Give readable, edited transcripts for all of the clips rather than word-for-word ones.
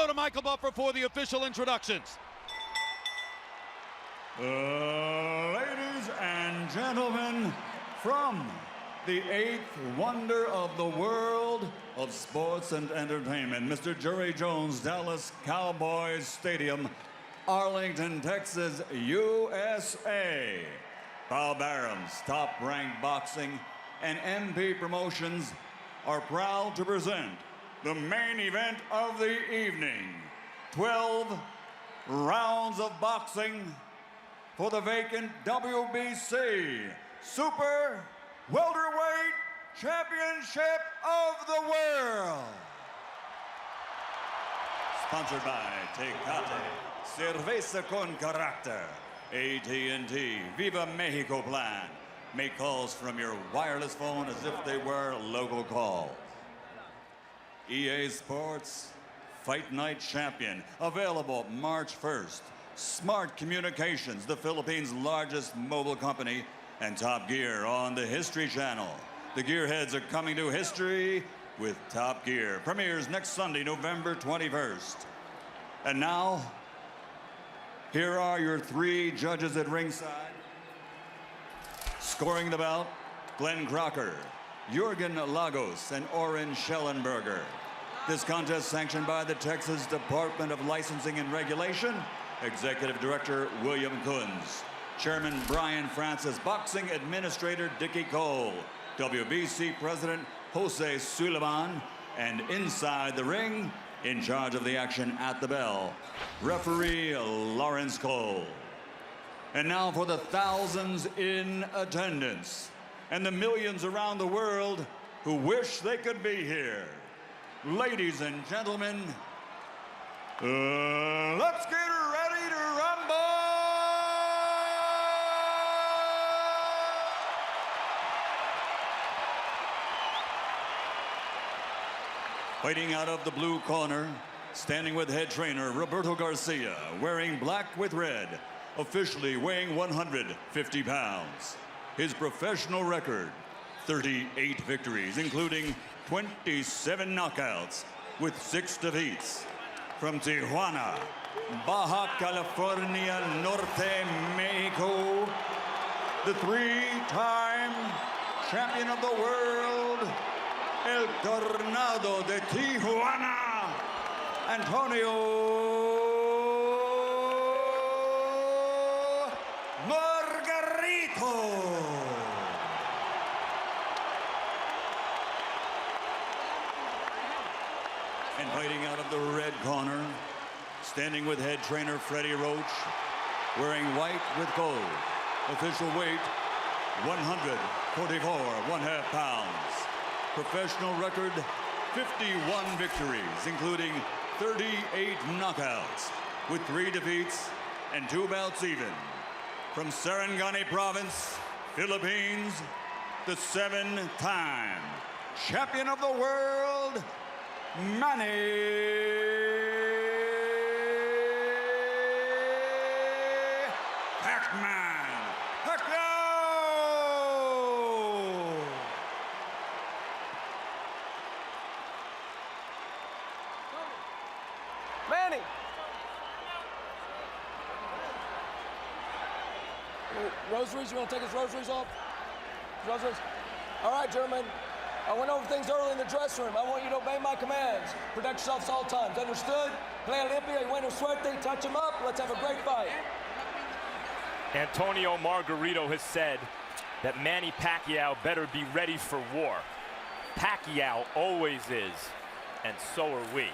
Go to Michael Buffer for the official introductions. Ladies and gentlemen, from the eighth wonder of the world of sports and entertainment, Mr. Jerry Jones, Dallas Cowboys Stadium, Arlington, Texas, USA. Bob Arum's Top Rank Boxing and MP Promotions are proud to present the main event of the evening. 12 rounds of boxing for the vacant WBC Super Welterweight Championship of the World. Sponsored by Tecate, Cerveza con Carácter, AT&T, Viva Mexico Plan. Make calls from your wireless phone as if they were local calls. EA Sports Fight Night Champion, available March 1st. Smart Communications, the Philippines' largest mobile company, and Top Gear on the History Channel. The Gearheads are coming to history with Top Gear. Premieres next Sunday, November 21st. And now, here are your three judges at ringside. Scoring the bout, Glenn Crocker, Jürgen Lagos, and Oren Schellenberger. This contest sanctioned by the Texas Department of Licensing and Regulation, Executive Director William Kunz, Chairman Brian Francis, Boxing Administrator Dickie Cole, WBC President Jose Suleiman, and inside the ring, in charge of the action at the bell, Referee Lawrence Cole. And now for the thousands in attendance and the millions around the world who wish they could be here. Ladies and gentlemen, let's get ready to rumble! Fighting out of the blue corner, standing with head trainer Roberto Garcia, wearing black with red, officially weighing 150 pounds. His professional record, 38 victories, including 27 knockouts with 6 defeats. From Tijuana, Baja California Norte, Mexico, the 3-time champion of the world, El Tornado de Tijuana, Antonio Margarito. And fighting out of the red corner, standing with head trainer Freddie Roach, wearing white with gold. Official weight, 144 1/2 pounds. Professional record, 51 victories, including 38 knockouts, with 3 defeats and 2 bouts even. From Sarangani Province, Philippines, the 7-time champion of the world, Manny Pacquiao! Manny! Rosaries, you want to take his rosaries off? Rosaries? All right, gentlemen. I went over things early in the dressing room. I want you to obey my commands. Protect yourselves all times. Understood? Play Olympia, y bueno suerte, touch him up. Let's have a great fight. Antonio Margarito has said that Manny Pacquiao better be ready for war. Pacquiao always is, and so are we.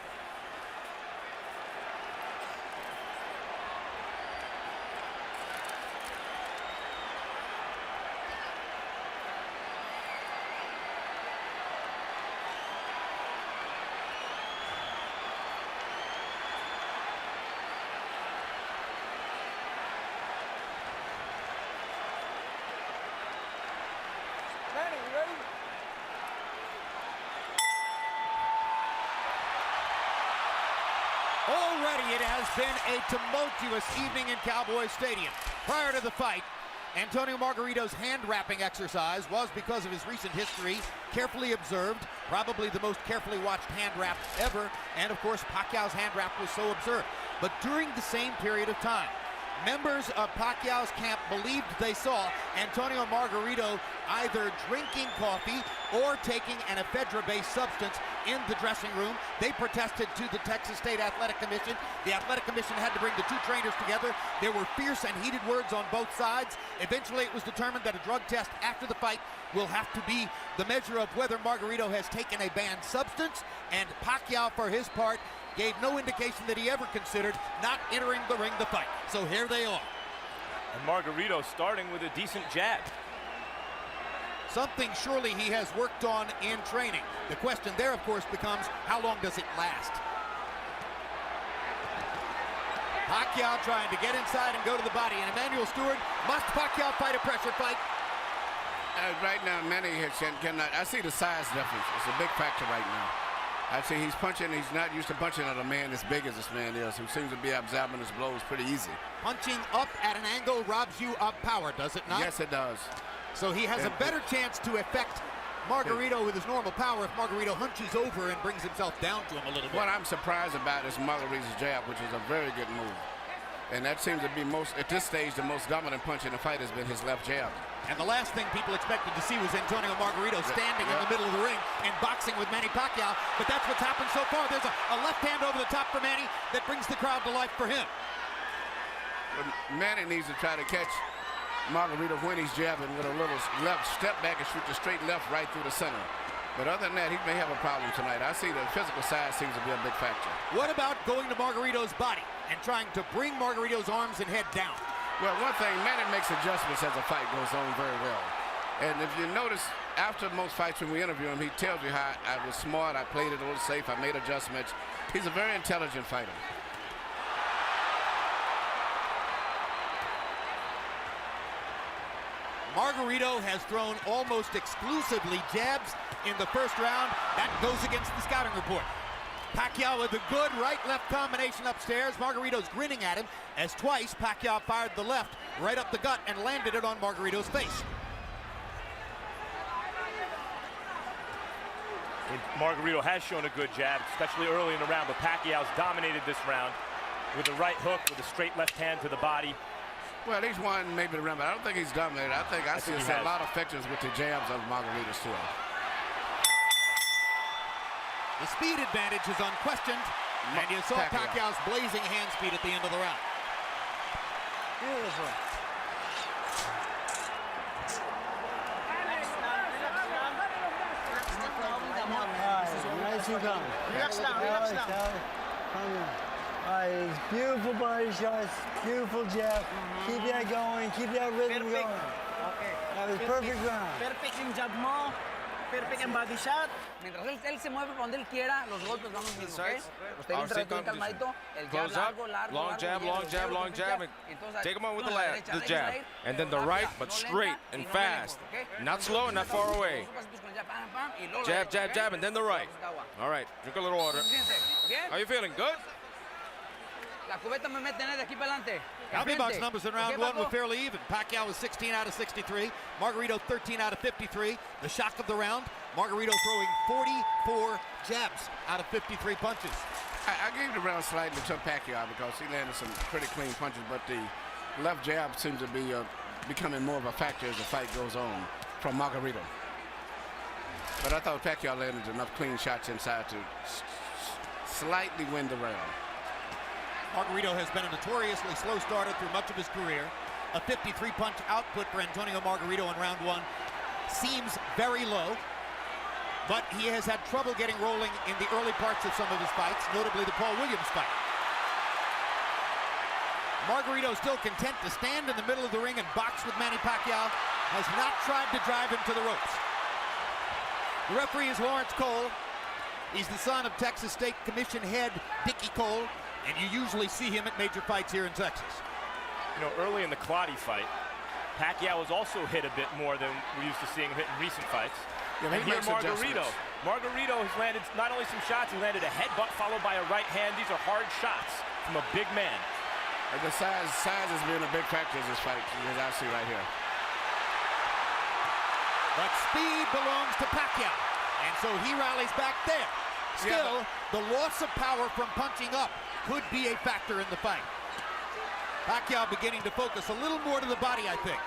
Manny, you ready? Already it has been a tumultuous evening in Cowboy Stadium. Prior to the fight, Antonio Margarito's hand-wrapping exercise was because of his recent history, carefully observed, probably the most carefully watched hand wrap ever, and of course Pacquiao's hand wrap was so observed. But during the same period of time, members of Pacquiao's camp believed they saw Antonio Margarito either drinking coffee or taking an ephedra-based substance in the dressing room. They protested to the Texas State Athletic Commission. The Athletic Commission had to bring the two trainers together. There were fierce and heated words on both sides. Eventually, it was determined that a drug test after the fight will have to be the measure of whether Margarito has taken a banned substance, and Pacquiao, for his part, gave no indication that he ever considered not entering the ring to fight. So here they are. And Margarito starting with a decent jab. Something surely he has worked on in training. The question there, of course, becomes how long does it last? Pacquiao trying to get inside and go to the body. And Emmanuel Stewart, must Pacquiao fight a pressure fight? Right now, Manny cannot. I see the size difference. It's a big factor right now. I see he's punching. He's not used to punching at a man as big as this man is, who seems to be absorbing his blows pretty easy. Punching up at an angle robs you of power, does it not? Yes, it does. So he has a better chance to affect Margarito with his normal power if Margarito hunches over and brings himself down to him a little bit. What I'm surprised about is Margarito's jab, which is a very good move. And that seems to be at this stage, the most dominant punch in the fight has been his left jab. And the last thing people expected to see was Antonio Margarito standing in the middle of the ring and boxing with Manny Pacquiao. But that's what's happened so far. There's a left hand over the top for Manny that brings the crowd to life for him. But Manny needs to try to catch Margarito when he's jabbing with a little left step back and shoot the straight left right through the center. But other than that, he may have a problem tonight. I see the physical side seems to be a big factor. What about going to Margarito's body and trying to bring Margarito's arms and head down? Well, one thing, Manny makes adjustments as the fight goes on very well. And if you notice, after most fights when we interview him, he tells you how I was smart, I played it a little safe, I made adjustments. He's a very intelligent fighter. Margarito has thrown almost exclusively jabs in the first round. That goes against the scouting report. Pacquiao with a good right-left combination upstairs. Margarito's grinning at him as twice Pacquiao fired the left right up the gut and landed it on Margarito's face. Margarito has shown a good jab, especially early in the round, but Pacquiao's dominated this round with a right hook, with a straight left hand to the body. Well, he's won maybe the round, but I don't think he's dominated. I see a lot of effectiveness with the jabs of Margarito's too. The speed advantage is unquestioned, and you saw Pacquiao's blazing hand speed at the end of the round. Beautiful. Nice and calm. Relax now, relax now. Nice, beautiful body shots, beautiful jab. Keep that going, keep that rhythm going. Okay. That was perfect round. Perfect yung jab mo. Perfect en body shot. Mientras él se mueve por donde él quiera, los golpes van los mismos, ¿ok? Usted bien calmadito, el jab largo, largo, long jab, long jab, and take him on with the jab. And then the right, but straight and fast. Not slow, not far away. Jab, jab, jab, and then the right. All right, drink a little water. How you feeling? Good? La cubeta me mete de aquí para adelante. Box numbers in round one were fairly even. Pacquiao was 16 out of 63. Margarito 13 out of 53. The shock of the round, Margarito throwing 44 jabs out of 53 punches. I gave the round slightly to Pacquiao because he landed some pretty clean punches, but the left jab seems to be becoming more of a factor as the fight goes on from Margarito. But I thought Pacquiao landed enough clean shots inside to slightly win the round. Margarito has been a notoriously slow starter through much of his career. A 53-punch output for Antonio Margarito in round one seems very low, but he has had trouble getting rolling in the early parts of some of his fights, notably the Paul Williams fight. Margarito still content to stand in the middle of the ring and box with Manny Pacquiao, has not tried to drive him to the ropes. The referee is Lawrence Cole. He's the son of Texas State Commission head Dickie Cole, and you usually see him at major fights here in Texas. You know, early in the Clottey fight, Pacquiao was also hit a bit more than we're used to seeing him hit in recent fights. Yeah, and here Margarito has landed not only some shots, he landed a headbutt followed by a right hand. These are hard shots from a big man. And the size has been a big factor in this fight, as I see right here. But speed belongs to Pacquiao, and so he rallies back there. Still, the loss of power from punching up could be a factor in the fight. Pacquiao beginning to focus a little more to the body, I think.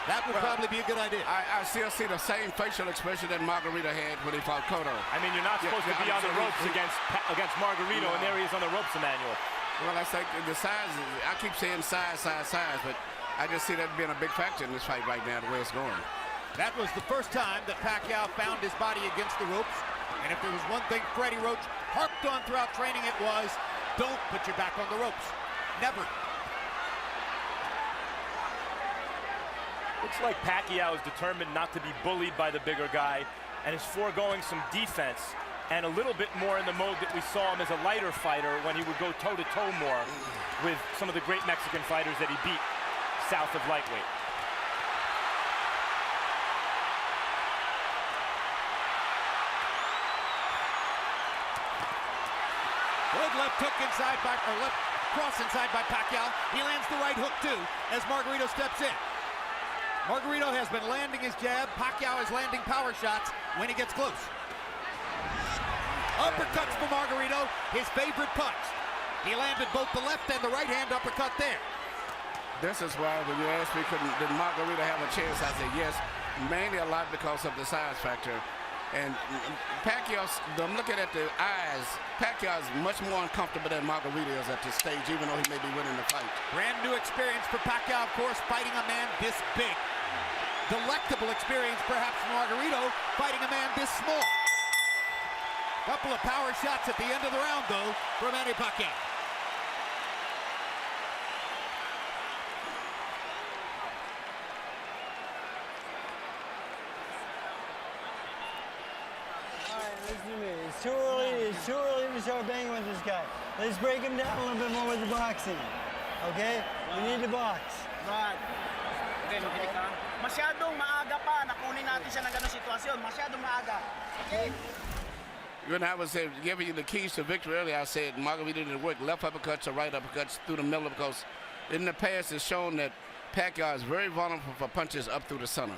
That would probably be a good idea. I still see the same facial expression that Margarito had when he fought Cotto. I mean, you're not supposed to be on the ropes against Margarito, and there he is on the ropes, Emmanuel. Well, I think the size, I keep saying size, but I just see that being a big factor in this fight right now, the way it's going. That was the first time that Pacquiao found his body against the ropes. And if there was one thing Freddie Roach harped on throughout training, it was, don't put your back on the ropes. Never. Looks like Pacquiao is determined not to be bullied by the bigger guy and is foregoing some defense and a little bit more in the mode that we saw him as a lighter fighter when he would go toe-to-toe more with some of the great Mexican fighters that he beat south of lightweight. Good left hook inside by, or left cross inside by Pacquiao. He lands the right hook too as Margarito steps in. Margarito has been landing his jab. Pacquiao is landing power shots when he gets close. Uppercuts for Margarito, his favorite punch. He landed both the left and the right hand uppercut there. This is why when you ask me, did Margarito have a chance, I said yes, mainly a lot because of the size factor. And Pacquiao, I'm looking at the eyes, Pacquiao is much more uncomfortable than Margarito is at this stage, even though he may be winning the fight. Brand new experience for Pacquiao, of course, fighting a man this big. Delectable experience, perhaps, for Margarito, fighting a man this small. Couple of power shots at the end of the round, though, for Manny Pacquiao. All right, listen to me. It's too early to start banging with this guy. Let's break him down a little bit more with the boxing. Okay? We need to box. Right. Masyadong maaga pa. Nakunin natin siya ng ganong sitwasyon. Masyadong maaga. Okay? When I was giving you the keys to victory earlier, I said Margarito didn't work left uppercuts or right uppercuts through the middle because in the past it's shown that Pacquiao is very vulnerable for punches up through the center.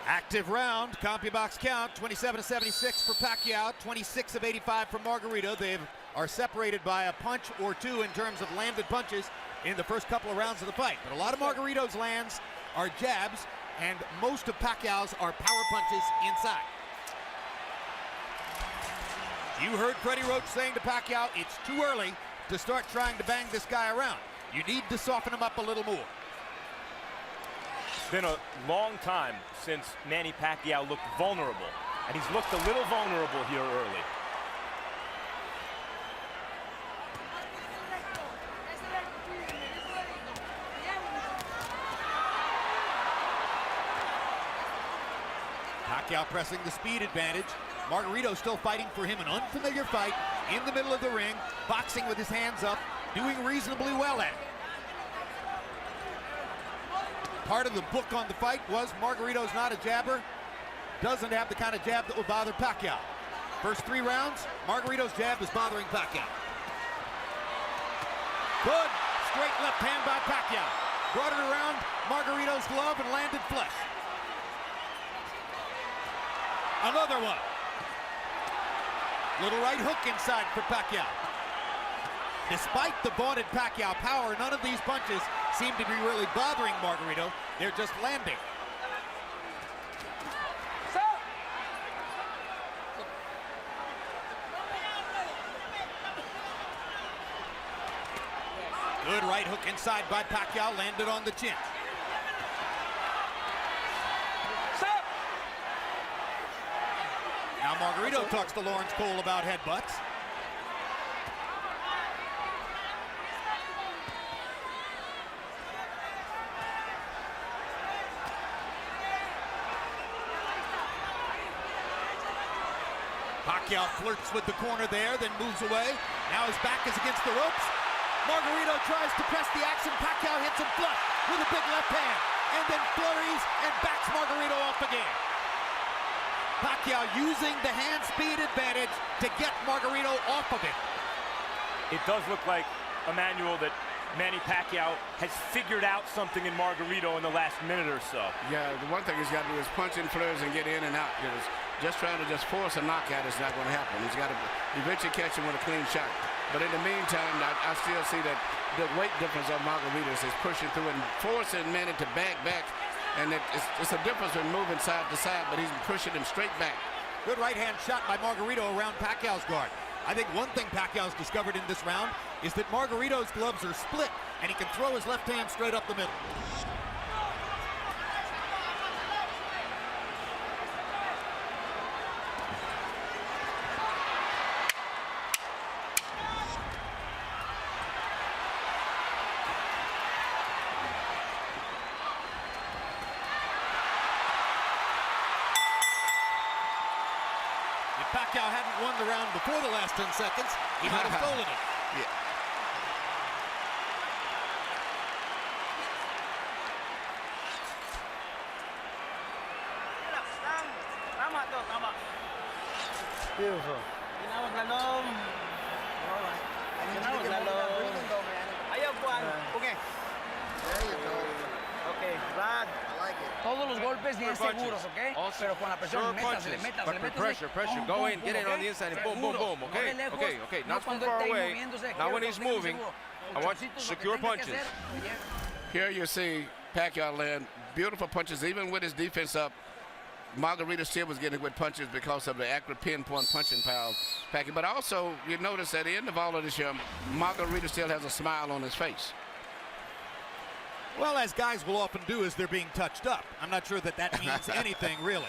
Active round, CompuBox count, 27-76 for Pacquiao, 26 of 85 for Margarito. They are separated by a punch or two in terms of landed punches in the first couple of rounds of the fight. But a lot of Margarito's lands are jabs, and most of Pacquiao's are power punches inside. You heard Freddie Roach saying to Pacquiao, it's too early to start trying to bang this guy around. You need to soften him up a little more. It's been a long time since Manny Pacquiao looked vulnerable, and he's looked a little vulnerable here early. Pacquiao pressing the speed advantage. Margarito still fighting for him, an unfamiliar fight in the middle of the ring, boxing with his hands up, doing reasonably well at it. Part of the book on the fight was Margarito's not a jabber, doesn't have the kind of jab that will bother Pacquiao. First 3 rounds, Margarito's jab is bothering Pacquiao. Good straight left hand by Pacquiao. Brought it around Margarito's glove and landed flush. Another one. Little right hook inside for Pacquiao. Despite the vaunted Pacquiao power, none of these punches seem to be really bothering Margarito. They're just landing. Good right hook inside by Pacquiao, landed on the chin. Now Margarito talks to Lawrence Cole about headbutts. Pacquiao flirts with the corner there, then moves away. Now his back is against the ropes. Margarito tries to press the action. Pacquiao hits him flush with a big left hand, and then flurries and backs Margarito off again. Pacquiao using the hand speed advantage to get Margarito off of it. It does look like, Emmanuel, that Manny Pacquiao has figured out something in Margarito in the last minute or so. Yeah, the one thing he's got to do is punch in flurries and get in and out. Because just trying to force a knockout is not going to happen. He's got to eventually catch him with a clean shot. But in the meantime, I still see that the weight difference of Margaritos is pushing through and forcing Manny to back. And it's a difference in moving side to side, but he's pushing him straight back. Good right-hand shot by Margarito around Pacquiao's guard. I think one thing Pacquiao's discovered in this round is that Margarito's gloves are split, and he can throw his left hand straight up the middle. Pacquiao hadn't won the round before the last 10 seconds, he might have stolen it. Yeah. Beautiful. Todos los golpes bien seguros, ¿ok? Pero con la presión, métasele. Pressure. Go in, get in on the inside, and boom, okay? Okay. Not from far away. Now when he's moving, I want secure punches. Here you see Pacquiao land beautiful punches, even with his defense up. Margarito still was getting good punches because of the accurate pinpoint punching power of Pacquiao. But also, you notice at the end of all of this here, Margarito still has a smile on his face. Well, as guys will often do as they're being touched up. I'm not sure that means anything, really.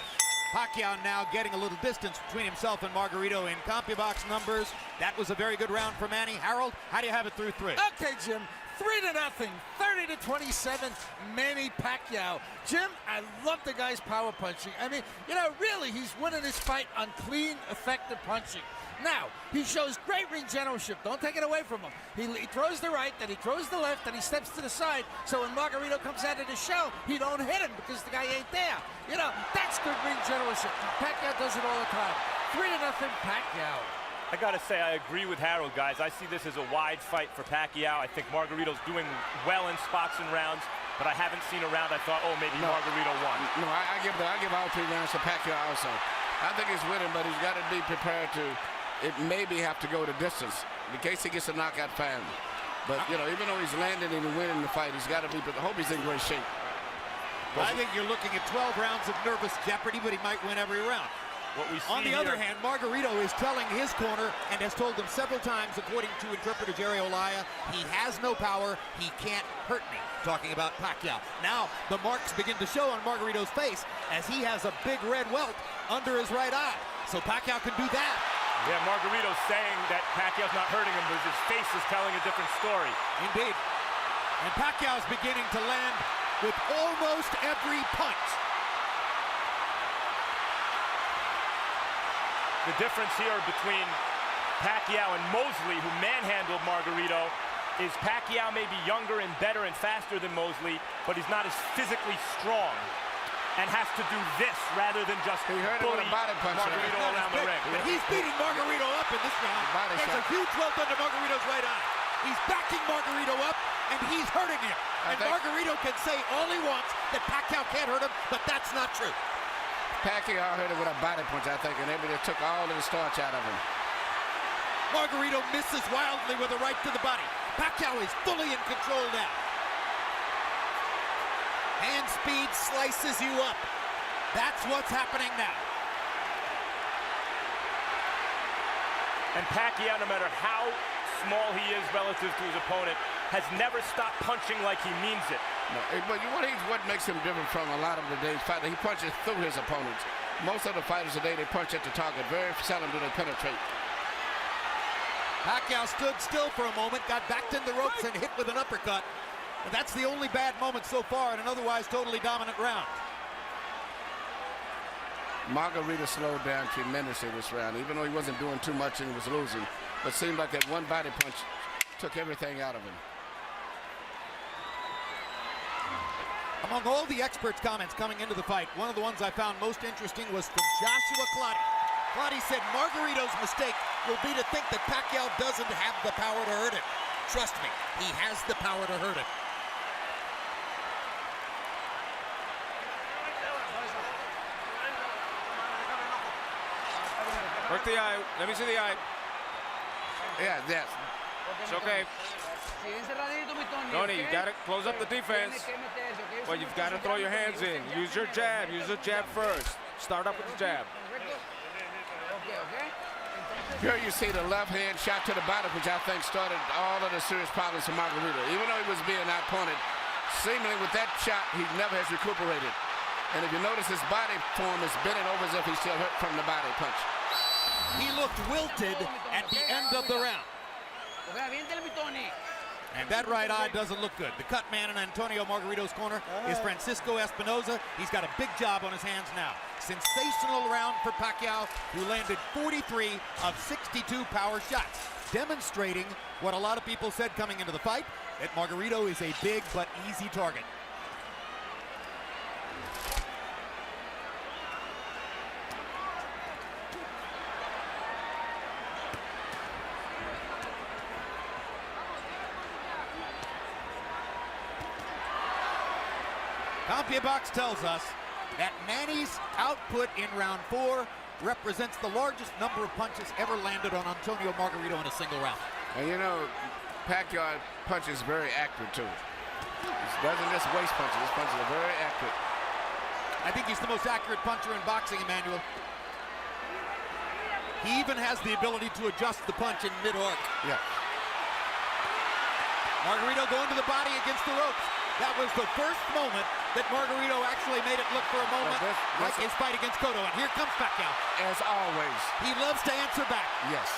Pacquiao now getting a little distance between himself and Margarito in CompuBox numbers. That was a very good round for Manny. Harold, how do you have it through 3? Okay, Jim. 3-0, 30-27, Manny Pacquiao. Jim, I love the guy's power punching. I mean, really, he's winning this fight on clean, effective punching. Now, he shows great ring generalship. Don't take it away from him. He throws the right, then he throws the left, then he steps to the side. So when Margarito comes out of the show, he don't hit him because the guy ain't there. That's good ring generalship. Pacquiao does it all the time. 3-0, Pacquiao. I gotta say, I agree with Harold, guys. I see this as a wide fight for Pacquiao. I think Margarito's doing well in spots and rounds, but I haven't seen a round I thought, oh, maybe Margarito won. No, I give all 3 rounds to Pacquiao also. I think he's winning, but he's got to be prepared to maybe have to go the distance in case he gets a knockout fan. But, even though he's landing and winning the fight, he's got to be, I hope he's in great shape. I think you're looking at 12 rounds of nervous jeopardy, but he might win every round. On the other hand, Margarito is telling his corner and has told them several times, according to interpreter Jerry Olaya, he has no power, he can't hurt me. Talking about Pacquiao. Now, the marks begin to show on Margarito's face as he has a big red welt under his right eye. So Pacquiao can do that. Yeah, Margarito's saying that Pacquiao's not hurting him, but his face is telling a different story. Indeed. And Pacquiao's beginning to land with almost every punch. The difference here between Pacquiao and Mosley, who manhandled Margarito, is Pacquiao may be younger and better and faster than Mosley, but he's not as physically strong and has to do this rather than just bully Margarito around the ring. But he's beating Margarito up in this round. There's a huge welt under Margarito's right eye. He's backing Margarito up, and he's hurting him. And Margarito can say all he wants that Pacquiao can't hurt him, but that's not true. Pacquiao hurt him with a body punch, I think, and maybe they took all of the starch out of him. Margarito misses wildly with a right to the body. Pacquiao is fully in control now. Hand speed slices you up. That's what's happening now. And Pacquiao, no matter how small he is relative to his opponent, has never stopped punching like he means it. No, but what makes him different from a lot of today's fighters, he punches through his opponents. Most of the fighters today, they punch at the target. Very seldom do they penetrate. Pacquiao stood still for a moment, got backed in the ropes and hit with an uppercut. And that's the only bad moment so far in an otherwise totally dominant round. Margarito slowed down tremendously this round, even though he wasn't doing too much and he was losing. But it seemed like that one body punch took everything out of him. Among all the experts' comments coming into the fight, one of the ones I found most interesting was from Joshua Clottey. Clottey said Margarito's mistake will be to think that Pacquiao doesn't have the power to hurt him. Trust me, he has the power to hurt him. Work the eye. Let me see the eye. Yeah, yes. It's okay. Tony, you got to close up the defense. Well, you've got to throw your hands in. Use your jab. Use the jab first. Start up with the jab. Here you see the left hand shot to the body, which I think started all of the serious problems for Margarito. Even though he was being outpointed, seemingly with that shot, he never has recuperated. And if you notice, his body form is bending over as if he's still hurt from the body punch. He looked wilted at the end of the round. And that right eye doesn't look good. The cut man in Antonio Margarito's corner is Francisco Espinoza. He's got a big job on his hands now. Sensational round for Pacquiao, who landed 43 of 62 power shots, demonstrating what a lot of people said coming into the fight, that Margarito is a big but easy target. CompuBox tells us that Manny's output in round 4 represents the largest number of punches ever landed on Antonio Margarito in a single round. And you know, Pacquiao punches very accurate too. He doesn't just waste punches. His punches are very accurate. I think he's the most accurate puncher in boxing, Emmanuel. He even has the ability to adjust the punch in mid-arc. Yeah. Margarito going to the body against the ropes. That was the first moment that Margarito actually made it look for a moment like his fight against Cotto. And here comes Pacquiao. As always. He loves to answer back. Yes.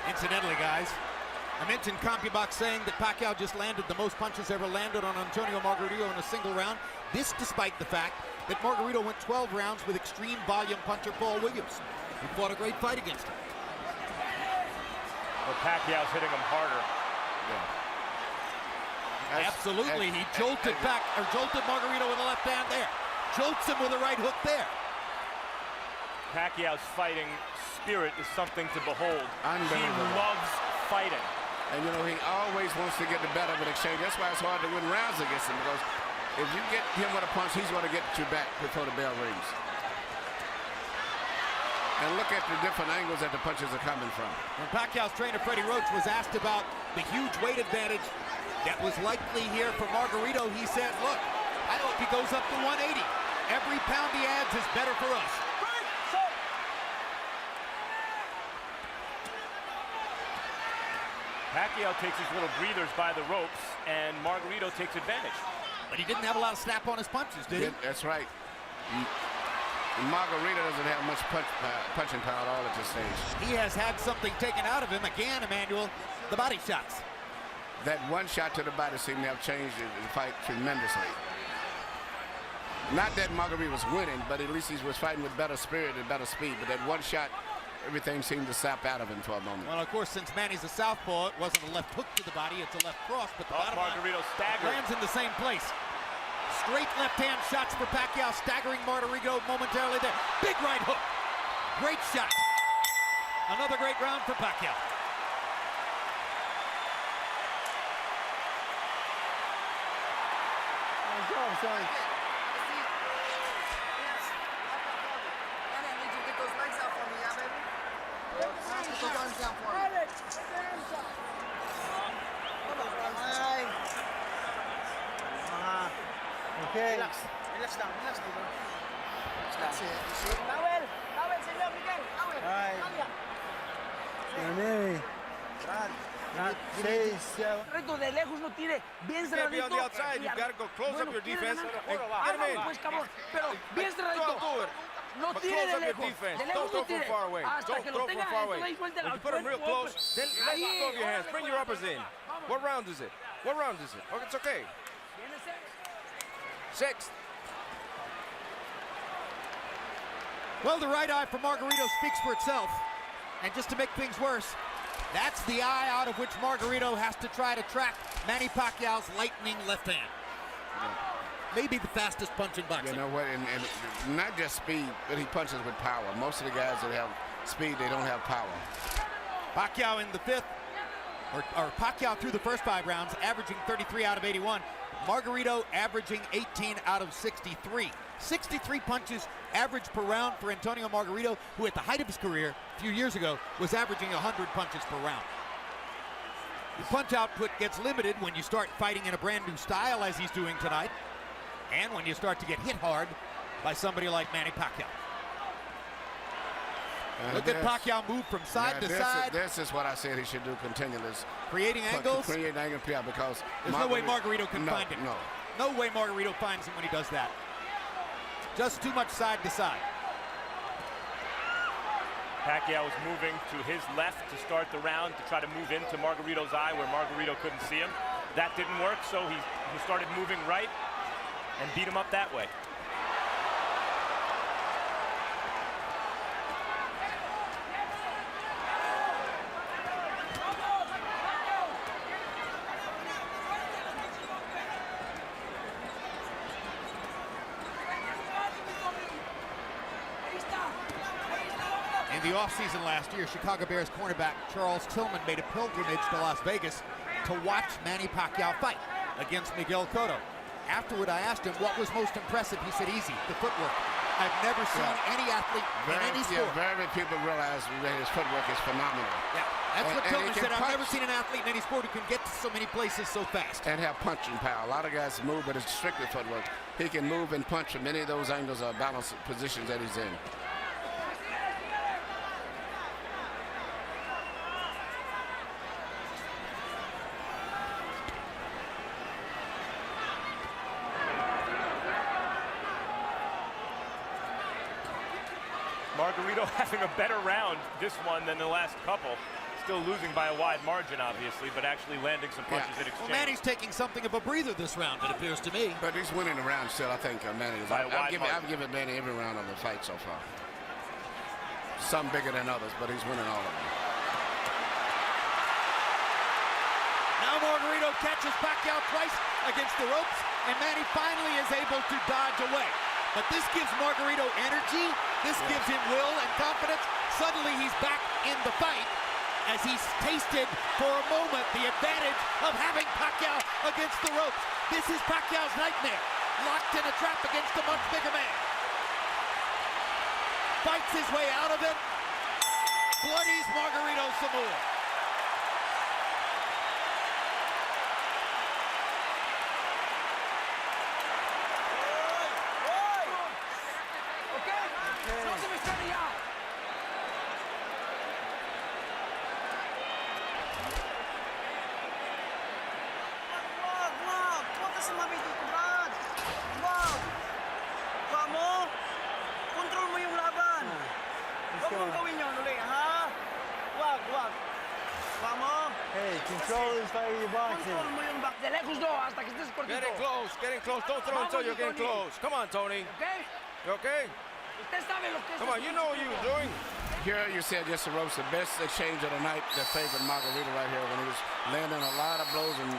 Incidentally, guys, I mentioned CompuBox saying that Pacquiao just landed the most punches ever landed on Antonio Margarito in a single round. This despite the fact that Margarito went 12 rounds with extreme volume puncher Paul Williams, who fought a great fight against him. Well, Pacquiao's hitting him harder. Yeah. Absolutely, he jolted Margarito with the left hand there. Jolts him with a right hook there. Pacquiao's fighting spirit is something to behold. He loves fighting. And you know, he always wants to get the better of an exchange. That's why it's hard to win rounds against him, because if you get him with a punch, he's going to get you back before the bell rings. And look at the different angles that the punches are coming from. When Pacquiao's trainer, Freddie Roach, was asked about the huge weight advantage that was likely here for Margarito, he said, look, I hope he goes up to 180. Every pound he adds is better for us. Pacquiao takes his little breathers by the ropes, and Margarito takes advantage. But he didn't have a lot of snap on his punches, did he? That's right. Margarito doesn't have much punching power at all at this stage. He has had something taken out of him again, Emmanuel, the body shots. That one shot to the body seemed to have changed the fight tremendously. Not that Margarito was winning, but at least he was fighting with better spirit and better speed. But that one shot, everything seemed to sap out of him for a moment. Well, of course, since Manny's a southpaw, it wasn't a left hook to the body, it's a left cross, but the bottom Margarito lands in the same place. Straight left-hand shots for Pacquiao, staggering Margarito momentarily there. Big right hook. Great shot. Another great round for Pacquiao. Sorry. Okay. Relax down, relax down. That's it. Towel, señor Miguel, towel. Manny. Reto de lejos no tire, bien cerradito. Be on the outside, you've got to go close up your defense and get him in. Pues cabrón, pero bien cerradito. No But tire close de up your lejos. defense. De lejos Don't throw no from tire. far away. Hasta Don't que throw lo from tenga far away. ahí suelta When you put him real close, then let go of your hands. Bring your uppers in. What round is it? What round is it? Oh, it's okay. Sixth. Well, the right eye for Margarito speaks for itself. And just to make things worse, That's the eye out of which Margarito has to try to track Manny Pacquiao's lightning left hand. Maybe the fastest punch in boxing. You know what, and not just speed, but he punches with power. Most of the guys that have speed, they don't have power. Pacquiao in the fifth, or Pacquiao through the first 5 rounds, averaging 33 out of 81. Margarito averaging 18 out of 63. 63 punches average per round for Antonio Margarito, who at the height of his career a few years ago was averaging 100 punches per round. The punch output gets limited when you start fighting in a brand new style as he's doing tonight, and when you start to get hit hard by somebody like Manny Pacquiao. Look at Pacquiao move from side to side. This is what I said he should do continually. Creating angles? Creating angles, yeah, because there's no way Margarito can find him. No way Margarito finds him when he does that. Just too much side to side. Pacquiao was moving to his left to start the round to try to move into Margarito's eye where Margarito couldn't see him. That didn't work, so he started moving right and beat him up that way. In the offseason last year, Chicago Bears cornerback Charles Tillman made a pilgrimage to Las Vegas to watch Manny Pacquiao fight against Miguel Cotto. Afterward, I asked him what was most impressive. He said, easy, the footwork. I've never seen any athlete in any sport. Very people realize that his footwork is phenomenal. Yeah, that's what Tillman said. I've never seen an athlete in any sport who can get to so many places so fast. And have punching power. A lot of guys move, but it's strictly footwork. He can move and punch from any of those angles or balanced positions that he's in. Margarito having a better round this one than the last couple. Still losing by a wide margin, obviously, but actually landing some punches in exchange. Well, Manny's taking something of a breather this round, it appears to me. But he's winning the round still, I think, Manny. I've given Manny every round of the fight so far. Some bigger than others, but he's winning all of them. Now Margarito catches Pacquiao twice against the ropes, and Manny finally is able to dodge away. But this gives Margarito energy, this gives him will and confidence. Suddenly he's back in the fight as he's tasted for a moment the advantage of having Pacquiao against the ropes. This is Pacquiao's nightmare, locked in a trap against a much bigger man. Fights his way out of it, bloodies Margarito some more. Hey, control this fight with your boxing. De lejos no, hasta que estés cortito. Getting close. Don't throw until you're getting close. Come on, Tony. Okay? You okay? Usted sabe lo que es. Come on, you know what you were doing. Here you said just the ropes, the best exchange of the night that favored Margarito right here when he was landing a lot of blows and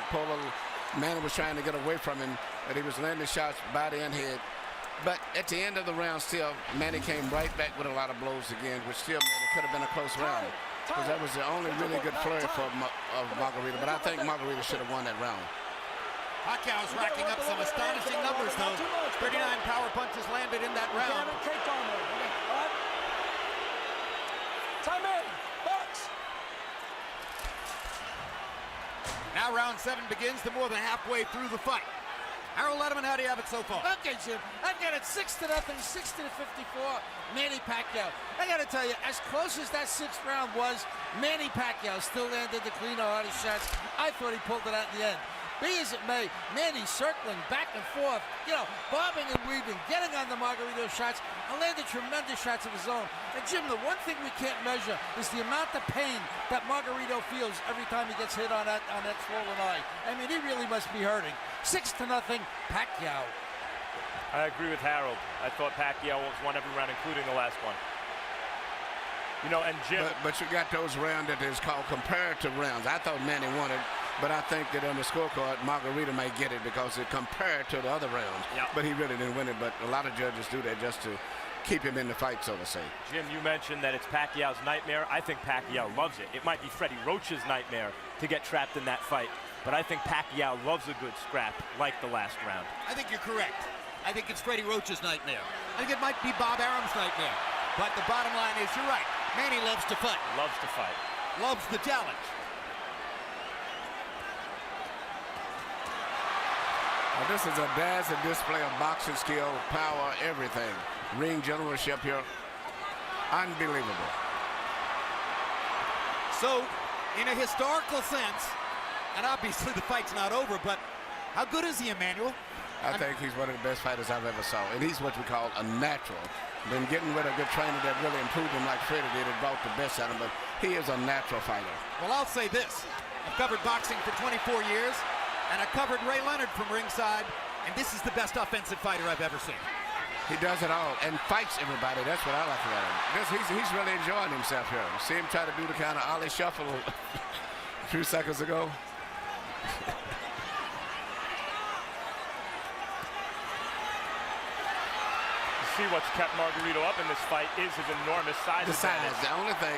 Manny was trying to get away from him, but he was landing shots body and head. But at the end of the round still, Manny came right back with a lot of blows again, which still made it could have been a close round. Because that was the only really good flurry for Margarito. But I think Margarito should have won that round. Pacquiao's racking up some astonishing numbers, though. 39 power punches landed in that round. Time in. Box. Now round 7 begins, the more than halfway through the fight. Harold Letterman, how do you have it so far? Okay, Jim. I've got it 6-0, 60-54, Manny Pacquiao. I got to tell you, as close as that 6th round was, Manny Pacquiao still landed the cleaner, hardest shots. I thought he pulled it out in the end. Be as it may, Manny circling back and forth, bobbing and weaving, getting on the Margarito shots, and landed tremendous shots of his own. And Jim, the one thing we can't measure is the amount of pain that Margarito feels every time he gets hit on that swollen eye. I mean, he really must be hurting. 6-0, Pacquiao. I agree with Harold. I thought Pacquiao won every round, including the last one. You know, and Jim. But you got those rounds that is called comparative rounds. I thought Manny won it, but I think that on the scorecard, Margarito may get it because it compared to the other rounds. Yep. But he really didn't win it. But a lot of judges do that just to keep him in the fight, so to say. Jim, you mentioned that it's Pacquiao's nightmare. I think Pacquiao loves it. It might be Freddie Roach's nightmare to get trapped in that fight, but I think Pacquiao loves a good scrap like the last round. I think you're correct. I think it's Freddie Roach's nightmare. I think it might be Bob Arum's nightmare. But the bottom line is, you're right. Manny loves to fight. Loves to fight. Loves the challenge. Well, this is a dazzling display of boxing skill, power, everything. Ring generalship here. Unbelievable. So, in a historical sense, and obviously the fight's not over, but how good is he, Emmanuel? I think he's one of the best fighters I've ever saw. And he's what we call a natural. Been getting with a good trainer that really improved him like Freddie did and brought the best out of him, but he is a natural fighter. Well, I'll say this. I've covered boxing for 24 years, and I covered Ray Leonard from ringside, and this is the best offensive fighter I've ever seen. He does it all and fights everybody. That's what I like about him. He's really enjoying himself here. See him try to do the kind of Ollie shuffle a few seconds ago. See what's kept Margarito up in this fight is his enormous size. The size. The only thing,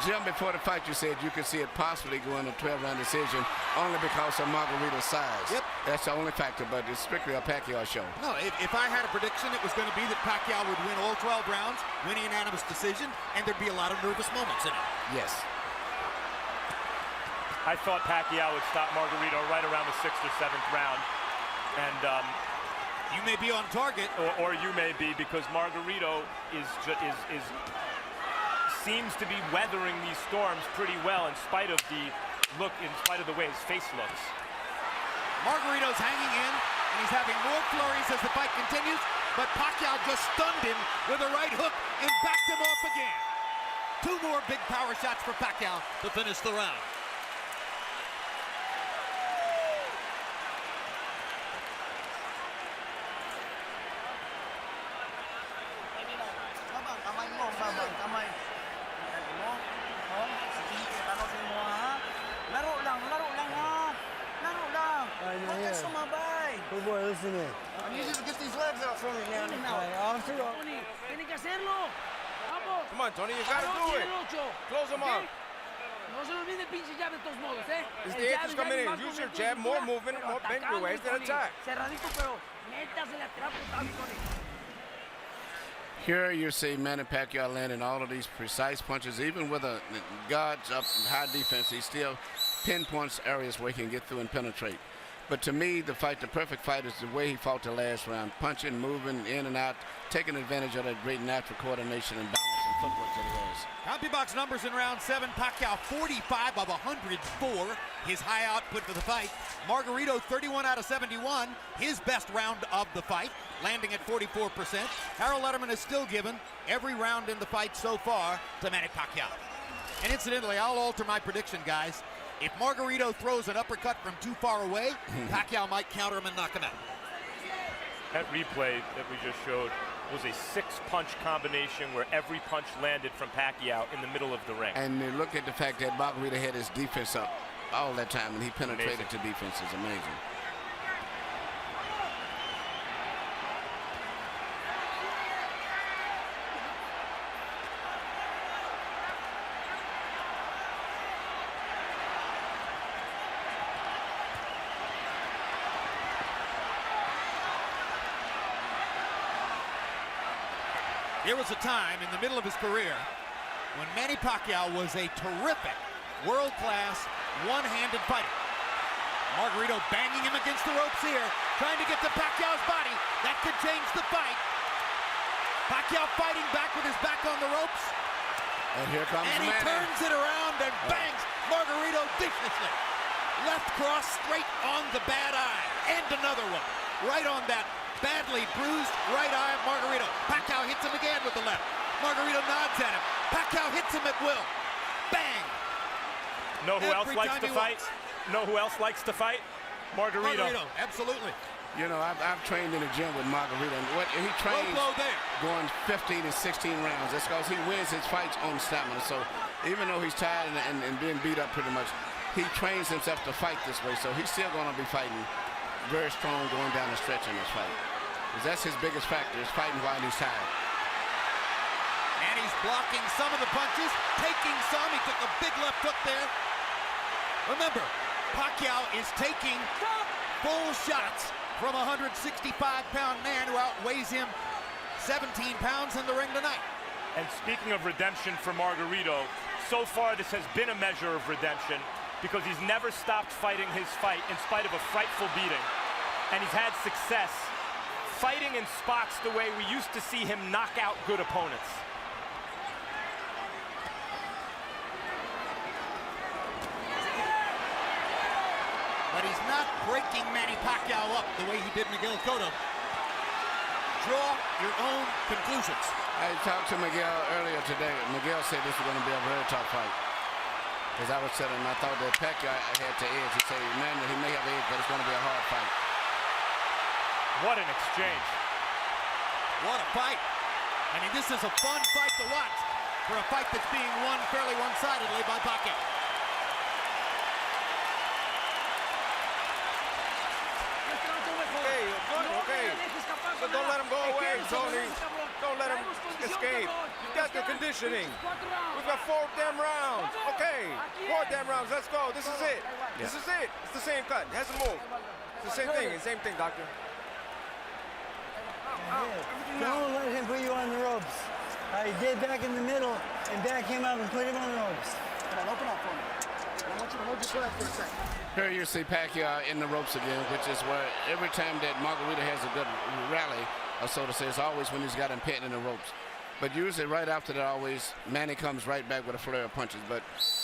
Jim, before the fight you said you could see it possibly going to 12-round decision only because of Margarito's size. Yep. That's the only factor, but it's strictly a Pacquiao show. No, if I had a prediction, it was going to be that Pacquiao would win all 12 rounds, win a unanimous decision, and there'd be a lot of nervous moments in it. Yes. I thought Pacquiao would stop Margarito right around the 6th or 7th round, and you may be on target, or you may be, because Margarito seems to be weathering these storms pretty well in spite of the way his face looks. Margarito's hanging in, and he's having more flurries as the fight continues, but Pacquiao just stunned him with a right hook and backed him off again. 2 more big power shots for Pacquiao to finish the round. Good boy, listen to me. I need you to get these legs out from me now. Tiene que hacerlo. Vamos. Come on, Tony, you gotta do it. Close him up. No se lo olvide el pinche jab de todos modos, ¿eh? It's the eighth coming in. Use your jab, more movement, more bend your waist, and attack. Cerradito, pero métase la trapa, Tony. Here you see Manny Pacquiao landing all of these precise punches, even with a guards up high defense. He still pinpoints areas where he can get through and penetrate. But to me, the perfect fight is the way he fought the last round, punching, moving in and out, taking advantage of that great natural coordination and balance and footwork that he has. CompuBox numbers in round 7. Pacquiao 45 of 104, his high output for the fight. Margarito 31 out of 71, his best round of the fight, landing at 44%. Harold Letterman is still given every round in the fight so far to Manny Pacquiao. And incidentally, I'll alter my prediction, guys. If Margarito throws an uppercut from too far away, Pacquiao might counter him and knock him out. That replay that we just showed was a 6-punch combination where every punch landed from Pacquiao in the middle of the ring. And look at the fact that Margarito had his defense up all that time, and he penetrated to defense. Is amazing. There was a time in the middle of his career when Manny Pacquiao was a terrific, world-class, one-handed fighter. Margarito banging him against the ropes here, trying to get to Pacquiao's body. That could change the fight. Pacquiao fighting back with his back on the ropes. And here comes Manny. And he turns it around and bangs Margarito viciously. Left cross straight on the bad eye. And another one. Right on that badly bruised right eye of Margarito. Pacquiao hits him again with the left. Margarito nods at him. Pacquiao hits him at will. Bang! Know who else likes to fight? Know who else likes to fight? Margarito. Absolutely. You know, I've trained in the gym with Margarito, and what he trains going 15 and 16 rounds. That's because he wins his fights on stamina. So even though he's tired and being beat up pretty much, he trains himself to fight this way. So he's still going to be fighting very strong going down the stretch in this fight. Because that's his biggest factor, is fighting while he's tired. And he's blocking some of the punches, taking some. He took a big left hook there. Remember, Pacquiao is taking full shots from a 165-pound man who outweighs him 17 pounds in the ring tonight. And speaking of redemption for Margarito, so far this has been a measure of redemption because he's never stopped fighting his fight in spite of a frightful beating. And he's had success fighting in spots the way we used to see him knock out good opponents. But he's not breaking Manny Pacquiao up the way he did Miguel Cotto. Draw your own conclusions. I talked to Miguel earlier today. Miguel said this was going to be a very tough fight. As I was saying, I thought that Pacquiao had to edge. He said, man, he may have edge, but it's going to be a hard fight. What an exchange. What a fight. I mean, this is a fun fight to watch for a fight that's being won fairly one-sidedly by Pacquiao. Okay. So don't let him go away, Tony. Don't let him escape. You got the conditioning. We've got 4 damn rounds. Okay, 4 damn rounds. Let's go. This is it. This is it. It's the same cut. It hasn't moved. It's the same thing. Same thing, doctor. Don't let him put you on the ropes. Get back in the middle and back him up and put him on the ropes. Come on, open up for me. I want you to hold your breath for a second. Here you see Pacquiao in the ropes again, which is where every time that Margarito has a good rally, or so to say, it's always when he's got him pinned in the ropes. But usually right after that, always, Manny comes right back with a flurry of punches. But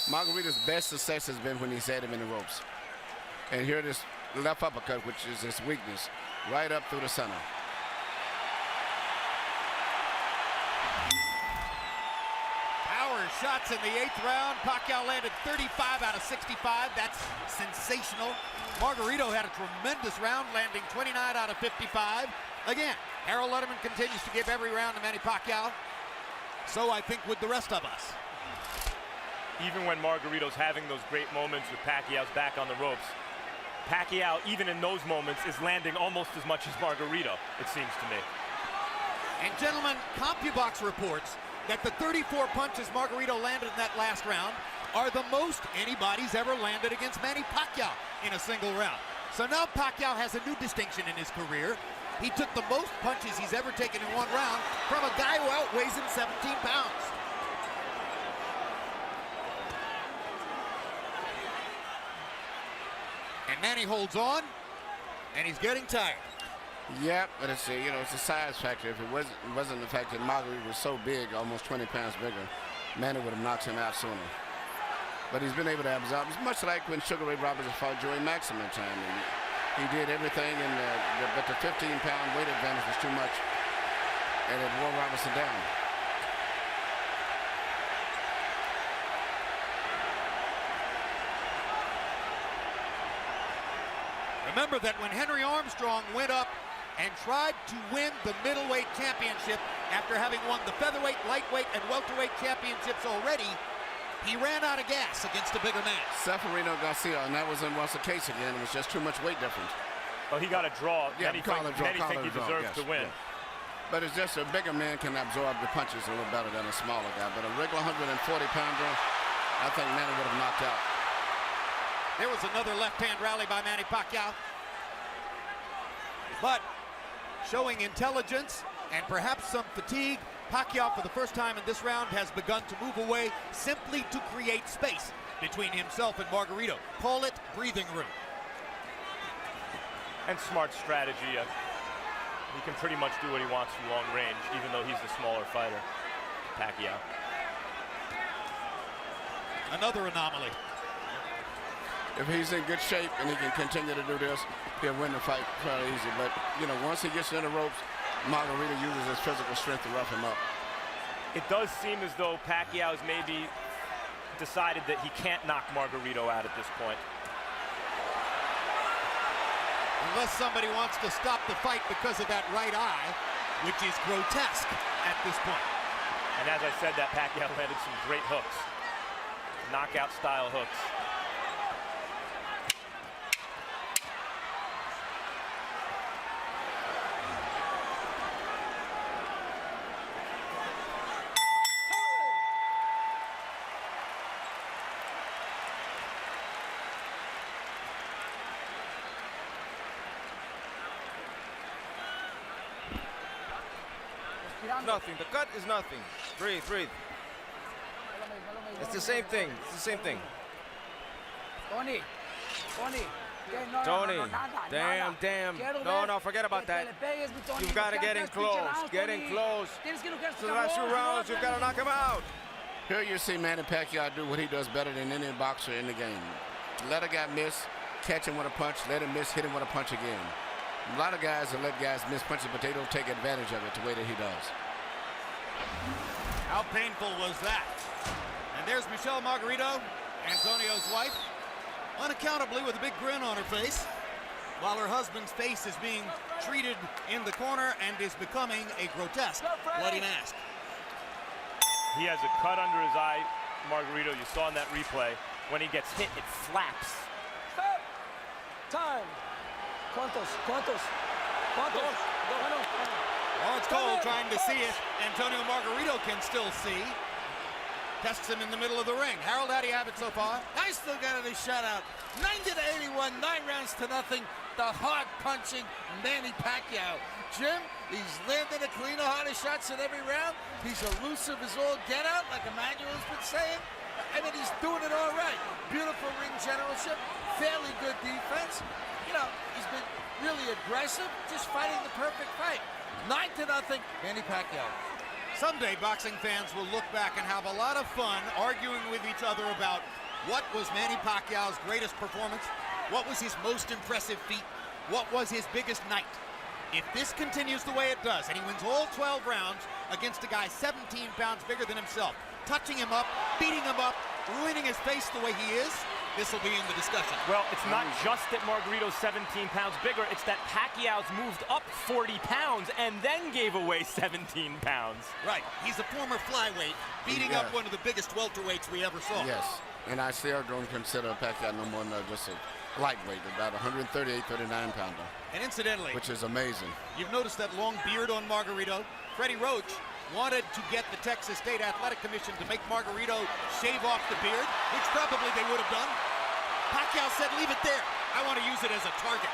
Margarito's best success has been when he's had him in the ropes. And here this left uppercut, which is his weakness, right up through the center. Shots in the 8th round. Pacquiao landed 35 out of 65. That's sensational. Margarito had a tremendous round, landing 29 out of 55. Again, Harold Letterman continues to give every round to Manny Pacquiao. So I think with the rest of us. Even when Margarito's having those great moments with Pacquiao's back on the ropes, Pacquiao, even in those moments, is landing almost as much as Margarito, it seems to me. And gentlemen, CompuBox reports that the 34 punches Margarito landed in that last round are the most anybody's ever landed against Manny Pacquiao in a single round. So now Pacquiao has a new distinction in his career. He took the most punches he's ever taken in one round from a guy who outweighs him 17 pounds. And Manny holds on, and he's getting tired. Yep, but it's a size factor. If it wasn't the fact that Margarito was so big, almost 20 pounds bigger, Manny would have knocked him out sooner. But he's been able to absorb. It's much like when Sugar Ray Roberts fought Joey Maximum time. He did everything, but the 15-pound weight advantage was too much, and it wore Robertson down. Remember that when Henry Armstrong went up and tried to win the middleweight championship after having won the featherweight, lightweight, and welterweight championships already, he ran out of gas against a bigger man. Seferino Garcia, and that wasn't once the case again. It was just too much weight difference. Well, he got a draw. Yeah, Many think he deserves to win. Yeah. But it's just a bigger man can absorb the punches a little better than a smaller guy. But a regular 140-pounder, I think Manny would have knocked out. There was another left-hand rally by Manny Pacquiao. But showing intelligence and perhaps some fatigue, Pacquiao for the first time in this round has begun to move away simply to create space between himself and Margarito. Call it breathing room. And smart strategy. He can pretty much do what he wants from long range, even though he's the smaller fighter, Pacquiao. Another anomaly. If he's in good shape and he can continue to do this, he'll win the fight fairly easy. But, once he gets in the ropes, Margarito uses his physical strength to rough him up. It does seem as though Pacquiao's maybe decided that he can't knock Margarito out at this point. Unless somebody wants to stop the fight because of that right eye, which is grotesque at this point. And as I said, that Pacquiao landed some great hooks. Knockout style hooks. Nothing. The cut is nothing. Breathe, breathe. It's the same thing. It's the same thing. Tony. Damn. No, forget about that. You've got to get in close. Get in close. So the last 2 rounds, you've got to knock him out. Here you see Manny Pacquiao do what he does better than any boxer in the game. Let a guy miss, catch him with a punch, let him miss, hit him with a punch again. A lot of guys will let guys miss punches, but they don't take advantage of it the way that he does. How painful was that? And there's Michelle Margarito, Antonio's wife, unaccountably with a big grin on her face, while her husband's face is being treated in the corner and is becoming a grotesque bloody mask. He has a cut under his eye, Margarito. You saw in that replay. When he gets hit, it flaps. Stop. Time. ¿Cuántos? Lawrence Cole trying to see if Antonio Margarito can still see. Tests him in the middle of the ring. Harold, how do you have it so far? I still got it a shutout. 90-81, 9 rounds to nothing. The hard punching Manny Pacquiao. Jim, he's landing a cleaner, harder shots in every round. He's elusive as all get out, like Emmanuel's been saying. I mean, he's doing it all right. Beautiful ring generalship, fairly good defense. You know, he's been really aggressive, just fighting the perfect fight. 9-0, Manny Pacquiao. Someday, boxing fans will look back and have a lot of fun arguing with each other about what was Manny Pacquiao's greatest performance, what was his most impressive feat, what was his biggest night. If this continues the way it does, and he wins all 12 rounds against a guy 17 pounds bigger than himself, touching him up, beating him up, ruining his face the way he is, this will be in the discussion. Well, it's not just that Margarito's 17 pounds bigger, it's that Pacquiao's moved up 40 pounds and then gave away 17 pounds. Right, he's a former flyweight, beating up one of the biggest welterweights we ever saw. Yes, and I still don't consider Pacquiao no more than just a lightweight, about 138, 39-pounder. And incidentally, which is amazing. You've noticed that long beard on Margarito. Freddie Roach wanted to get the Texas State Athletic Commission to make Margarito shave off the beard, which probably they would have done. Pacquiao said, leave it there. I want to use it as a target.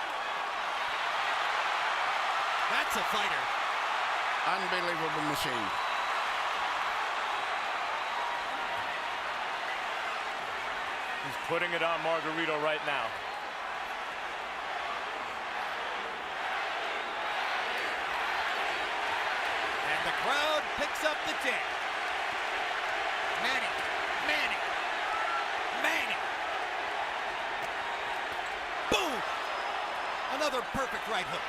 That's a fighter. Unbelievable machine. He's putting it on Margarito right now. And the crowd picks up the chant. Manny. Boom! Another perfect right hook.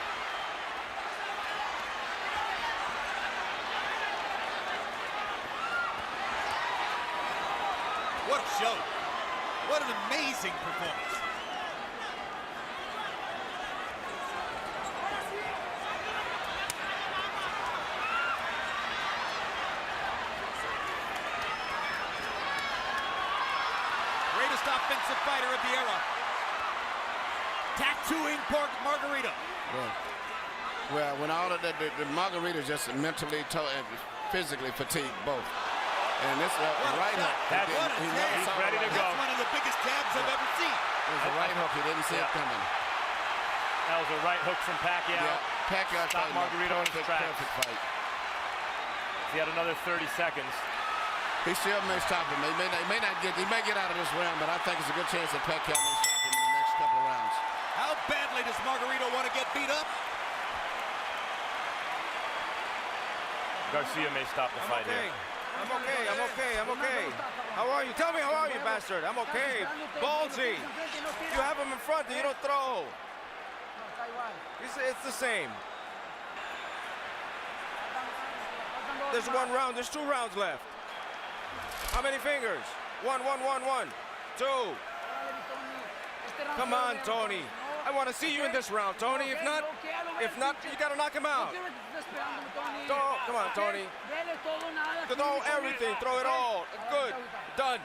What a show. What an amazing performance. Greatest offensive fighter of the era. Tattooing Margarito. Well, when all of the Margarito just mentally, physically fatigued both. And this right hook. He's ready to go. That's one of the biggest jabs I've ever seen. It was a right hook. He didn't see it coming. That was a right hook from Pacquiao. Yeah, Pacquiao stopped Margarito in his tracks. Perfect fight. He had another 30 seconds. He still may stop him. He may get out of this round, but I think it's a good chance that Pacquiao may stop him in the next couple of rounds. How badly does Margarito want to get beat up? Garcia may stop the fight here. I'm okay. How are you? Tell me, how are you, bastard? I'm okay. Ballsy. You have him in front, you don't throw. It's the same. There's 1 round, there's 2 rounds left. How many fingers? 1, 1, 1, 1, 2. Come on, Tony. I want to see you in this round, Tony. If not, you got to knock him out. Come on, Tony. Throw everything. Throw it all. Good. Done.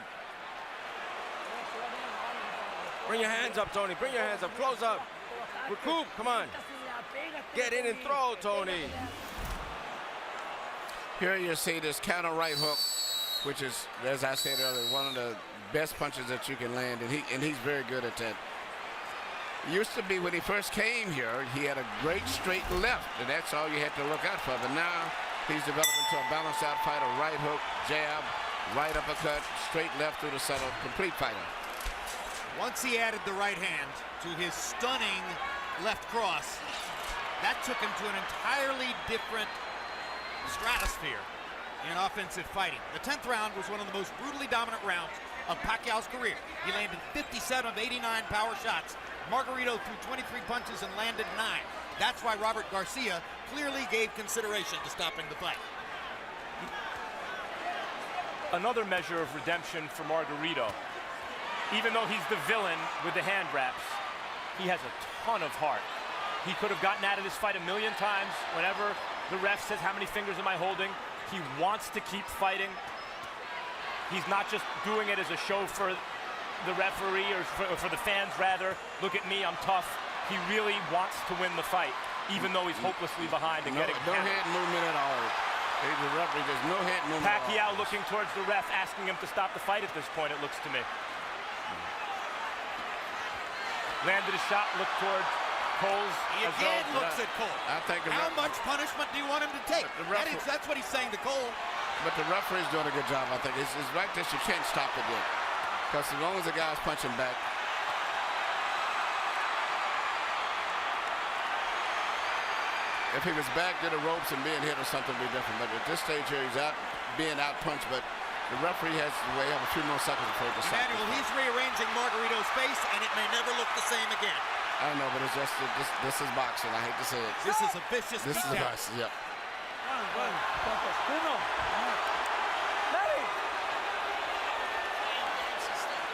Bring your hands up, Tony. Bring your hands up. Close up. Recoup. Come on. Get in and throw, Tony. Here you see this counter right hook, which is, as I said earlier, one of the best punches that you can land, and he's very good at that. Used to be when he first came here, he had a great straight left, and that's all you had to look out for. But now he's developed into a balanced out fighter, right hook, jab, right uppercut, straight left through the center, complete fighter. Once he added the right hand to his stunning left cross, that took him to an entirely different stratosphere in offensive fighting. The 10th round was one of the most brutally dominant rounds of Pacquiao's career. He landed 57 of 89 power shots. Margarito threw 23 punches and landed 9. That's why Robert Garcia clearly gave consideration to stopping the fight. Another measure of redemption for Margarito. Even though he's the villain with the hand wraps, he has a ton of heart. He could have gotten out of this fight a million times. Whenever the ref says, how many fingers am I holding? He wants to keep fighting. He's not just doing it as a show for the referee or for the fans, rather. Look at me, I'm tough. He really wants to win the fight, even though he's hopelessly behind and getting no head movement at all. The referee, there's no head movement. Pacquiao looking towards the ref, asking him to stop the fight at this point, it looks to me. Landed a shot, looked towards Cole's. He again looks at Cole. I think how much punishment do you want him to take? That's what he's saying to Cole. But the referee's doing a good job, I think. It's right that you can't stop it yet. Because as long as the guy's punching back. If he was back to the ropes and being hit or something, would be different. But at this stage here, he's out being out-punched. But the referee has to wait a few more seconds before he decides. Emmanuel, he's rearranging Margarito's face, and it may never look the same again. I know, but it's just this is boxing. I hate to say it. This is a vicious beatdown. This is boxing, yep.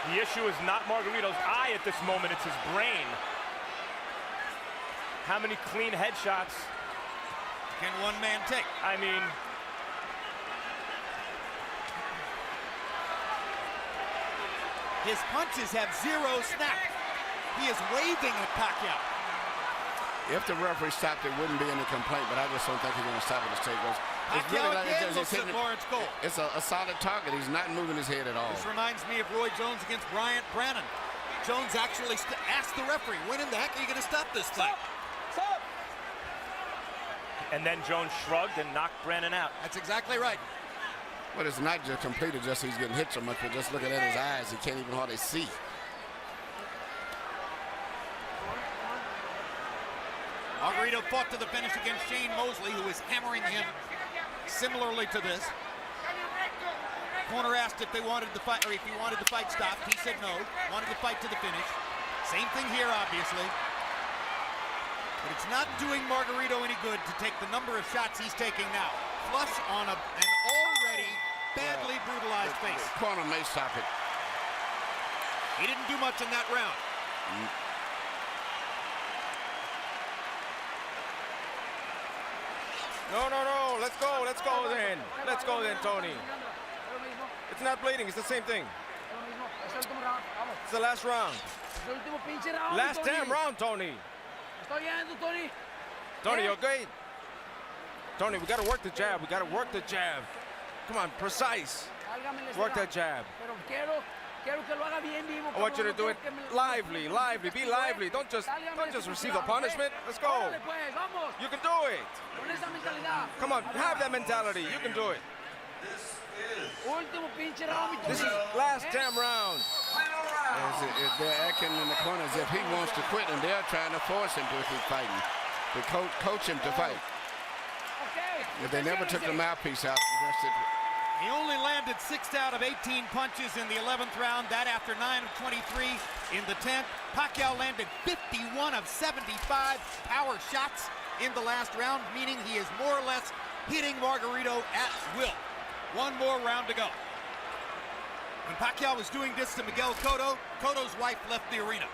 The issue is not Margarito's eye at this moment, it's his brain. How many clean headshots can one man take? I mean, his punches have zero snap. He is waving at Pacquiao. If the referee stopped, there wouldn't be any complaint, but I just don't think he's going to stop it. Pacquiao again looks at Lawrence Cole. It's a solid target. He's not moving his head at all. This reminds me of Roy Jones against Bryant Brannon. Jones actually asked the referee, when in the heck are you going to stop this fight? Stop! And then Jones shrugged and knocked Brannon out. That's exactly right. But it's not just completed, just he's getting hit so much, but just looking at his eyes, he can't even hardly see. Margarito fought to the finish against Shane Mosley, who is hammering him similarly to this. Corner asked if they wanted the fight, or if he wanted the fight stopped. He said no, wanted the fight to the finish. Same thing here, obviously. But it's not doing Margarito any good to take the number of shots he's taking now. Flush on an already badly brutalized face. The corner may stop it. He didn't do much in that round. No. Let's go then. Let's go then, Tony. It's not bleeding. It's the same thing. It's the last round. Last damn round, Tony. Tony, okay? Tony, we got to work the jab. We got to work the jab. Come on, precise. Work that jab. I want you to do it lively. Be lively. Don't just receive the punishment. Let's go. You can do it. Come on, have that mentality. You can do it. This is last damn round. They're acting in the corner as if he wants to quit, and they're trying to force him to keep fighting. To coach him to fight. But they never took the mouthpiece out. He only landed 6 out of 18 punches in the 11th round. That after 9 of 23 in the 10th. Pacquiao landed 51 of 75 power shots in the last round, meaning he is more or less hitting Margarito at will. One more round to go. When Pacquiao was doing this to Miguel Cotto, Cotto's wife left the arena.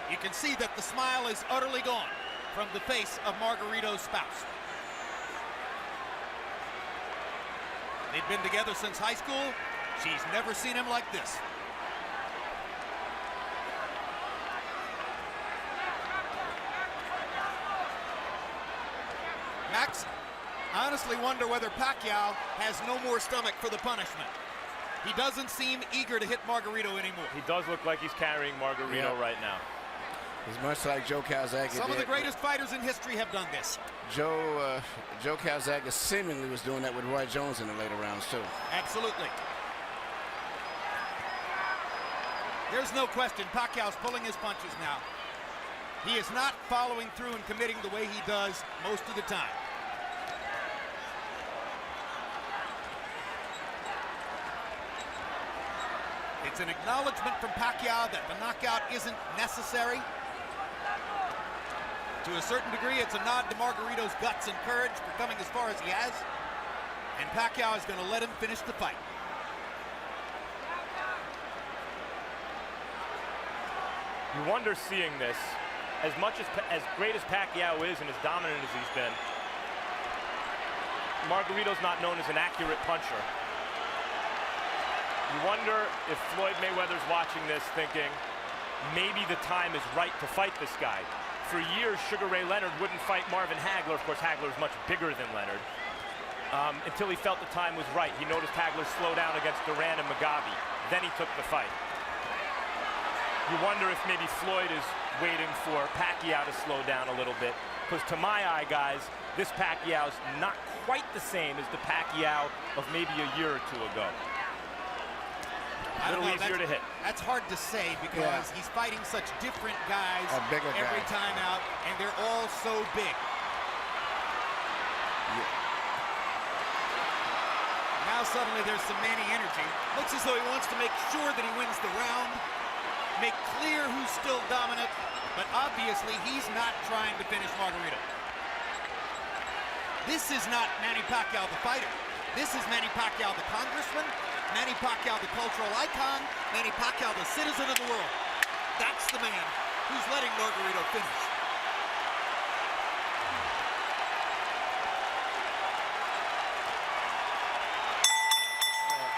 You can see that the smile is utterly gone from the face of Margarito's spouse. They've been together since high school. She's never seen him like this. Max, I honestly wonder whether Pacquiao has no more stomach for the punishment. He doesn't seem eager to hit Margarito anymore. He does look like he's carrying Margarito right now. He's much like Joe Calzaghe. Some of the greatest fighters in history have done this. Joe Calzaghe seemingly was doing that with Roy Jones in the later rounds too. Absolutely. There's no question Pacquiao's pulling his punches now. He is not following through and committing the way he does most of the time. It's an acknowledgement from Pacquiao that the knockout isn't necessary. To a certain degree, it's a nod to Margarito's guts and courage for coming as far as he has. And Pacquiao is going to let him finish the fight. You wonder seeing this, as great as Pacquiao is and as dominant as he's been, Margarito's not known as an accurate puncher. You wonder if Floyd Mayweather's watching this thinking, maybe the time is right to fight this guy. For years, Sugar Ray Leonard wouldn't fight Marvin Hagler. Of course, Hagler's much bigger than Leonard. Until he felt the time was right. He noticed Hagler slow down against Duran and Mugabe. Then he took the fight. You wonder if maybe Floyd is waiting for Pacquiao to slow down a little bit. Because to my eye, guys, this Pacquiao's not quite the same as the Pacquiao of maybe a year or two ago. A little easier to hit. That's hard to say because he's fighting such different guys every time out, and they're all so big. Now suddenly there's some Manny energy. Looks as though he wants to make sure that he wins the round, make clear who's still dominant, but obviously he's not trying to finish Margarito. This is not Manny Pacquiao the fighter. This is Manny Pacquiao the congressman, Manny Pacquiao the cultural icon, Manny Pacquiao the citizen of the world. That's the man who's letting Margarito finish.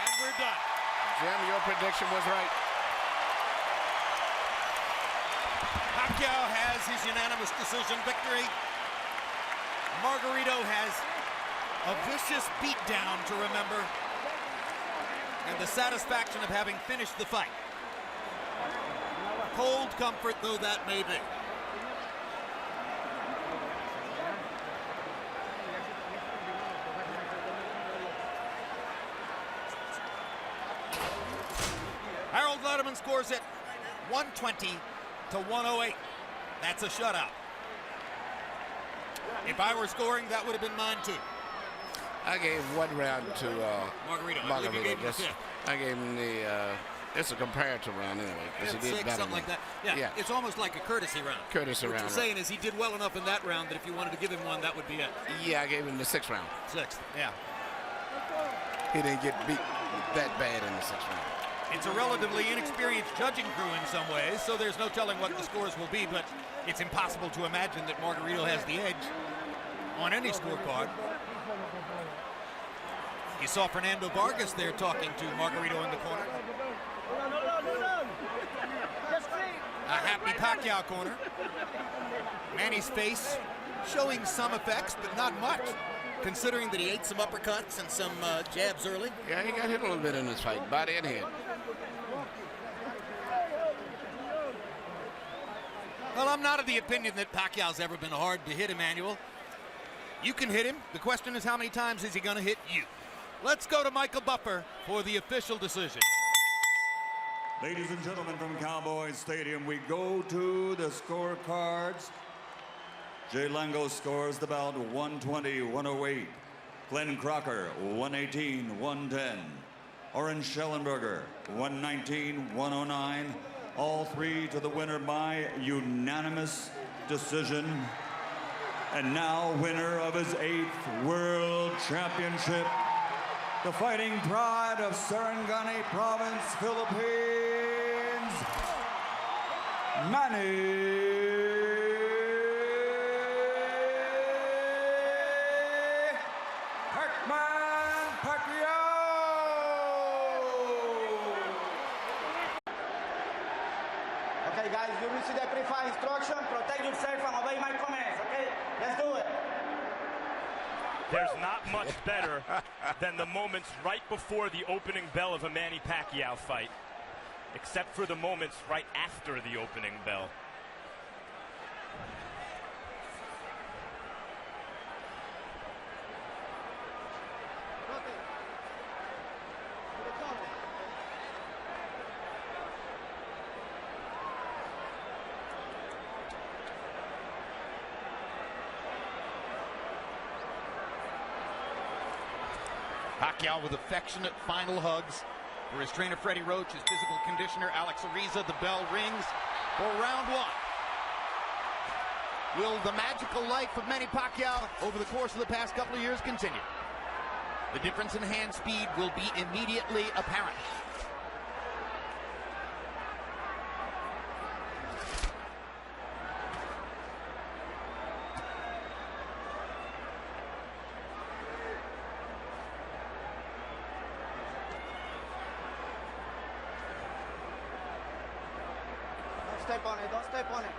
And we're done. Jim, your prediction was right. Pacquiao has his unanimous decision victory. Margarito has a vicious beatdown to remember, and the satisfaction of having finished the fight. Cold comfort though that may be. Harold Letterman scores it 120 to 108. That's a shutout. If I were scoring, that would have been mine too. I gave one round to Margarito. I gave him the it's a comparative round anyway, because he did better. Something like that. Yeah, it's almost like a courtesy round. Courtesy round. What you're saying is he did well enough in that round that if you wanted to give him one, that would be it. Yeah, I gave him the 6th round. 6th, yeah. He didn't get beat that bad in the 6th round. It's a relatively inexperienced judging crew in some ways, so there's no telling what the scores will be, but it's impossible to imagine that Margarito has the edge on any scorecard. You saw Fernando Vargas there talking to Margarito in the corner. A happy Pacquiao corner. Manny's face showing some effects, but not much, considering that he ate some uppercuts and some jabs early. Yeah, he got hit a little bit in this fight, body and head. Well, I'm not of the opinion that Pacquiao's ever been hard to hit, Emmanuel. You can hit him. The question is how many times is he going to hit you? Let's go to Michael Buffer for the official decision. Ladies and gentlemen from Cowboys Stadium, we go to the scorecards. Jay Lango scores the bout 120-108. Glenn Crocker 118-110. Oren Schellenberger 119-109. All three to the winner by unanimous decision. And now winner of his 8th World Championship, the fighting pride of Sarangani Province, Philippines, Manny Pacquiao. Okay, guys, you will see the pre-fight instruction. Protect yourself and obey my commands, okay? Let's do it. There's not much better than the moments right before the opening bell of a Manny Pacquiao fight, except for the moments right after the opening bell. Pacquiao with affectionate final hugs for his trainer Freddie Roach, his physical conditioner Alex Ariza. The bell rings for round one. Will the magical life of Manny Pacquiao over the course of the past couple of years continue? The difference in hand speed will be immediately apparent. Don't step on it, don't step on it.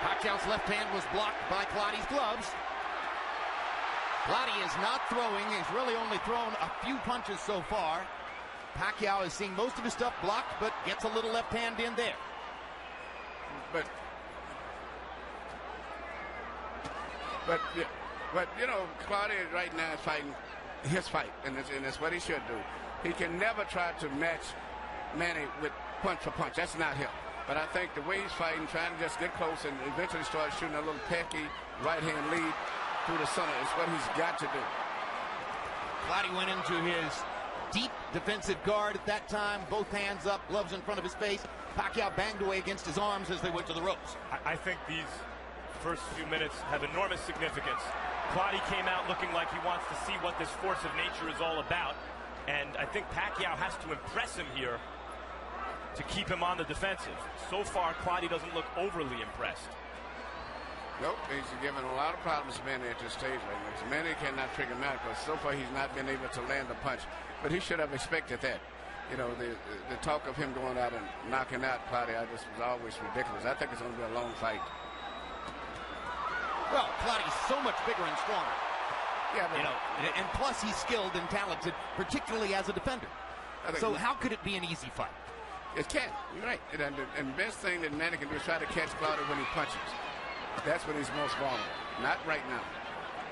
Pacquiao's left hand was blocked by Clottey's gloves. Clottey is not throwing. He's really only thrown a few punches so far. Pacquiao is seeing most of his stuff blocked, but gets a little left hand in there. But you know, Clottey right now is fighting his fight, and it's what he should do. He can never try to match Manny with punch for punch. That's not him. But I think the way he's fighting, trying to just get close and eventually start shooting a little pecky right-hand lead through the center is what he's got to do. Clottey went into his deep defensive guard at that time, both hands up, gloves in front of his face. Pacquiao banged away against his arms as they went to the ropes. I think these first few minutes have enormous significance. Clottey came out looking like he wants to see what this force of nature is all about, and I think Pacquiao has to impress him here to keep him on the defensive. So far, Clottey doesn't look overly impressed. Nope, he's given a lot of problems to Manny at this stage right now. So Manny cannot trigger him out because so far he's not been able to land a punch. But he should have expected that. You know, the talk of him going out and knocking out Clottey, I just was always ridiculous. I think it's going to be a long fight. Well, Clottey's so much bigger and stronger. Yeah, but, you know, and plus he's skilled and talented, particularly as a defender. So how could it be an easy fight? It can. You're right. And the best thing that Manny can do is try to catch Clottey when he punches. That's when he's most vulnerable. Not right now.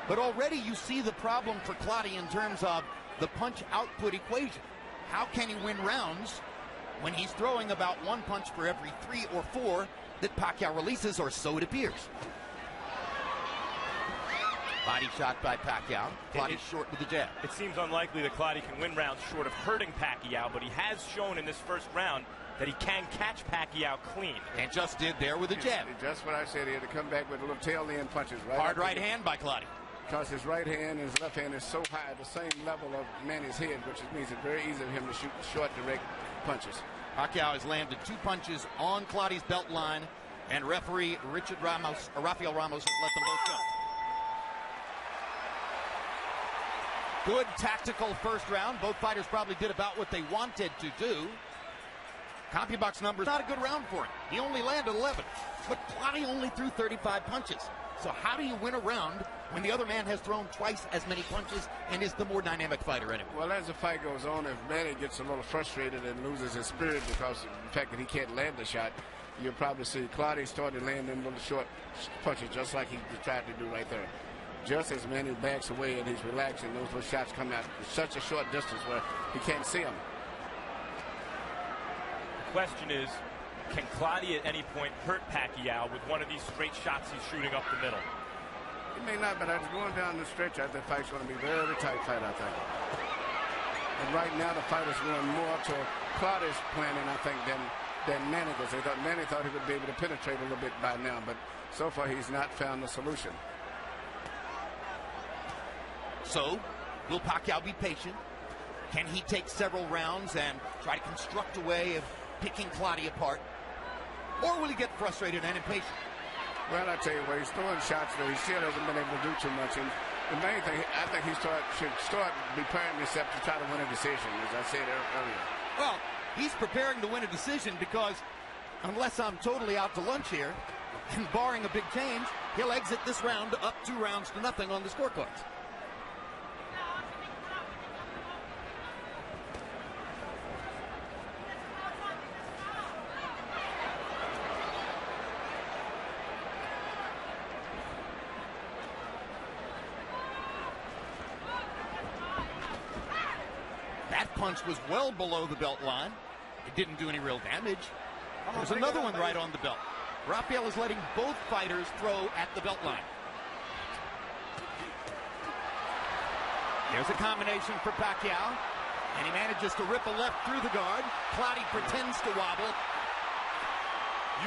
But already you see the problem for Clottey in terms of the punch output equation. How can he win rounds when he's throwing about one punch for every 3 or 4 that Pacquiao releases, or so it appears? Body shot by Pacquiao. Clottey short with the jab. It seems unlikely that Clottey can win rounds short of hurting Pacquiao, but he has shown in this first round that he can catch Pacquiao clean. And just did there with a jab. Just what I said, he had to come back with a little tail end punches. Right. Hard right hand by Clottey. Because his right hand and his left hand is so high, the same level of Manny's head, which means it's very easy for him to shoot short, direct punches. Pacquiao has landed 2 punches on Clottey's belt line, and referee Rafael Ramos has let them both go. Good tactical first round. Both fighters probably did about what they wanted to do. CompuBox numbers, not a good round for him. He only landed 11, but Clottey only threw 35 punches. So how do you win a round when the other man has thrown twice as many punches and is the more dynamic fighter anyway? Well, as the fight goes on, if Manny gets a little frustrated and loses his spirit because of the fact that he can't land the shot, you'll probably see Clottey start to land them little short punches just like he tried to do right there. Just as Manny backs away and he's relaxing, those little shots come out such a short distance where he can't see them. The question is, can Clottey at any point hurt Pacquiao with one of these straight shots he's shooting up the middle? He may not, but as going down the stretch, I think the fight's going to be a very tight fight, I think. And right now the fight is going more to Clottey's planning, I think, than Manny does. Manny thought he would be able to penetrate a little bit by now, but so far he's not found the solution. So, will Pacquiao be patient? Can he take several rounds and try to construct a way of picking Clottey apart? Or will he get frustrated and impatient? Well, I tell you what, he's throwing shots, though he still hasn't been able to do too much. And the main thing, I think he should start preparing himself to try to win a decision, as I said earlier. Well, he's preparing to win a decision because unless I'm totally out to lunch here, and barring a big change, he'll exit this round up 2-0 on the scorecards. That punch was well below the belt line. It didn't do any real damage. There's another one right on the belt. Rafael is letting both fighters throw at the belt line. There's a combination for Pacquiao, and he manages to rip a left through the guard. Clottey pretends to wobble.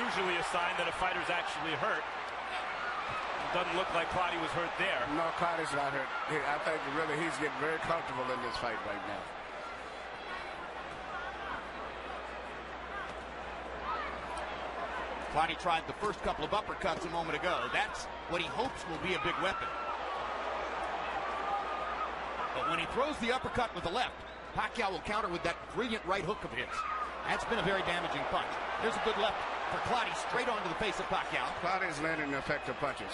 Usually a sign that a fighter's actually hurt. It doesn't look like Clottey was hurt there. No, Clottey's not hurt. I think really he's getting very comfortable in this fight right now. Clottey tried the first couple of uppercuts a moment ago. That's what he hopes will be a big weapon. But when he throws the uppercut with the left, Pacquiao will counter with that brilliant right hook of his. That's been a very damaging punch. There's a good left for Clottey straight onto the face of Pacquiao. Clottey's landing effective punches.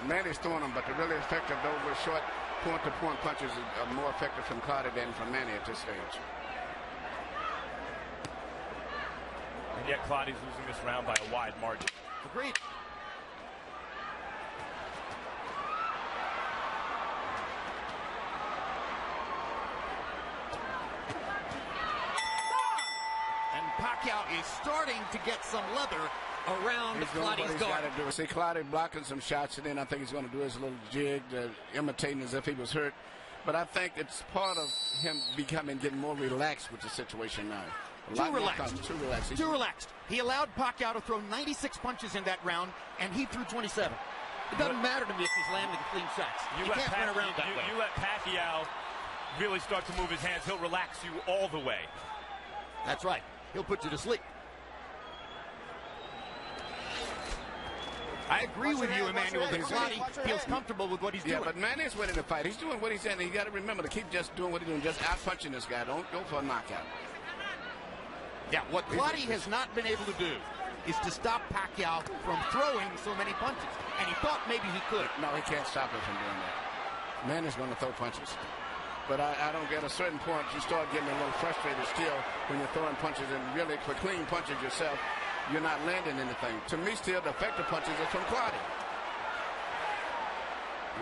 Manny's throwing them, but the really effective, those short point-to-point punches are more effective from Clottey than from Manny at this stage. And yet Clottey's losing this round by a wide margin. Agreed. And Pacquiao is starting to get some leather around Clottey's guard. See Clottey blocking some shots, and then I think he's going to do his little jig, imitating as if he was hurt. But I think it's part of him getting more relaxed with the situation now. Too relaxed. He allowed Pacquiao to throw 96 punches in that round, and he threw 27. It doesn't matter to me if he's landing clean shots. You can't run around that way. You let Pacquiao really start to move his hands, he'll relax you all the way. That's right. He'll put you to sleep. I agree with you, Emmanuel, that Clottey feels comfortable with what he's doing. Yeah, but Manny's winning the fight. He's doing what he's saying. You got to remember to keep just doing what he's doing, just out-punching this guy. Don't go for a knockout. Yeah, what Clottey has not been able to do is to stop Pacquiao from throwing so many punches. And he thought maybe he could. No, he can't stop him from doing that. Manny's going to throw punches. But I don't get a certain point, you start getting a little frustrated still when you're throwing punches, and really for clean punches yourself, you're not landing anything. To me, still, the effective punches are from Clottey.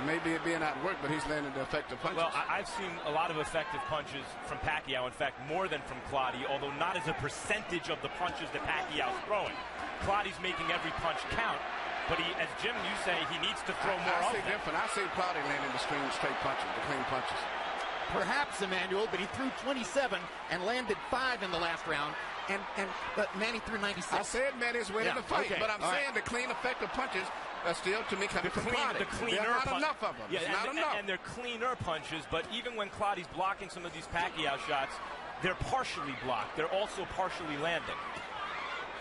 Maybe it being at work, but he's landing the effective punches. Well, I've seen a lot of effective punches from Pacquiao, in fact, more than from Clottey, although not as a percentage of the punches that Pacquiao's throwing. Clottey's making every punch count, but as Jim, you say, he needs to throw more of them. I see Clottey landing the straight punches, the clean punches. Perhaps, Emmanuel, but he threw 27 and landed 5 in the last round, but Manny threw 96. I said Manny's winning the fight, but I'm saying the clean, effective punches are still, to me, coming from Clottey. There's not enough of them. Yeah, not enough. And they're cleaner punches, but even when Clottey's blocking some of these Pacquiao shots, they're partially blocked. They're also partially landing.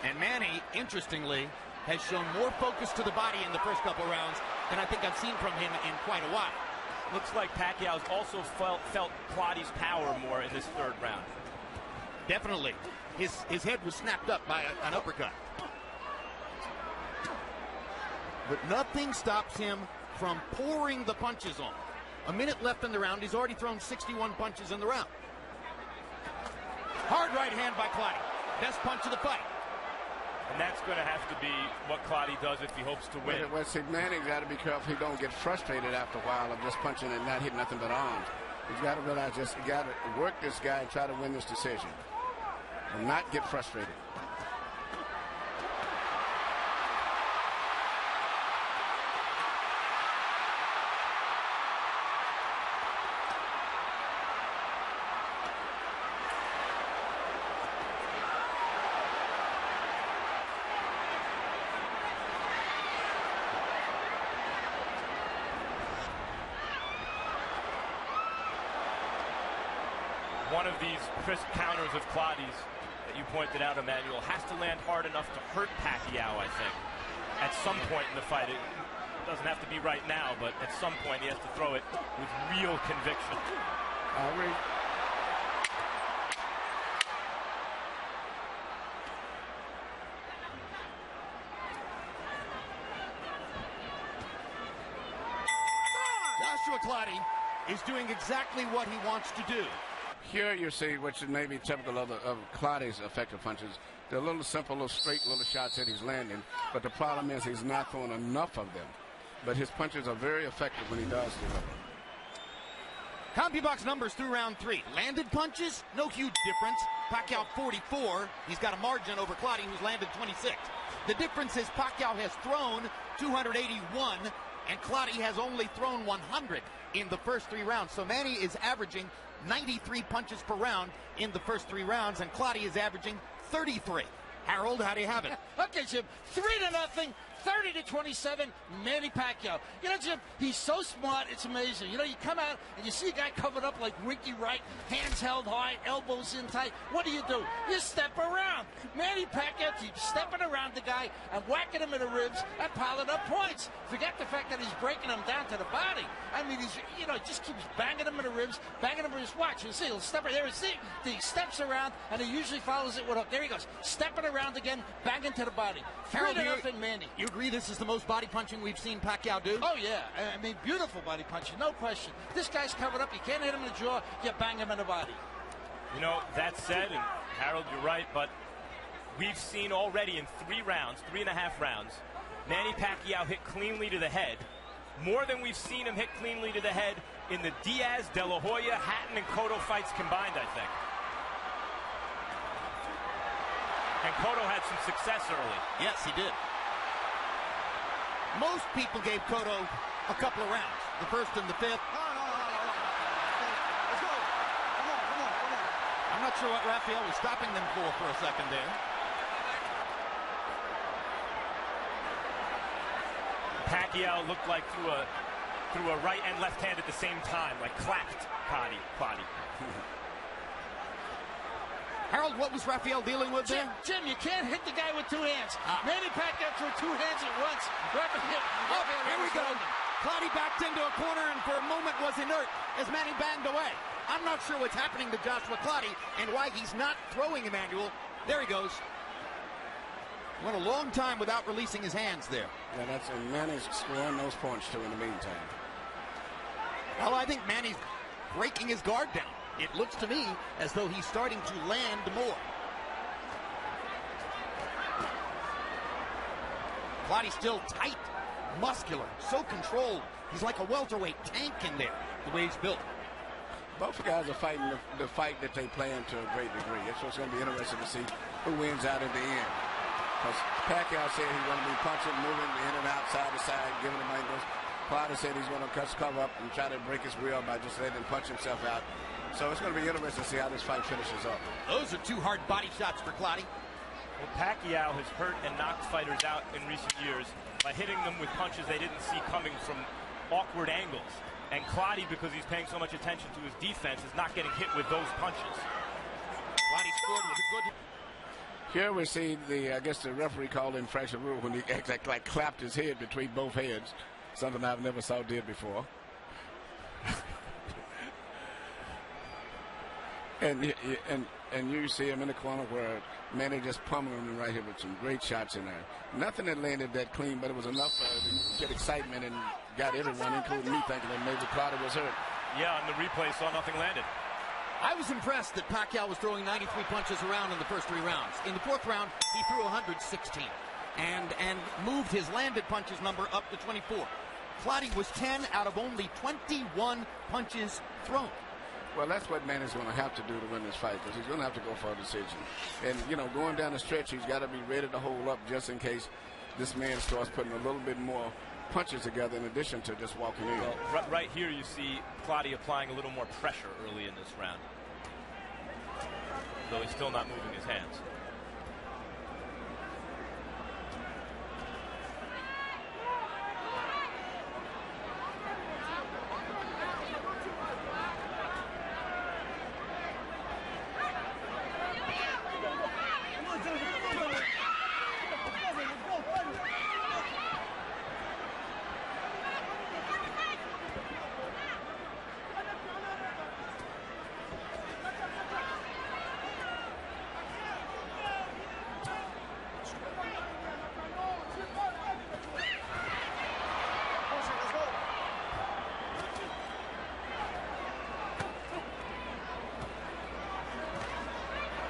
And Manny, interestingly, has shown more focus to the body in the first couple rounds than I think I've seen from him in quite a while. Looks like Pacquiao's also felt Clottey's power more in this third round. Definitely. His head was snapped up by an uppercut. But nothing stops him from pouring the punches on. A minute left in the round. He's already thrown 61 punches in the round. Hard right hand by Clottey. Best punch of the fight. And that's going to have to be what Clottey does if he hopes to win. Well, see, Manny's got to be careful he don't get frustrated after a while of just punching and not hitting nothing but arms. He's got to realize he got to work this guy and try to win this decision. And not get frustrated. One of these crisp counters of Clottey's that you pointed out, Emmanuel, has to land hard enough to hurt Pacquiao, I think, at some point in the fight. It doesn't have to be right now, but at some point he has to throw it with real conviction. Joshua Clottey is doing exactly what he wants to do. Here you see, which may be typical of Clottey's effective punches. They're little simple, little straight little shots that he's landing, but the problem is he's not throwing enough of them. But his punches are very effective when he does deliver. CompuBox numbers through round 3. Landed punches, no huge difference. Pacquiao 44. He's got a margin over Clottey, who's landed 26. The difference is Pacquiao has thrown 281, and Clottey has only thrown 100 in the first 3 rounds. So Manny is averaging 93 punches per round in the first 3 rounds, and Clottey is averaging 33. Harold, how do you have it? Okay, Jim, 3-0, 30-27, Manny Pacquiao. You know, Jim, he's so smart, it's amazing. You know, you come out and you see a guy covered up like Winky Wright, hands held high, elbows in tight. What do? You step around. Manny Pacquiao keeps stepping around the guy and whacking him in the ribs and piling up points. Forget the fact that he's breaking him down to the body. I mean, he just keeps banging him in the ribs, banging him in his watch. You see, he'll step right there. He steps around, and he usually follows it with a, there he goes, stepping around again, banging to the body. 3-0, Manny. You agree this is the most body punching we've seen Pacquiao do? Oh, yeah. I mean, beautiful body punching, no question. This guy's covered up. You can't hit him in the jaw. You bang him in the body. You know, that said, and Harold, you're right, but we've seen already in 3 rounds, 3.5 rounds, Manny Pacquiao hit cleanly to the head, more than we've seen him hit cleanly to the head in the Diaz, De La Hoya, Hatton, and Cotto fights combined, I think. And Cotto had some success early. Yes, he did. Most people gave Cotto a couple of rounds, the first and the 5th. Let's go. Come on. I'm not sure what Rafael was stopping them for a second there. Pacquiao looked like threw a right and left hand at the same time, like clapped Clottey. Harold, what was Rafael dealing with there? Jim, you can't hit the guy with 2 hands. Manny Pacquiao threw 2 hands at once. Here we go. Clottey backed into a corner and for a moment was inert as Manny banged away. I'm not sure what's happening to Joshua Clottey and why he's not throwing Emmanuel. There he goes. Went a long time without releasing his hands there. Yeah, and Manny's scoring those points too in the meantime. Well, I think Manny's breaking his guard down. It looks to me as though he's starting to land more. Clottey's still tight, muscular, so controlled. He's like a welterweight tank in there, the way he's built. Both guys are fighting the fight that they plan to a great degree. It's what's going to be interesting to see who wins out in the end. Because Pacquiao said he wanted to be punching, moving in and out, side to side, giving him angles. Clottey said he's going to cover up and try to break his will by just letting him punch himself out. So it's going to be interesting to see how this fight finishes up. Those are 2 hard body shots for Clottey. Well, Pacquiao has hurt and knocked fighters out in recent years by hitting them with punches they didn't see coming from awkward angles. And Clottey, because he's paying so much attention to his defense, is not getting hit with those punches. Clottey scored with a good... Here we see I guess the referee called infraction rule when he like clapped his head between both heads. Something I've never saw did before. And you see him in the corner where Manny just pummeling him right here with some great shots in there. Nothing that landed that clean, but it was enough to get excitement and got everyone, including me, thinking that maybe Clottey was hurt. Yeah, on the replay, saw nothing landed. I was impressed that Pacquiao was throwing 93 punches around in the first 3 rounds. In the 4th round, he threw 116 and moved his landed punches number up to 24. Clottey was 10 out of only 21 punches thrown. Well, that's what Manny's going to have to do to win this fight, because he's going to have to go for a decision. And, going down the stretch, he's got to be ready to hold up just in case this man starts putting a little bit more punches together in addition to just walking in. Well, right here you see Clottey applying a little more pressure early in this round, though he's still not moving his hands.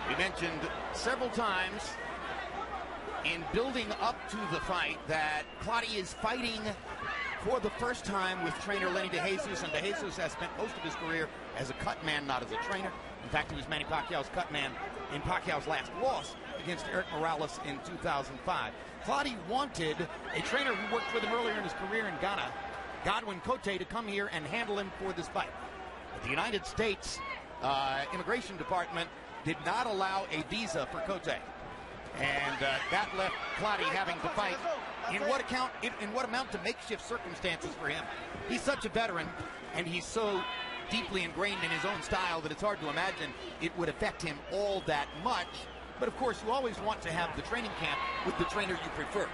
We mentioned several times in building up to the fight that Clottey is fighting for the first time with trainer Lenny DeJesus, and DeJesus has spent most of his career as a cut man, not as a trainer. In fact, he was Manny Pacquiao's cut man in Pacquiao's last loss against Eric Morales in 2005. Clottey wanted a trainer who worked with him earlier in his career in Ghana, Godwin Clottey, to come here and handle him for this fight. But the United States Immigration Department did not allow a visa for Clottey. And that left Clottey having to fight in what amount to makeshift circumstances for him. He's such a veteran, and he's so deeply ingrained in his own style that it's hard to imagine it would affect him all that much. But of course, you always want to have the training camp with the trainer you prefer.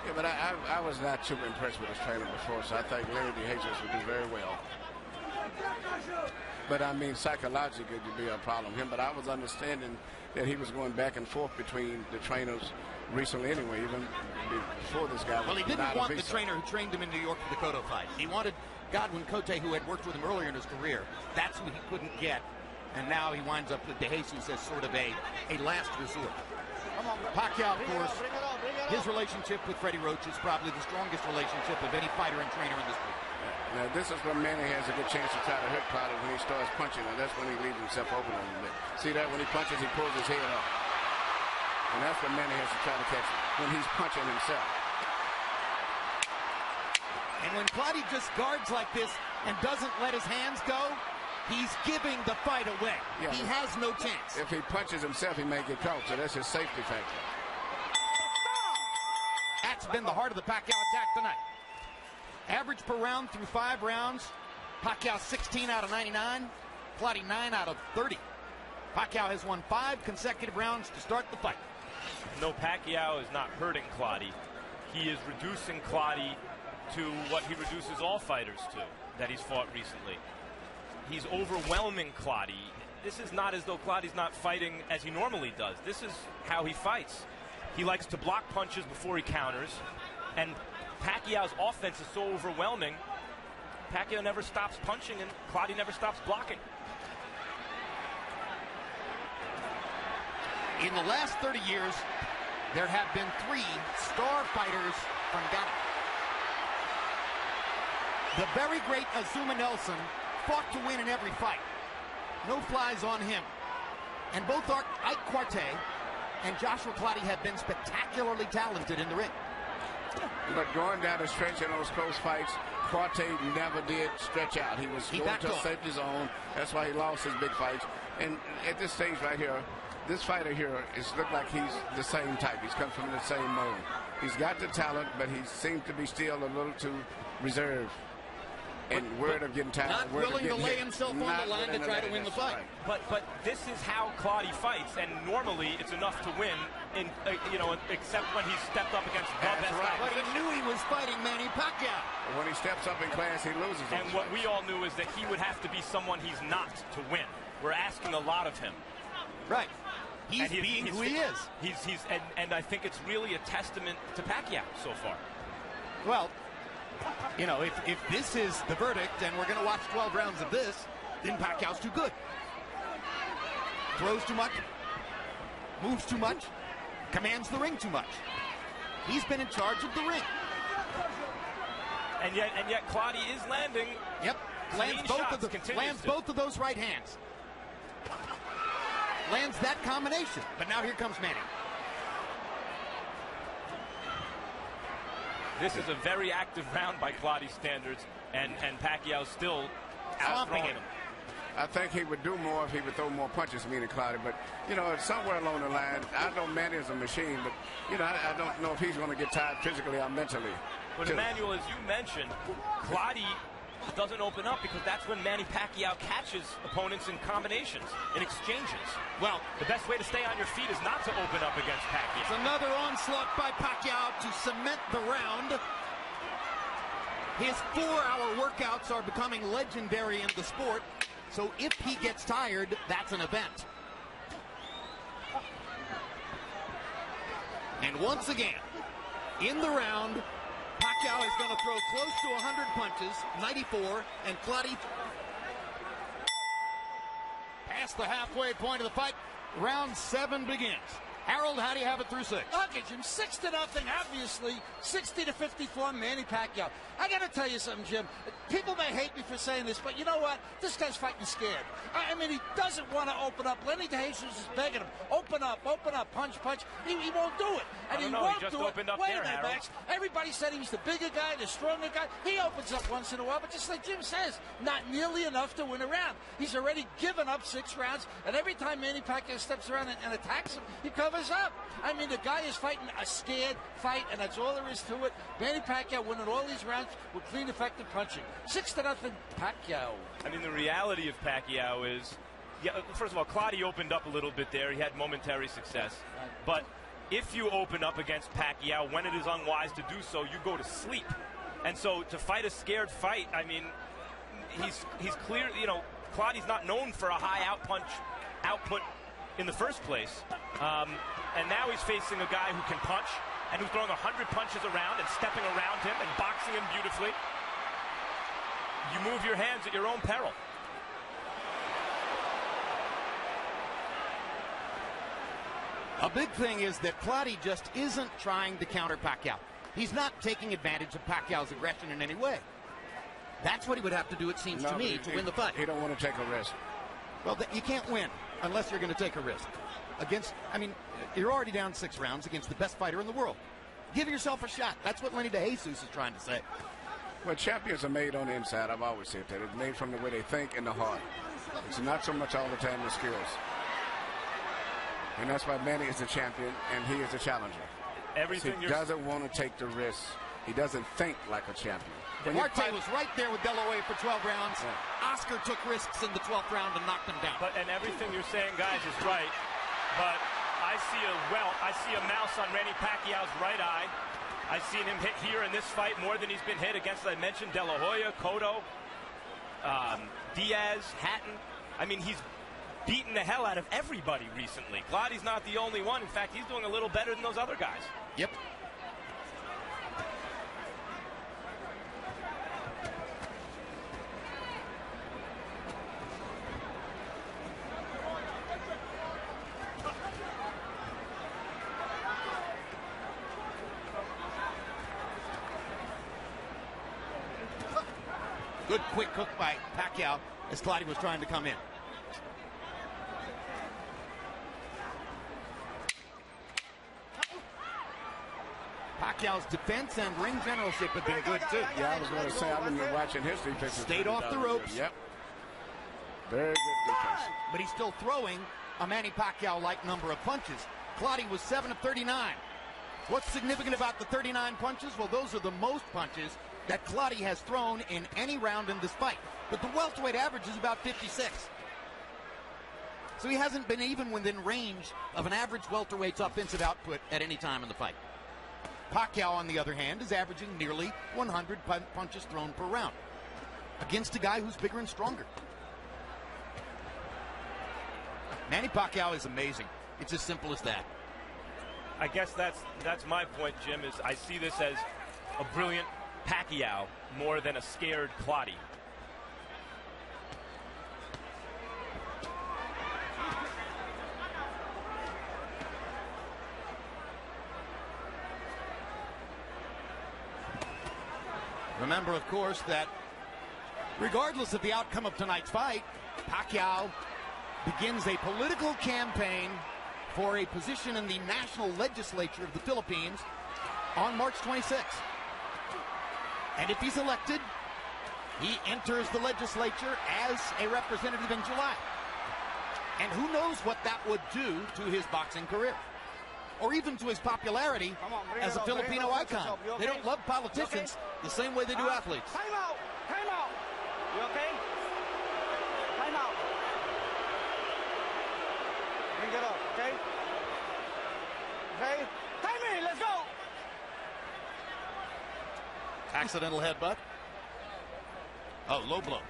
Yeah, but I was not too impressed with his trainer before, so I think Lenny DeJesus would do very well. But I mean, psychologically, it would be a problem with him. But I was understanding that he was going back and forth between the trainers recently anyway, even before this guy was. Well, he didn't want the trainer who trained him in New York for the Cotto fight. He wanted Godwin Clottey, who had worked with him earlier in his career. That's who he couldn't get. And now he winds up with DeJesus as sort of a last resort. Pacquiao, of course, his relationship with Freddie Roach is probably the strongest relationship of any fighter and trainer in this group. Now, this is when Manny has a good chance to try to hurt Clottey when he starts punching, and that's when he leaves himself open a little bit. See that? When he punches, he pulls his head up. And that's when Manny has to try to catch him, when he's punching himself. And when Clottey just guards like this and doesn't let his hands go, he's giving the fight away. Yeah, he has no chance. If he punches himself, he may get caught, so that's his safety factor. That's been the heart of the Pacquiao attack tonight. Average per round through 5 rounds. Pacquiao 16 out of 99. Clottey 9 out of 30. Pacquiao has won 5 consecutive rounds to start the fight. No, Pacquiao is not hurting Clottey. He is reducing Clottey to what he reduces all fighters to that he's fought recently. He's overwhelming Clottey. This is not as though Clottey's not fighting as he normally does. This is how he fights. He likes to block punches before he counters, and Pacquiao's offense is so overwhelming, Pacquiao never stops punching and Clottey never stops blocking. In the last 30 years, there have been 3 star fighters from Ghana. The very great Azuma Nelson fought to win in every fight. No flies on him. And both Ike Quartey and Joshua Clottey have been spectacularly talented in the ring. But going down the stretch in those close fights, Clottey never did stretch out. He was going to safety zone. That's why he lost his big fights. And at this stage right here, this fighter here looks like he's the same type. He's come from the same mold. He's got the talent, but he seems to be still a little too reserved. And word of getting tired. Not willing to lay himself on the line to try to win the fight. Right. But this is how Clottey fights, and normally it's enough to win, except when he stepped up against the best guy. But he knew he was fighting Manny Pacquiao. When he steps up in class, he loses. And what we all knew is that he would have to be someone he's not to win. We're asking a lot of him. Right. He's being who he is. And I think it's really a testament to Pacquiao so far. Well, you know, if this is the verdict and we're going to watch 12 rounds of this, then Pacquiao's too good. Throws too much, moves too much, commands the ring too much. He's been in charge of the ring. And yet Clottey is landing. Yep, lands both of those right hands. Lands that combination. But now here comes Manny. This is a very active round by Clottey standards, and Pacquiao still outthrowing him. I think he would do more if he would throw more punches than Clottey, but, you know, somewhere along the line, I know Manny is a machine, but, you know, I don't know if he's going to get tired physically or mentally. But, Emmanuel, as you mentioned, Clottey doesn't open up because that's when Manny Pacquiao catches opponents in combinations, in exchanges. Well, the best way to stay on your feet is not to open up against Pacquiao. It's another onslaught by Pacquiao to cement the round. His 4-hour workouts are becoming legendary in the sport, so if he gets tired, that's an event. And once again, in the round, Pacquiao is going to throw close to 100 punches, 94, and Clottey past the halfway point of the fight. Round 7 begins. Harold, how do you have it through 6? Okay, Jim, 6-0, obviously. 60-54, Manny Pacquiao. I got to tell you something, Jim. People may hate me for saying this, but you know what? This guy's fighting scared. I mean, he doesn't want to open up. Lenny DeJesus is begging him, open up, punch. He won't do it. And he won't just do opened it. up Wait there, a minute, Harold. Max. Everybody said he was the bigger guy, the stronger guy. He opens up once in a while, but just like Jim says, not nearly enough to win a round. He's already given up 6 rounds, and every time Manny Pacquiao steps around and attacks him, he covers up. I mean, the guy is fighting a scared fight, and that's all there is to it. Manny Pacquiao winning all these rounds with clean, effective punching. 6-0, Pacquiao. I mean, the reality of Pacquiao is, first of all, Clottey opened up a little bit there. He had momentary success. But if you open up against Pacquiao, when it is unwise to do so, you go to sleep. And so to fight a scared fight, I mean, he's clear, Clottey's not known for a high output in the first place. And now he's facing a guy who can punch and who's throwing 100 punches around and stepping around him and boxing him beautifully. You move your hands at your own peril. A big thing is that Clottey just isn't trying to counter Pacquiao. He's not taking advantage of Pacquiao's aggression in any way. That's what he would have to do, it seems to me, to win the fight. He don't want to take a risk. Well, you can't win unless you're going to take a risk. You're already down 6 rounds against the best fighter in the world. Give yourself a shot. That's what Lenny DeJesus is trying to say. Well, champions are made on the inside. I've always said that. It's made from the way they think and the heart. It's not so much all the time the skills. And that's why Manny is the champion and he is the challenger. He doesn't want to take the risk. He doesn't think like a champion. Marte was right there with De La Hoya for 12 rounds. Yeah. Oscar took risks in the 12th round and knocked him down. And everything you're saying, guys, is right. But I see a mouse on Manny Pacquiao's right eye. I've seen him hit here in this fight more than he's been hit against, I mentioned, De La Hoya, Cotto, Diaz, Hatton. I mean, he's beaten the hell out of everybody recently. Clottey's not the only one. In fact, he's doing a little better than those other guys. Yep. Good quick hook by Pacquiao as Clottey was trying to come in. Pacquiao's defense and ring generalship have been good, too. Yeah, I was going to say, I've been watching his defense. Stayed off the ropes. Yep. Very good defense. But he's still throwing a Manny Pacquiao-like number of punches. Clottey was 7 of 39. What's significant about the 39 punches? Well, those are the most punches that Clottey has thrown in any round in this fight. But the welterweight average is about 56. So he hasn't been even within range of an average welterweight's offensive output at any time in the fight. Pacquiao, on the other hand, is averaging nearly 100 punches thrown per round against a guy who's bigger and stronger. Manny Pacquiao is amazing. It's as simple as that. I guess that's my point, Jim, is I see this as a brilliant Pacquiao more than a scared Clottey. Remember, of course, that regardless of the outcome of tonight's fight, Pacquiao begins a political campaign for a position in the national legislature of the Philippines on March 26th. And if he's elected, he enters the legislature as a representative in July. And who knows what that would do to his boxing career, or even to his popularity as a Filipino icon. They don't love politicians the same way they do athletes. Time out! Time out! You okay? Time out. Bring it up, okay? Okay? Time in! Let's go! Accidental headbutt. Oh, low blow.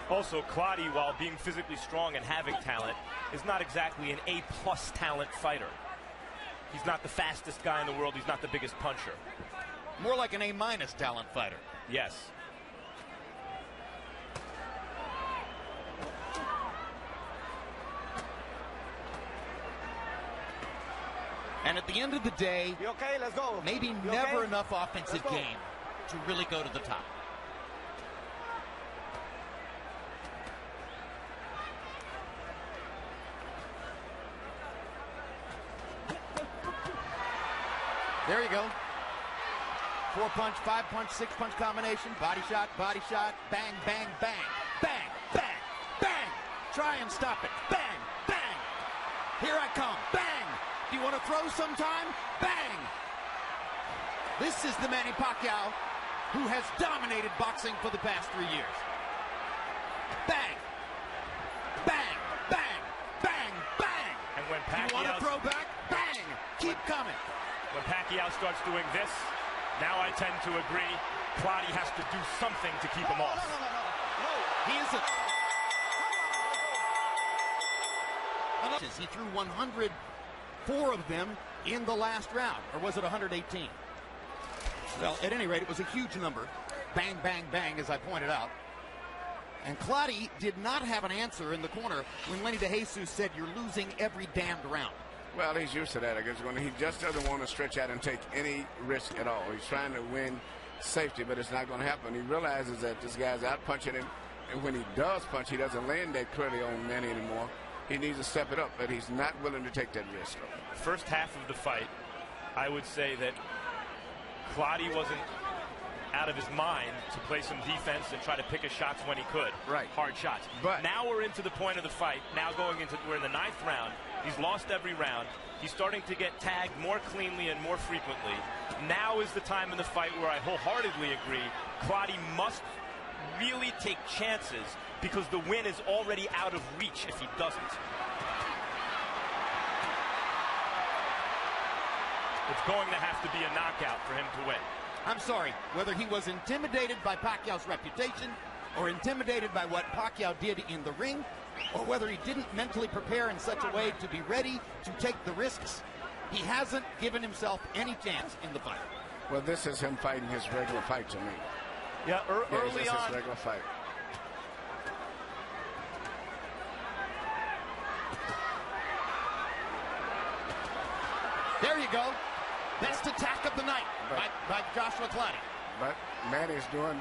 Also, Clottey, while being physically strong and having talent, is not exactly an A+ talent fighter. He's not the fastest guy in the world. He's not the biggest puncher. More like an A- talent fighter. Yes. And at the end of the day, okay? Let's go. maybe never enough offensive game to really go to the top. There you go. 4-punch, 5-punch, 6-punch combination. Body shot, bang, bang, bang. Bang, bang, bang. Try and stop it. Bang, bang. Here I come. Bang. Do you want to throw sometime? Bang. This is the Manny Pacquiao who has dominated boxing for the past 3 years. Bang. Bang, bang, bang, bang. And when you want to throw back? Bang. Keep coming. When Pacquiao starts doing this, now I tend to agree, Clottey has to do something to keep him off. He isn't. He threw 104 of them in the last round, or was it 118? Well, at any rate, it was a huge number. Bang, bang, bang, as I pointed out. And Clottey did not have an answer in the corner when Lenny DeJesus said, "You're losing every damned round." Well, he's used to that. I guess he just doesn't want to stretch out and take any risk at all. He's trying to win safety, but it's not going to happen. He realizes that this guy's out punching him, and when he does punch, he doesn't land that clearly on Manny anymore. He needs to step it up, but he's not willing to take that risk. First half of the fight, I would say that Clottey wasn't out of his mind to play some defense and try to pick his shots when he could. Right. Hard shots. But now we're into the point of the fight. Now we're in the 9th round. He's lost every round. He's starting to get tagged more cleanly and more frequently. Now is the time in the fight where I wholeheartedly agree Clottey must really take chances because the win is already out of reach if he doesn't. It's going to have to be a knockout for him to win. I'm sorry, whether he was intimidated by Pacquiao's reputation or intimidated by what Pacquiao did in the ring, or whether he didn't mentally prepare in such a way to be ready to take the risks, he hasn't given himself any chance in the fight. Well, this is him fighting his regular fight to me. Yeah, early this is on. his regular fight. There you go. Best attack of the night by Joshua Clottey. But Manny's doing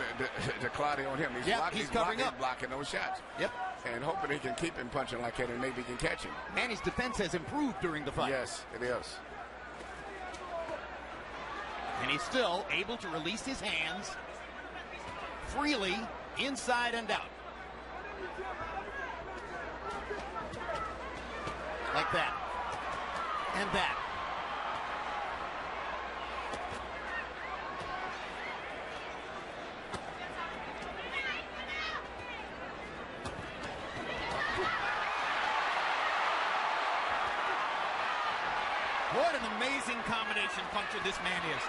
the Clottey on him. He's covering up. Blocking those shots. Yep. And hoping he can keep him punching like that and maybe he can catch him. Manny's defense has improved during the fight. Yes, it is. And he's still able to release his hands freely inside and out. Like that. And that. What an amazing combination puncher this man is.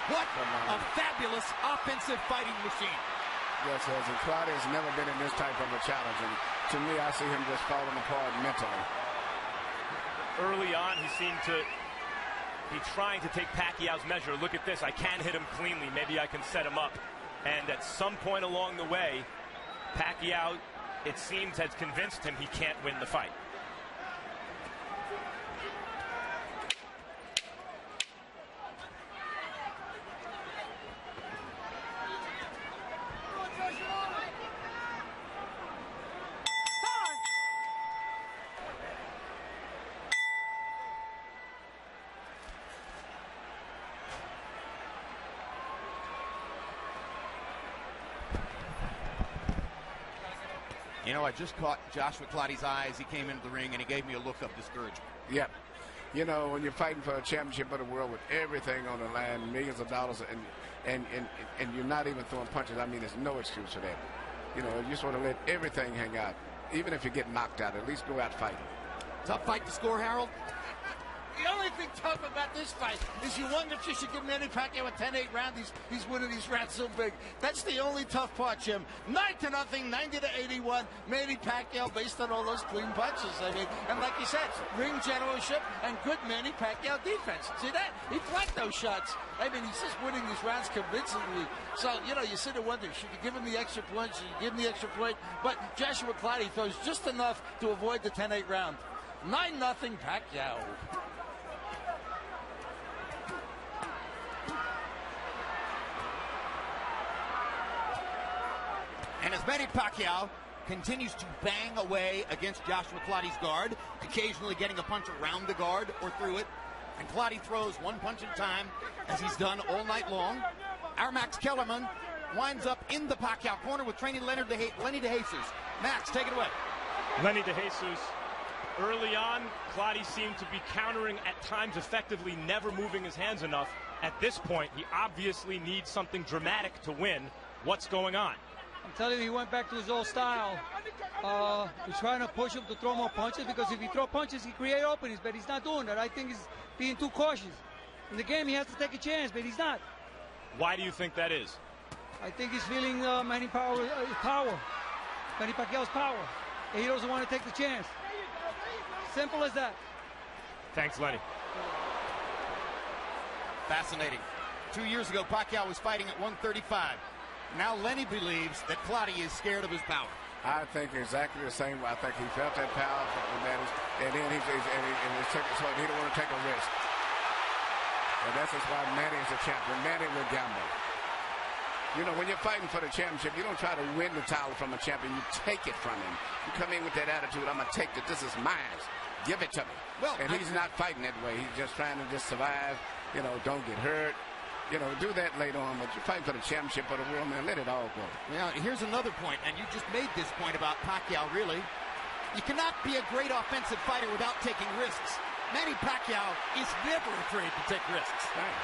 What a fabulous offensive fighting machine. Yes, and Clottey has never been in this type of a challenge. And to me, I see him just falling apart mentally. Early on, he seemed to be trying to take Pacquiao's measure. Look at this. I can hit him cleanly. Maybe I can set him up. And at some point along the way, Pacquiao, it seems, has convinced him he can't win the fight. You know, I just caught Joshua Clottey's eye as he came into the ring, and he gave me a look of discouragement. Yep. You know, when you're fighting for a championship of the world with everything on the line, millions of dollars, and you're not even throwing punches, I mean, there's no excuse for that. You know, you just want to let everything hang out. Even if you get knocked out, at least go out fighting. Tough fight to score, Harold. The only thing tough about this fight is you wonder if you should give Manny Pacquiao a 10-8 round. He's winning these rounds so big. That's the only tough part, Jim. 9-0, 90-81. Manny Pacquiao based on all those clean punches. I mean, and like you said, ring generalship and good Manny Pacquiao defense. See that? He blocked those shots. I mean, he's just winning these rounds convincingly. So, you know, you sit and wonder, should you give him the extra point? Should you give him the extra point? But Joshua Clottey throws just enough to avoid the 10-8 round. 9-0 Pacquiao. And as Manny Pacquiao continues to bang away against Joshua Clottey's guard, occasionally getting a punch around the guard or through it, and Clottey throws one punch at a time, as he's done all night long, our Max Kellerman winds up in the Pacquiao corner with training Lenny DeJesus. Max, take it away. Lenny DeJesus, early on, Clottey seemed to be countering at times effectively, never moving his hands enough. At this point, he obviously needs something dramatic to win. What's going on? I'm telling you, he went back to his old style. He's trying to push him to throw more punches, because if he throws punches, he creates openings, but he's not doing that. I think he's being too cautious. In the game, he has to take a chance, but he's not. Why do you think that is? I think he's feeling Manny Pacquiao's power, and he doesn't want to take the chance. Simple as that. Thanks, Lenny. Fascinating. 2 years ago, Pacquiao was fighting at 135. Now Lenny believes that Clottey is scared of his power. I think exactly the same. I think he felt that power from Manny, and then he don't want to take a risk. And that's just why Manny is a champion. Manny will gamble. You know, when you're fighting for the championship, you don't try to win the title from a champion. You take it from him. You come in with that attitude, I'm going to take it. This is mine. Give it to me. Well, and he's not fighting that way. He's just trying to just survive. You know, don't get hurt. You know, do that later on, but you're fighting for the championship of the world, man. Let it all go. Now, here's another point, and you just made this point about Pacquiao, really. You cannot be a great offensive fighter without taking risks. Manny Pacquiao is never afraid to take risks. Right.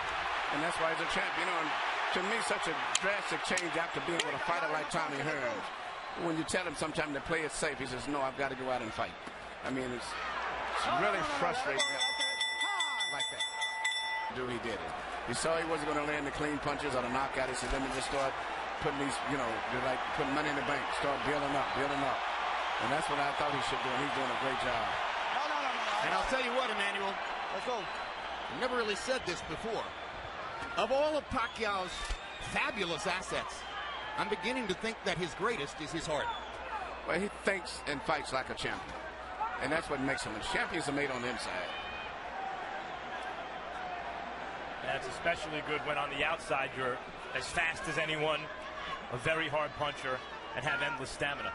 And that's why he's a champ. You know, and to me, such a drastic change after being with a fighter like Tommy Hearns. When you tell him sometimes to play it safe, he says, no, I've got to go out and fight. I mean, it's really frustrating like that. He did it. He saw he wasn't going to land the clean punches or the knockout. He said, let me just start putting these, you know, like putting money in the bank, start building up. And that's what I thought he should do, and he's doing a great job. And I'll tell you what, Emmanuel. Let's go. I never really said this before. Of all of Pacquiao's fabulous assets, I'm beginning to think that his greatest is his heart. Well, he thinks and fights like a champion. And that's what makes him. And champions are made on the inside. That's especially good when on the outside you're as fast as anyone, a very hard puncher, and have endless stamina.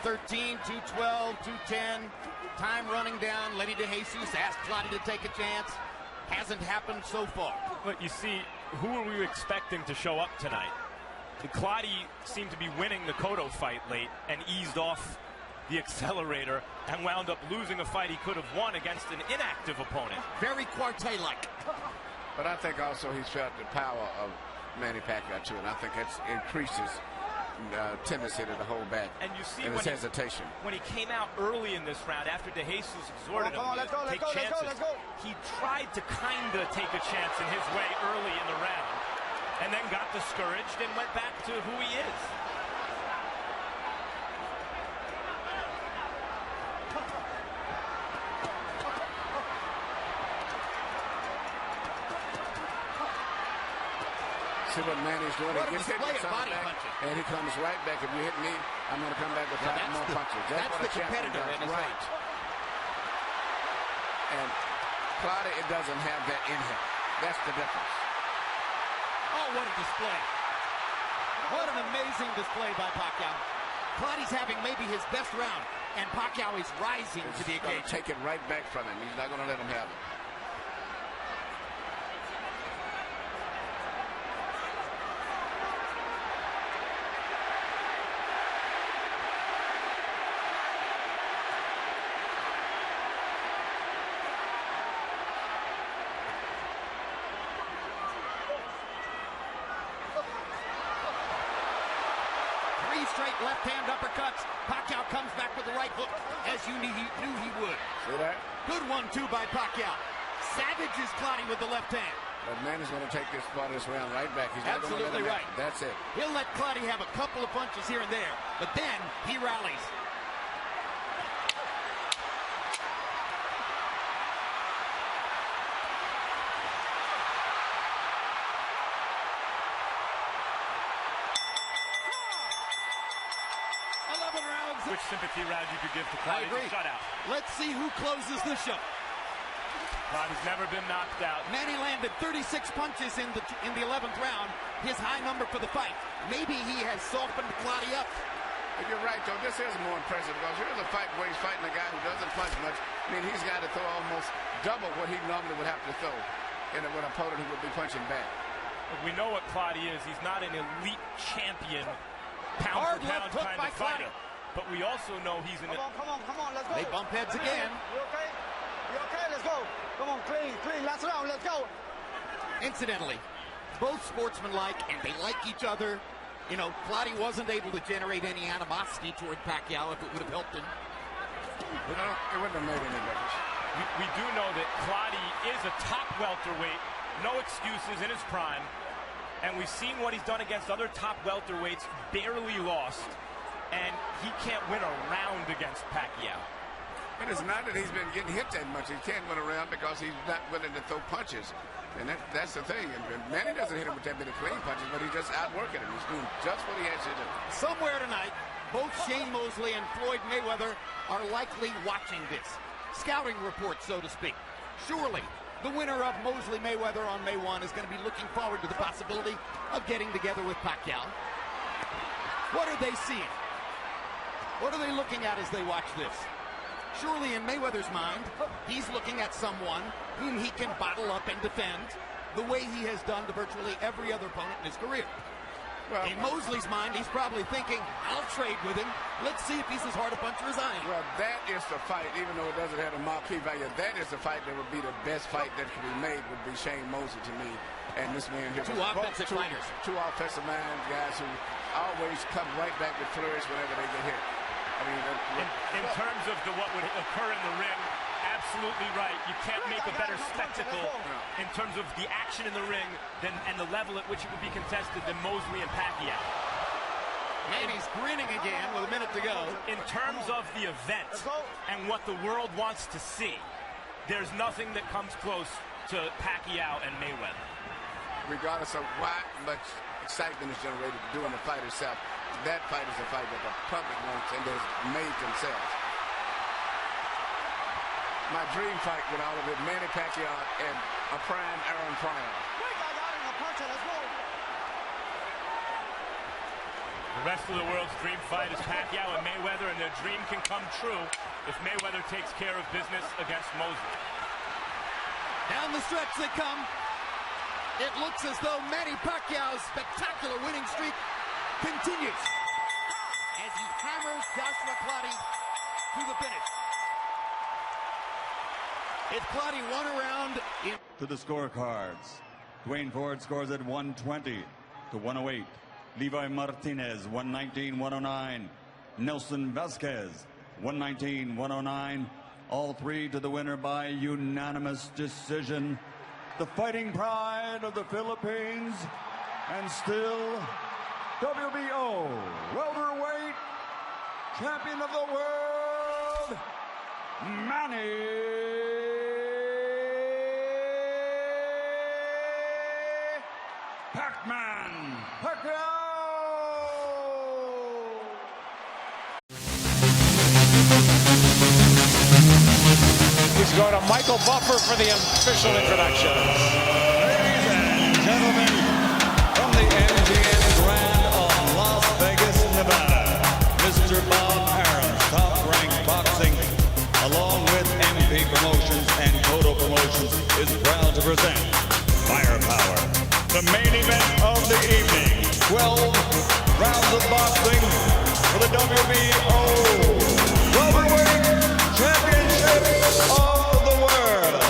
$213, $212, $210. Time running down. Lenny DeJesus asked Clottey to take a chance. Hasn't happened so far. But you see, who are we expecting to show up tonight? Clottey seemed to be winning the Cotto fight late and eased off the accelerator and wound up losing a fight he could have won against an inactive opponent. Very Quartet-like. But I think also he's felt the power of Manny Pacquiao too, and I think that's increased his tendency to hold back. And you see and his hesitation. When he came out early in this round, after DeJesus exhorted him to take chances, he tried to kind of take a chance in his way early in the round, and then got discouraged and went back to who he is. See what Manny's doing. He gets hit with something back, and he comes right back. If you hit me, I'm going to come back with 5 more punches. That's what a champion does. Right. And Clottey, it doesn't have that in him. That's the difference. Oh, what a display. What an amazing display by Pacquiao. Clottey's having maybe his best round, and Pacquiao is rising to the occasion. Take it right back from him. He's not going to let him have it. left-hand uppercuts. Pacquiao comes back with the right hook, as you knew he would. See that? Good one, too, by Pacquiao. Savages Clottey with the left hand. But Manny's going to take this part of this round right back. He's not gonna let Absolutely him right. out. That's it. He'll let Clottey have a couple of punches here and there, but then he rallies. Which sympathy round you could give to Clottey? I agree. Shutout. Let's see who closes the show. Clottey's never been knocked out. Manny landed 36 punches in the 11th round, his high number for the fight. Maybe he has softened Clottey up. If you're right, though, this is more impressive because here's a fight where he's fighting a guy who doesn't punch much. I mean, he's got to throw almost double what he normally would have to throw in an opponent who would be punching back. But we know what Clottey is. He's not an elite champion, pound for pound kind of fighter. But we also know he's an... Come on, let's go. They bump heads again. You okay? You okay? Let's go. Come on, clean. Last round, let's go. Incidentally, both sportsmanlike and they like each other. You know, Clottey wasn't able to generate any animosity toward Pacquiao if it would have helped him. It wouldn't have made any difference. We do know that Clottey is a top welterweight, no excuses in his prime, and we've seen what he's done against other top welterweights, barely lost, and he can't win a round against Pacquiao. And it's not that he's been getting hit that much. He can't win around because he's not willing to throw punches. And that's the thing. And Manny doesn't hit him with that many clean punches, but he's just outworking him. He's doing just what he has to do. Somewhere tonight, both Shane Mosley and Floyd Mayweather are likely watching this. Scouting report, so to speak. Surely, the winner of Mosley-Mayweather on May 1 is going to be looking forward to the possibility of getting together with Pacquiao. What are they seeing? What are they looking at as they watch this? Surely in Mayweather's mind, he's looking at someone whom he can bottle up and defend the way he has done to virtually every other opponent in his career. Well, in Mosley's mind, he's probably thinking, I'll trade with him. Let's see if he's as hard a puncher as I am. Well, that is the fight, even though it doesn't have a marquee value, that is the fight that would be the best fight that could be made, would be Shane Mosley to me. And this man here. Two offensive fighters. Two offensive minds, guys who always come right back with flourish whenever they get hit. I mean, in terms of what would occur in the ring, absolutely right. You can't make a better spectacle in terms of the action in the ring and the level at which it would be contested than Mosley and Pacquiao. Manny's grinning again with a minute to go. In terms of the event and what the world wants to see, there's nothing that comes close to Pacquiao and Mayweather. Regardless of how much excitement is generated during the fight itself, that fight is a fight that the public wants and has made themselves. My dream fight with all of it, Manny Pacquiao and a prime Aaron Pryor. The rest of the world's dream fight is Pacquiao and Mayweather, and their dream can come true if Mayweather takes care of business against Mosley. Down the stretch they come. It looks as though Manny Pacquiao's spectacular winning streak continues as he hammers Joshua Clottey to the finish. It's Clottey one around in... To the scorecards. Dwayne Ford scores at 120 to 108. Levi Martinez, 119-109. Nelson Vasquez, 119-109. All three to the winner by unanimous decision. The fighting pride of the Philippines, and still WBO welterweight champion of the world, Manny Pac-Man Pacquiao. He's going to Michael Buffer for the official introduction. Ladies and gentlemen, from the MGM Grand of Las Vegas, Nevada, Mr. Bob Arum, top-ranked boxing, along with MP Promotions and Cotto Promotions, is proud to present Firepower, the main event of the evening. 12 rounds of boxing for the WBO welterweight championship of the world.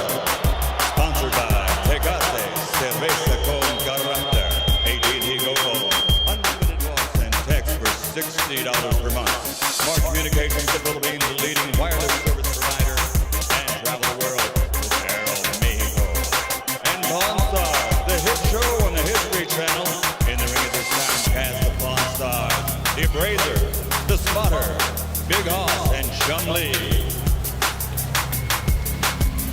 Sponsored by Tecate Cerveza con Carácter. AT&T GoPro. Unlimited loss and text for $60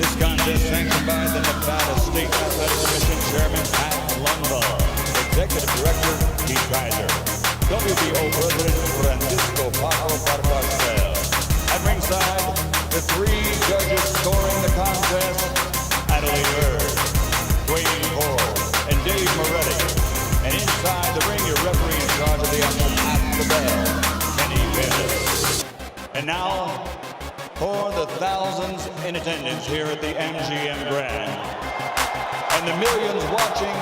This contest sanctioned by the Nevada State Athletic Commission Chairman Pat Lundvall, Executive Director Keith Kaiser, WBO President Francisco Paco Barcastel. At ringside, the three judges scoring the contest, Adelaide Bird, Dwayne Ford, and Dave Moretti. And inside the ring, your referee in charge of the action at the bell, Kenny Bayless. And now, for the thousands in attendance here at the MGM Grand, and the millions watching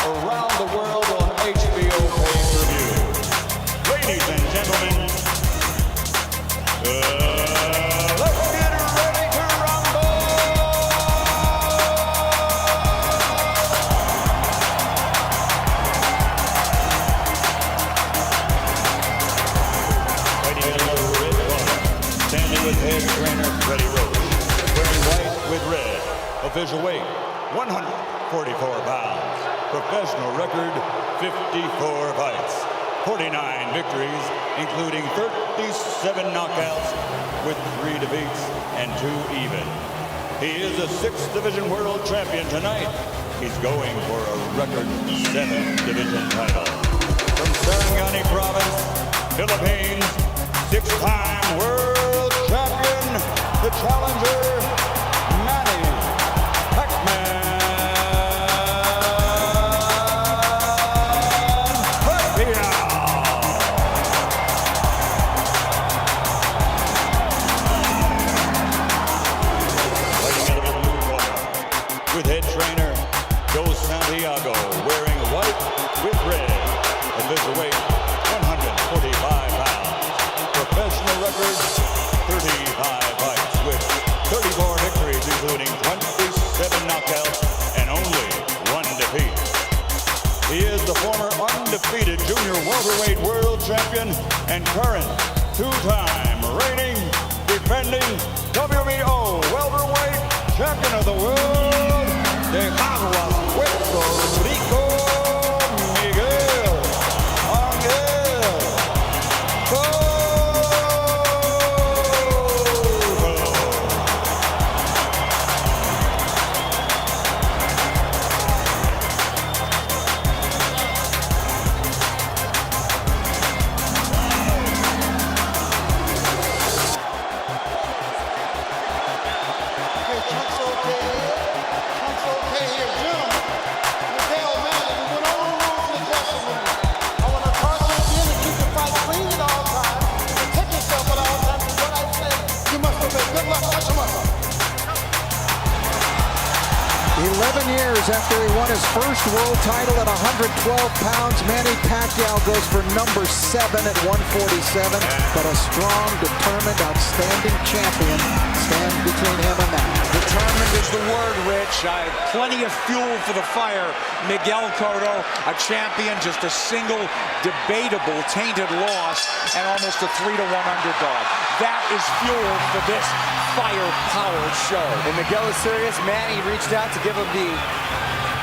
around the world on HBO pay-per-view. Ladies and gentlemen, let's get ready to rumble! Fighting in the red corner, standing with head trainer Freddie Roach, wearing white with red, official weight 144 pounds, professional record 54 fights, 49 victories, including 37 knockouts with 3 defeats and 2 even. He is a 6th Division World Champion tonight. He's going for a record 7th Division title. From Sarangani Province, Philippines, 6-time World Champion, the challenger, Manny Pacquiao. With head trainer Joe Santiago, wearing white with red, official weight 145 pounds, professional record 35 fights with 34 victories, including 27 knockouts and only 1 defeat. He is the former undefeated junior welterweight world champion and current 2-time reigning, defending WBO welterweight champion of the world, de Aguas, Puerto Rico, Miguel Cotto. After he won his first world title at 112 pounds, Manny Pacquiao goes for number 7 at 147. But a strong, determined, outstanding champion stands between him and that. Determined is the word, Rich. Plenty of fuel for the fire. Miguel Cotto, a champion, just a single, debatable, tainted loss, and almost a 3-1 underdog. That is fuel for this fire-powered show. And Miguel is serious. Manny reached out to give him the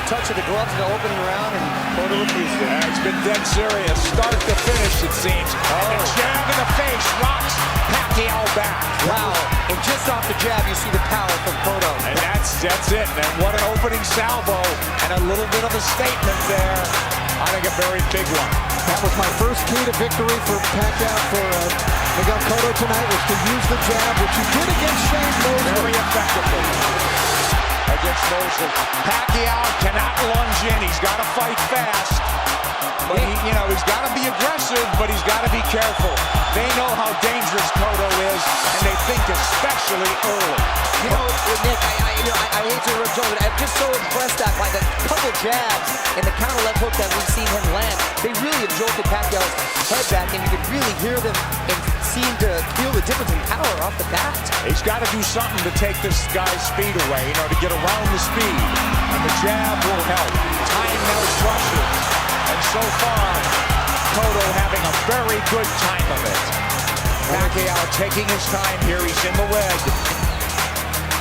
touch of the gloves in the opening round, and Cotto refused it. It's been dead serious, start to finish, it seems. And a jab in the face rocks Pacquiao back. Wow. And just off the jab, you see the power from Cotto. And that's it. And what an opening salvo, and a little bit of a statement there. I think a very big one. That was my first key to victory for Pacquiao, for Miguel Cotto tonight, was to use the jab, which he did against Shane Mosley. Very effectively. Against Mosley. Pacquiao cannot lunge in. He's got to fight fast. But he's got to be aggressive, but he's got to be careful. They know how dangerous Cotto is, and they think especially early. You know, Nick, I hate to interrupt you, but I'm just so impressed by the couple jabs and the counter left hook that we've seen him land. They really have jolted Pacquiao's head back, and you can really hear them and seem to feel the difference in power off the bat. He's got to do something to take this guy's speed away, to get around the speed. And the jab will help. Time those rushes. And so far, Cotto having a very good time of it. Pacquiao taking his time here. He's in the leg.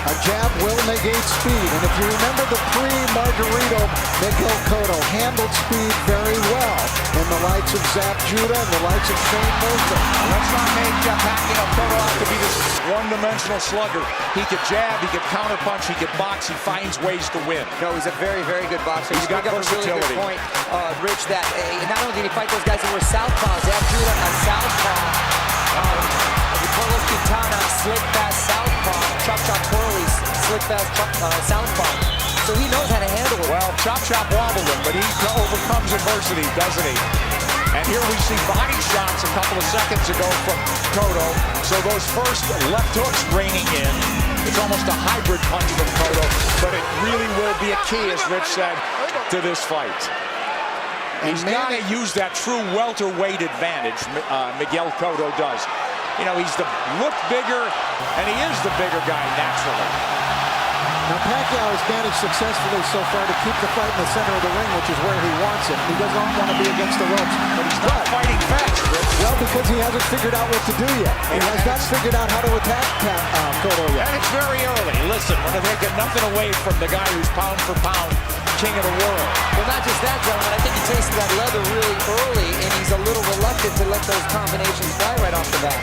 A jab will negate speed, and if you remember the pre-Margarito, Miguel Cotto handled speed very well in the likes of Zap Judah and the likes of Shane Mosley. Let's not make Pacquiao Cotto out to be this one-dimensional slugger. He could jab, he could counterpunch, he could box, he finds ways to win. No, he's a very, very good boxer. He's got versatility. A really good point, Rich, that not only did he fight those guys that were southpaws, Zap Judah, a southpaw. Carlos Quintana, slick fast southpaw. Chop Chop Corley's slick fast southpaw. So he knows how to handle it. Well, Chop Chop wobbled him, but he overcomes adversity, doesn't he? And here we see body shots a couple of seconds ago from Cotto. So those first left hooks raining in. It's almost a hybrid punch from Cotto, but it really will be a key, as Rich said, to this fight. He's got to use that true welterweight advantage, Miguel Cotto does. You know, he's look bigger, and he is the bigger guy naturally. Now, Pacquiao has managed successfully so far to keep the fight in the center of the ring, which is where he wants it. He does not want to be against the ropes, but he's not fighting fast, Rich. Well, because he hasn't figured out what to do yet. He has not figured out how to attack Cotto yet. And it's very early. Listen, we're taking nothing away from the guy who's pound for pound king of the world. Well, not just that, gentlemen. I think he tasted that leather really early, and he's a little reluctant to let those combinations fly right off the bat.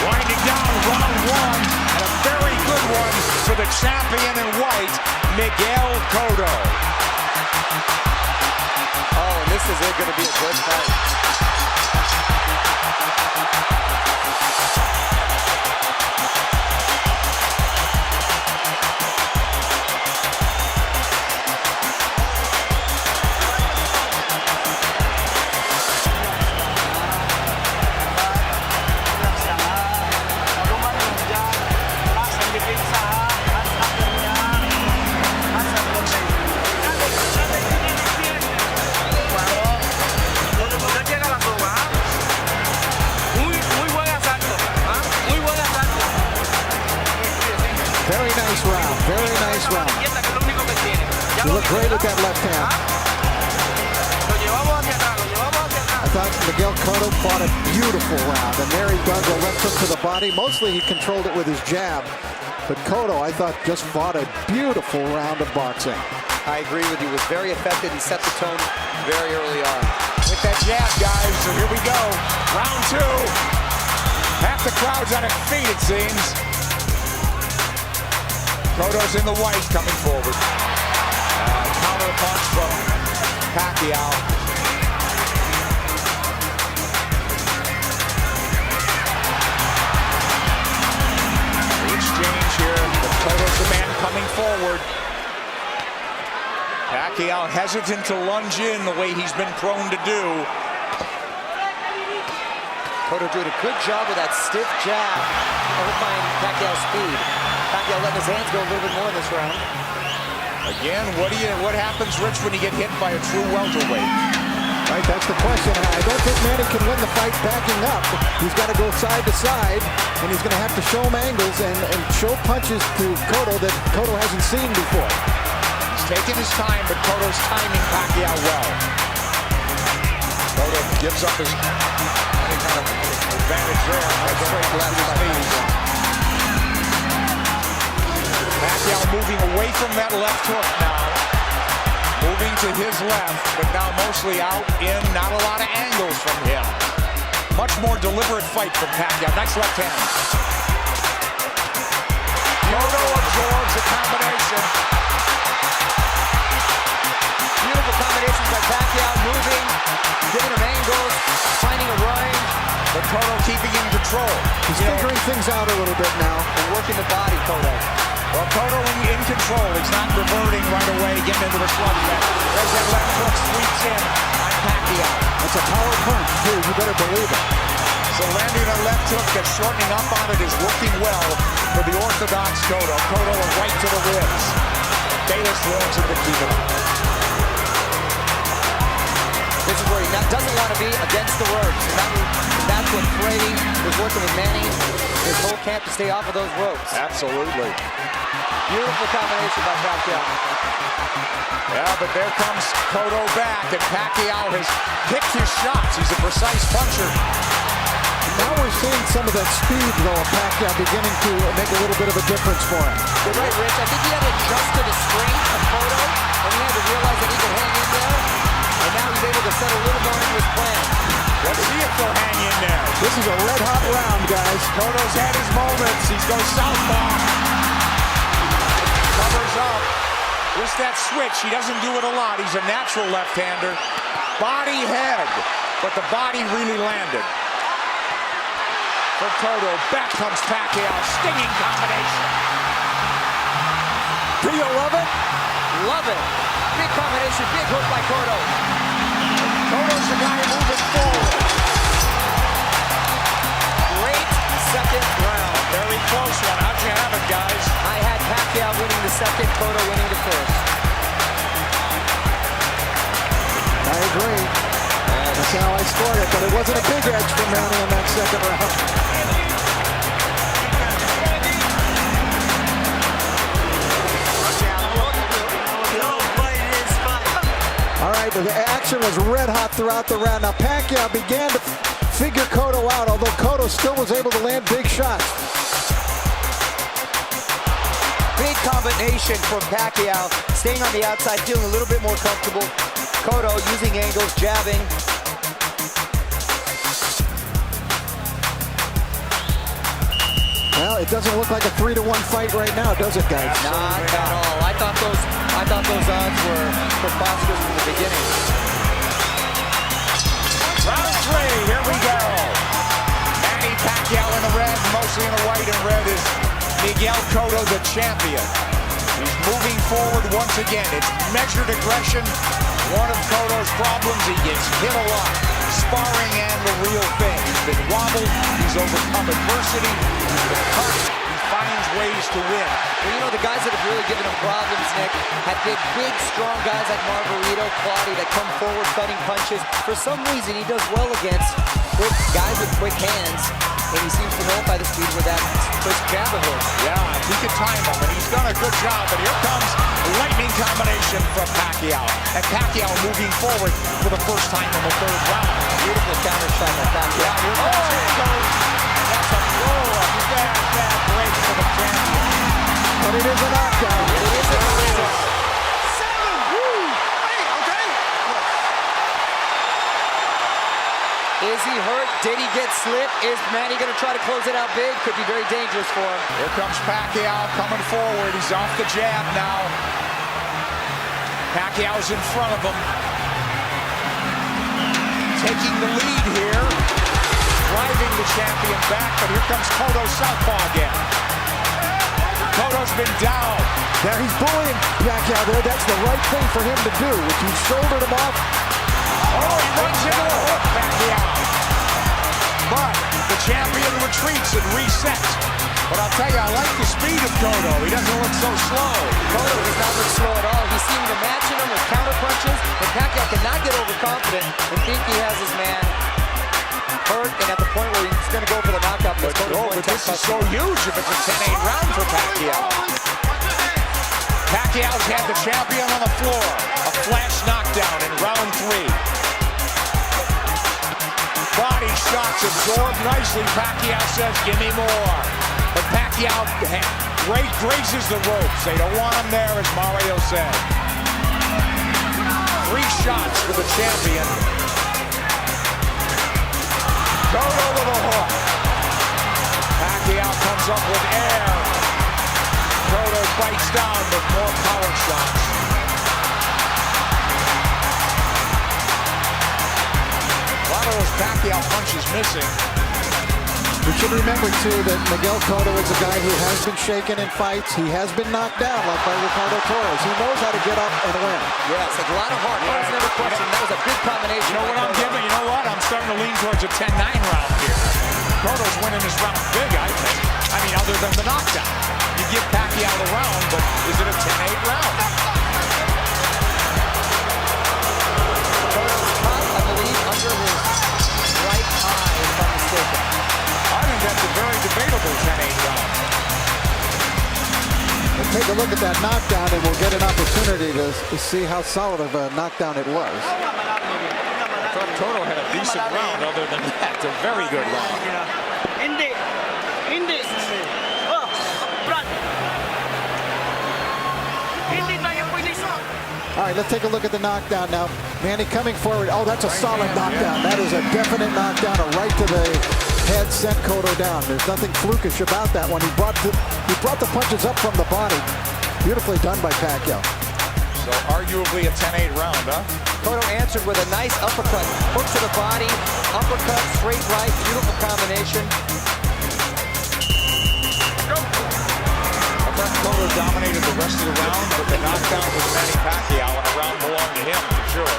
Winding down round one, and a very good one for the champion in white, Miguel Cotto. Oh, and this is going to be a good fight. Very nice round. Very nice round. You look great at that left hand. I thought Miguel Cotto fought a beautiful round, and there he does a left hook to the body. Mostly he controlled it with his jab, but Cotto, I thought, just fought a beautiful round of boxing. I agree with you. Was very effective. He set the tone very early on. With that jab, guys, so here we go. Round two. Half the crowd's on its feet, it seems. Cotto's in the white, coming forward. Counter punch from Pacquiao. The exchange here, but Cotto's the man coming forward. Pacquiao hesitant to lunge in the way he's been prone to do. Cotto did a good job with that stiff jab, overfinding Pacquiao's speed. Pacquiao letting his hands go a little bit more in this round. Again, what happens, Rich, when you get hit by a true welterweight? Right, that's the question. I don't think Manny can win the fight backing up. He's got to go side to side, and he's going to have to show him angles and show punches to Cotto that Cotto hasn't seen before. He's taking his time, but Cotto's timing Pacquiao well. Cotto gives up his advantage there. Straight left his knees. Pacquiao moving away from that left hook now. Moving to his left, but now mostly out in, not a lot of angles from him. Much more deliberate fight from Pacquiao. Nice left hand. Cotto absorbs the combination. Beautiful combinations by Pacquiao, moving, giving him angles, finding a range. But Cotto keeping in control. He's figuring things out a little bit now. And working the body, Cotto. Well, Cotto in control. He's not reverting right away, getting into the slugfest. There's that left hook sweeps in on Pacquiao. That's a power punch, too. You better believe it. So landing a left hook that's shortening up on it is working well for the orthodox Cotto. Cotto right to the ribs. Bayless wants him to keep it up. This is where he doesn't want to be against the ropes. And that's what Clottey was working with Manny, his whole camp, to stay off of those ropes. Absolutely. Beautiful combination by Pacquiao. Yeah, but there comes Cotto back, and Pacquiao has picked his shots. He's a precise puncher. now we're seeing some of that speed, though, of Pacquiao beginning to make a little bit of a difference for him. You're right, Rich. I think he had to adjust to the strength of Cotto, and he had to realize that he could hang in there. And now he's able to set a little more into his plan. Let's see if they'll hang in there. This is a red-hot round, guys. Cotto's had his moments. He's going southpaw. Covers up. Just that switch. He doesn't do it a lot. He's a natural left-hander. Body head. But the body really landed. For Cotto. Back comes Pacquiao. Stinging combination. Do you love it? Love it. Big combination. Big hook by Cotto. Cotto's the guy moving forward. Great second round. Very close one. How'd you have it, guys? I had Pacquiao winning the second, Cotto winning the first. I agree. That's how I scored it, but it wasn't a big edge for Manny in that second round. All right, the action was red hot throughout the round. Now Pacquiao began to figure Cotto out, although Cotto still was able to land big shots. Big combination from Pacquiao, staying on the outside, feeling a little bit more comfortable. Cotto using angles, jabbing. Well, it doesn't look like a 3-1 fight right now, does it, guys? Not at all. I thought those odds were preposterous from the beginning. Round 3, here we go. Manny Pacquiao in the red, mostly in the white and red is Miguel Cotto, the champion. He's moving forward once again. It's measured aggression. One of Cotto's problems, he gets hit a lot. Sparring and the real thing. He's been wobbled. He's overcome adversity. He's been cut. He finds ways to win. Well, you know, the guys that have really given him problems, Nick, have been big, strong guys like Margarito, Clottey that come forward cutting punches. For some reason, he does well against quick guys with quick hands, and he seems to know by the speed where that quick jab of his. Yeah, if he can time him, and he's done a good job. But here comes a lightning combination from Pacquiao. And Pacquiao moving forward for the first time in the third round. Beautiful counter shot by Pacquiao. Here it goes. That's a blow-up. Bad break for the champion. But it is a knockdown. It is a knockdown. Is he hurt? Did he get slipped? Is Manny going to try to close it out big? Could be very dangerous for him. Here comes Pacquiao coming forward. He's off the jab now. Pacquiao's in front of him. Taking the lead here. Driving the champion back, but here comes Cotto southpaw again. Cotto's been down. There he's bullying Pacquiao there. That's the right thing for him to do. If he shouldered him off. Oh, he runs into the hook, Pacquiao. But the champion retreats and resets. But I'll tell you, I like the speed of Cotto. He doesn't look so slow. Cotto does not look slow at all. He seemed to matching him with counter punches, and Pacquiao cannot get overconfident and think he has his man hurt and at the point where he's going to go for the knockout. But this is so huge if it's a 10-8 round for Pacquiao. Pacquiao's had the champion on the floor. A flash knockdown in round 3. Body shots absorbed nicely. Pacquiao says, give me more. But Pacquiao grazes the ropes. They don't want him there, as Mario said. 3 shots for the champion. Cotto with a hook. Pacquiao comes up with air. Cotto bites down with more power shots. A lot of those Pacquiao punches missing. We should remember, too, that Miguel Cotto is a guy who has been shaken in fights. He has been knocked down, like by Ricardo Torres. He knows how to get up and win. Yes, a lot of heart. There's never question. That was a big combination. You know what I'm giving? You know what? I'm starting to lean towards a 10-9 round here. Cotto's winning this round big, I think. I mean, other than the knockdown. You give Pacquiao the round, but is it a 10-8 round? Cotto's caught, I believe, under his right eye, if I'm mistaken. I think that's a very debatable 10-8 round. We'll take a look at that knockdown, and we'll get an opportunity to see how solid of a knockdown it was. I thought Cotto had a decent round other than that. A very good round. All right, let's take a look at the knockdown now. Manny coming forward. Oh, that's a solid knockdown. That is a definite knockdown. A right to the head sent Cotto down. There's nothing flukish about that one. He brought the punches up from the body. Beautifully done by Pacquiao. So arguably a 10-8 round, huh? Cotto answered with a nice uppercut. Hook to the body, uppercut, straight right, beautiful combination. I thought Cotto dominated the rest of the round, but the knockdown was Manny Pacquiao, and a round belonged to him, for sure.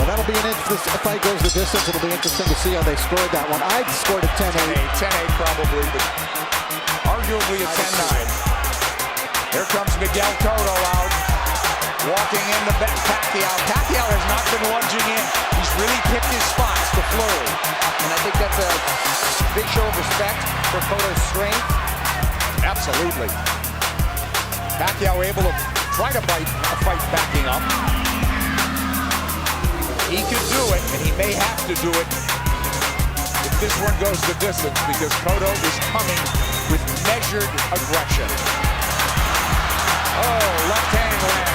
Well, that'll be an interesting, if the fight goes the distance, it'll be interesting to see how they scored that one. I'd scored a 10-8. 10-8 probably, but arguably a 10-9. Here comes Miguel Cotto out, walking into Pacquiao. Pacquiao has not been lunging in. He's really picked his spots to flurry. And I think that's a big show of respect for Cotto's strength. Absolutely. Pacquiao able to try to fight backing up. He could do it, and he may have to do it if this one goes the distance, because Cotto is coming with measured aggression. Oh, left hand lands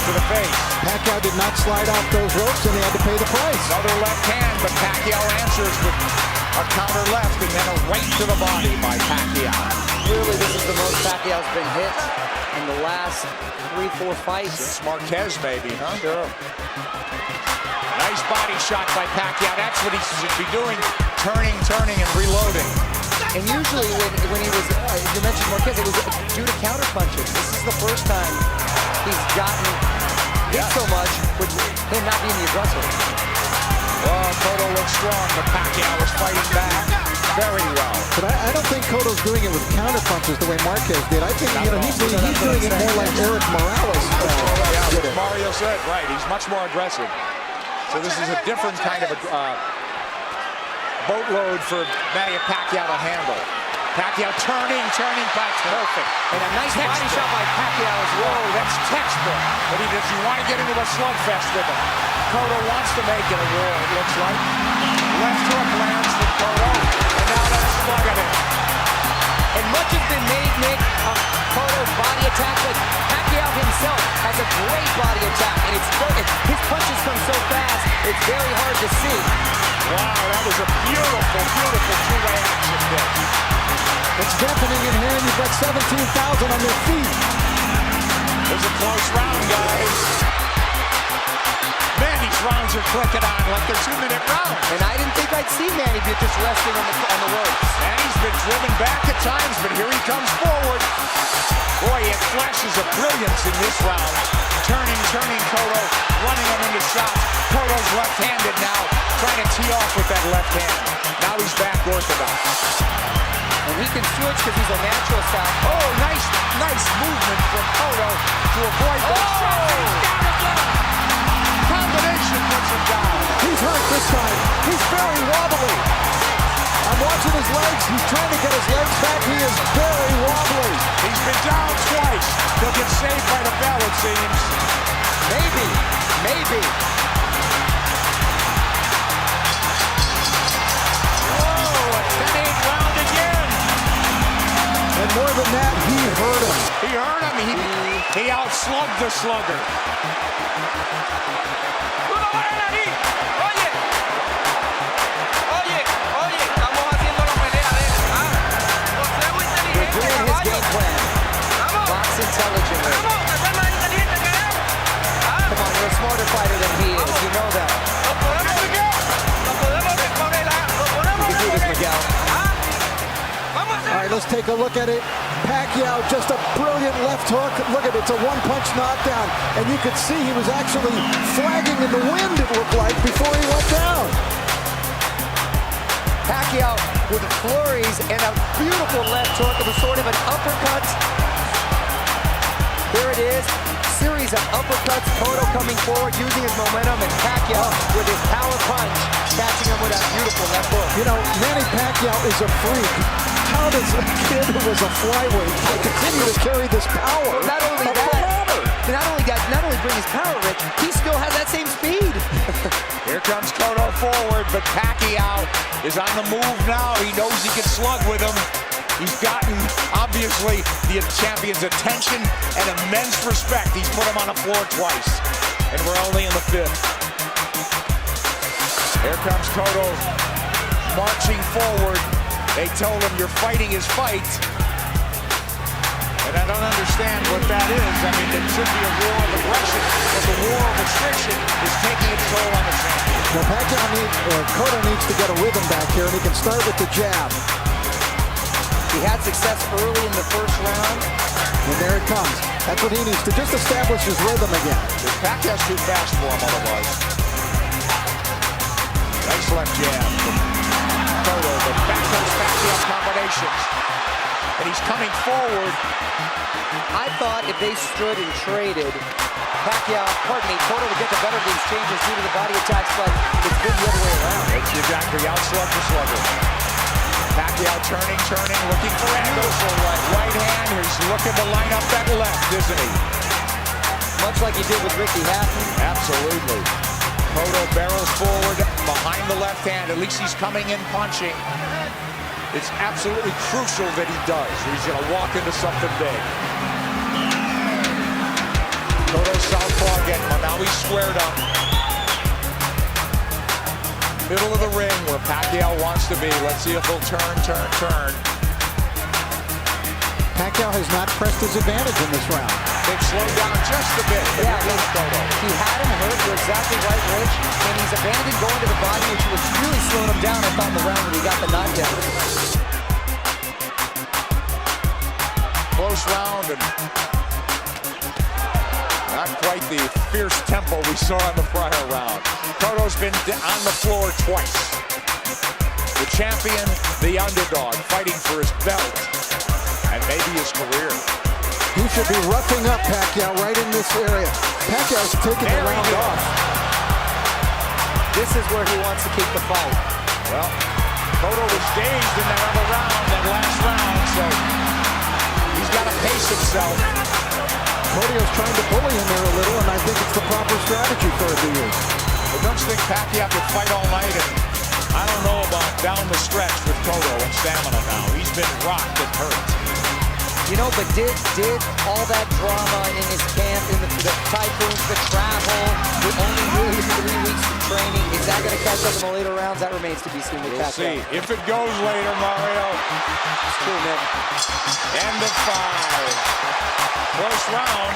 to the face. Pacquiao did not slide off those ropes, and he had to pay the price. Another left hand, but Pacquiao answers with a counter left and then a right to the body by Pacquiao. Clearly, this is the most Pacquiao's been hit in the last 3-4 fights. Since Marquez, maybe, huh? Sure. Nice body shot by Pacquiao. That's what he should be doing, turning, and reloading. And usually when he was, you mentioned Marquez, it was due to counter punches. This is the first time he's gotten hit so much with him not being the aggressor. Oh, Cotto looks strong, but Pacquiao is fighting back very well. But I don't think Cotto's doing it with counter punches the way Marquez did. I think he's doing it more like Eric Morales did it. Mario said, right, he's much more aggressive. So this is a different kind of a boatload for Manny Pacquiao to handle. Pacquiao turning, perfect. And a nice body shot by Pacquiao as well. Whoa, that's textbook. But does he want to get into a slugfest with him? Cotto wants to make it a war, it looks like. Left hook lands from Cotto, and now that's slugging it. And much has been made, Nick, of Cotto's body attack, but Pacquiao himself has a great body attack, and his punches come so fast, it's very hard to see. Wow, that was a beautiful two-way action there. It's deafening in here, and you've got 17,000 on their feet. It was a close round, guys. Man, these rounds are clicking on like they're 2-minute rounds. And I didn't think I'd see Manny just resting on the ropes. Manny's been driven back at times, but here he comes forward. Boy, he had flashes of brilliance in this round. Turning Cotto, running him into shots. Cotto's left-handed now, trying to tee off with that left hand. Now he's back orthodox. And he can switch because he's a natural southpaw. Oh, nice movement from Cotto to avoid the shot. He's down again. Combination puts him down. He's hurt this time. He's very wobbly. I'm watching his legs. He's trying to get his legs back. He is very wobbly. He's been down twice. He'll get saved by the bell, it seems. Maybe. Whoa, a 10-8 round again. And more than that, he hurt him. He hurt him. He outslugged the slugger. They're doing his game plan. Box intelligently. Come on, you're a smarter fighter than he is. You know that. You can do this, Miguel. All right, let's take a look at it. Pacquiao, just a brilliant left hook. Look at it, it's a one-punch knockdown. And you could see he was actually flagging in the wind, it looked like, before he went down. Pacquiao with flurries and a beautiful left hook. It was sort of an uppercut. There it is. Series of uppercuts. Cotto coming forward, using his momentum, and Pacquiao with his power punch, catching him with a beautiful left hook. You know, Manny Pacquiao is a freak. How does a kid who was a flyweight continue to carry this power? Not only that, to not only bring his power, Rich, he still has that same speed. Here comes Cotto forward, but Pacquiao is on the move now. He knows he can slug with him. He's gotten, obviously, the champion's attention and immense respect. He's put him on the floor twice, and we're only in the 5th. Here comes Cotto marching forward. They told him, you're fighting his fight. And I don't understand what that is. I mean, it should be a war of aggression, but the war of attrition is taking its toll on the champion. Well, Cotto needs to get a rhythm back here, and he can start with the jab. He had success early in the first round. And there it comes. That's what he needs to just establish his rhythm again. Pacquiao's too fast for him otherwise. Nice left jab from Cotto, but back comes Pacquiao combinations. And he's coming forward. I thought if they stood and traded, Cotto would get the better of the exchanges due to the body attacks, but it's been the other way around. It's exactly outslug for slugger. Pacquiao turning, looking for angles. Right hand, he's looking to line up that left, isn't he? Much like he did with Ricky Hatton. Absolutely. Cotto barrels forward behind the left hand. At least he's coming in punching. It's absolutely crucial that he does. He's going to walk into something big. Cotto southpaw again. Now he's squared up. Middle of the ring where Pacquiao wants to be. Let's see if he'll turn. Pacquiao has not pressed his advantage in this round. They've slowed down just a bit. Yeah, he had him hurt. You're exactly right, Rich. And he's abandoned going to the body, which was really slowing him down, I thought, in the round when he got the knockdown. Close round and not quite the fierce tempo we saw in the prior round. Cotto's been on the floor twice. The champion, the underdog, fighting for his belt and maybe his career. He should be roughing up Pacquiao right in this area. Pacquiao's taking the round off. This is where he wants to keep the fight. Well, Cotto was dazed in that other round, that last round, so he's got to pace himself. Claudio's trying to bully him there a little, and I think it's the proper strategy for him to use. But don't you think Pacquiao could fight all night? And I don't know about down the stretch with Cotto and stamina now. He's been rocked and hurt. You know, but did all that drama in his camp, in the typhoons, the travel, with only really 3 weeks of training, is that going to catch up in the later rounds? That remains to be seen with Pacquiao. We'll see. If it goes later, Mario. It's true, Nick. End of 5. Close round.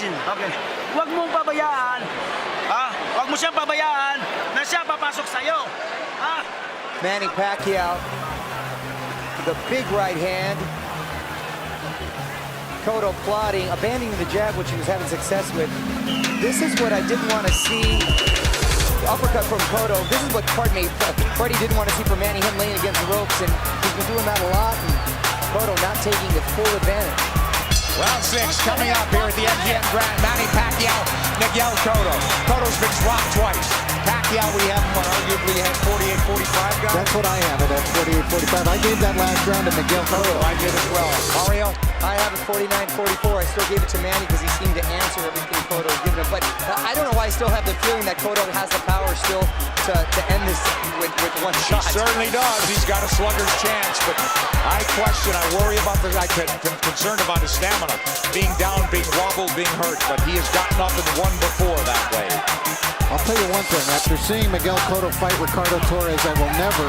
Okay. Huwag mong pabayaan. Huwag mo siyang pabayaan na siya papasok sa'yo. Manny Pacquiao, the big right hand. Cotto plotting, abandoning the jab, which he was having success with. This is what I didn't want to see. The uppercut from Cotto. This is what, Freddie didn't want to see from Manny, him laying against the ropes, and he's been doing that a lot. And Cotto not taking the full advantage. Round 6 coming up here at the MGM Grand. Manny Pacquiao, Miguel Cotto. Cotto's been dropped twice. Pacquiao, we have arguably had 48-45 guys. That's what I have it at 48-45. I gave that last round to Miguel Cotto. I did as well. Mario? I have it 49-44. I still gave it to Manny because he seemed to answer everything Cotto was giving him. But I don't know why I still have the feeling that Cotto has the power still to end this with one shot. He certainly does. He's got a slugger's chance, but I worry about I'm concerned about his stamina. Being down, being wobbled, being hurt, but he has gotten up and won before that way. I'll tell you one thing. After seeing Miguel Cotto fight Ricardo Torres, I will never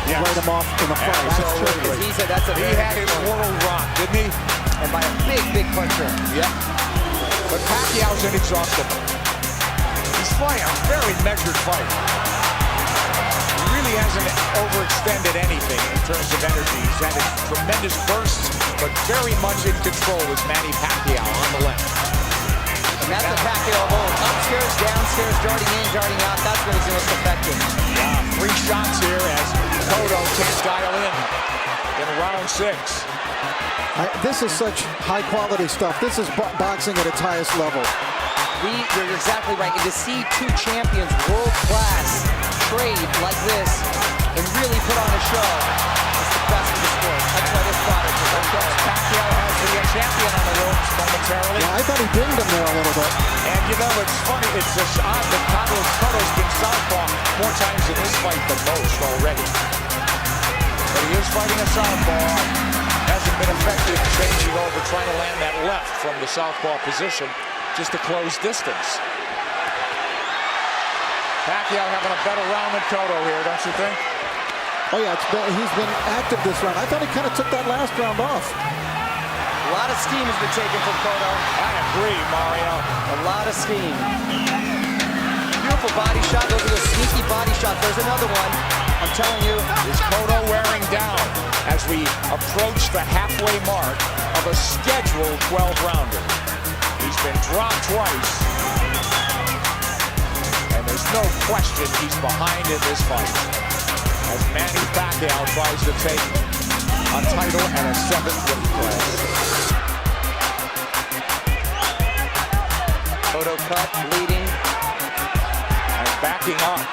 write him off in a fight. Absolutely. He had his world rocked, didn't he? And by a big puncher. Yep. But Pacquiao's inexhaustible. He's fighting a very measured fight. He really hasn't overextended anything in terms of energy. He's had his tremendous bursts, but very much in control is Manny Pacquiao on the left. And that's the Pacquiao of old. Upstairs, downstairs, darting in, darting out. That's when he's most effective. Yeah, 3 shots here as Cotto can't dial in round 6. This is such high-quality stuff. This is boxing at its highest level. You're exactly right. And to see 2 champions, world-class, trade like this and really put on a show, it's the best of the sport. That's why this product is so good. Pacquiao has the champion on the ropes momentarily. Yeah, I thought he dinged him there a little bit. And you know, it's funny, it's just odd that Cotto's been southpaw more times in this fight than most already. But he is fighting a southpaw. Hasn't been effective changing over, trying to land that left from the southpaw position just to close distance. Pacquiao having a better round than Cotto here, don't you think? Oh yeah, he's been active this round. I thought he kind of took that last round off. A lot of steam has been taken from Cotto. I agree, Mario. A lot of steam. Beautiful body shot. Those are the sneaky body shots. There's another one. I'm telling you. Is Cotto wearing down as we approach the halfway mark of a scheduled 12-rounder? He's been dropped twice. And there's no question he's behind in this fight. As Manny Pacquiao tries to take a title and a 7th weight class. Cotto cut, leading. And backing up.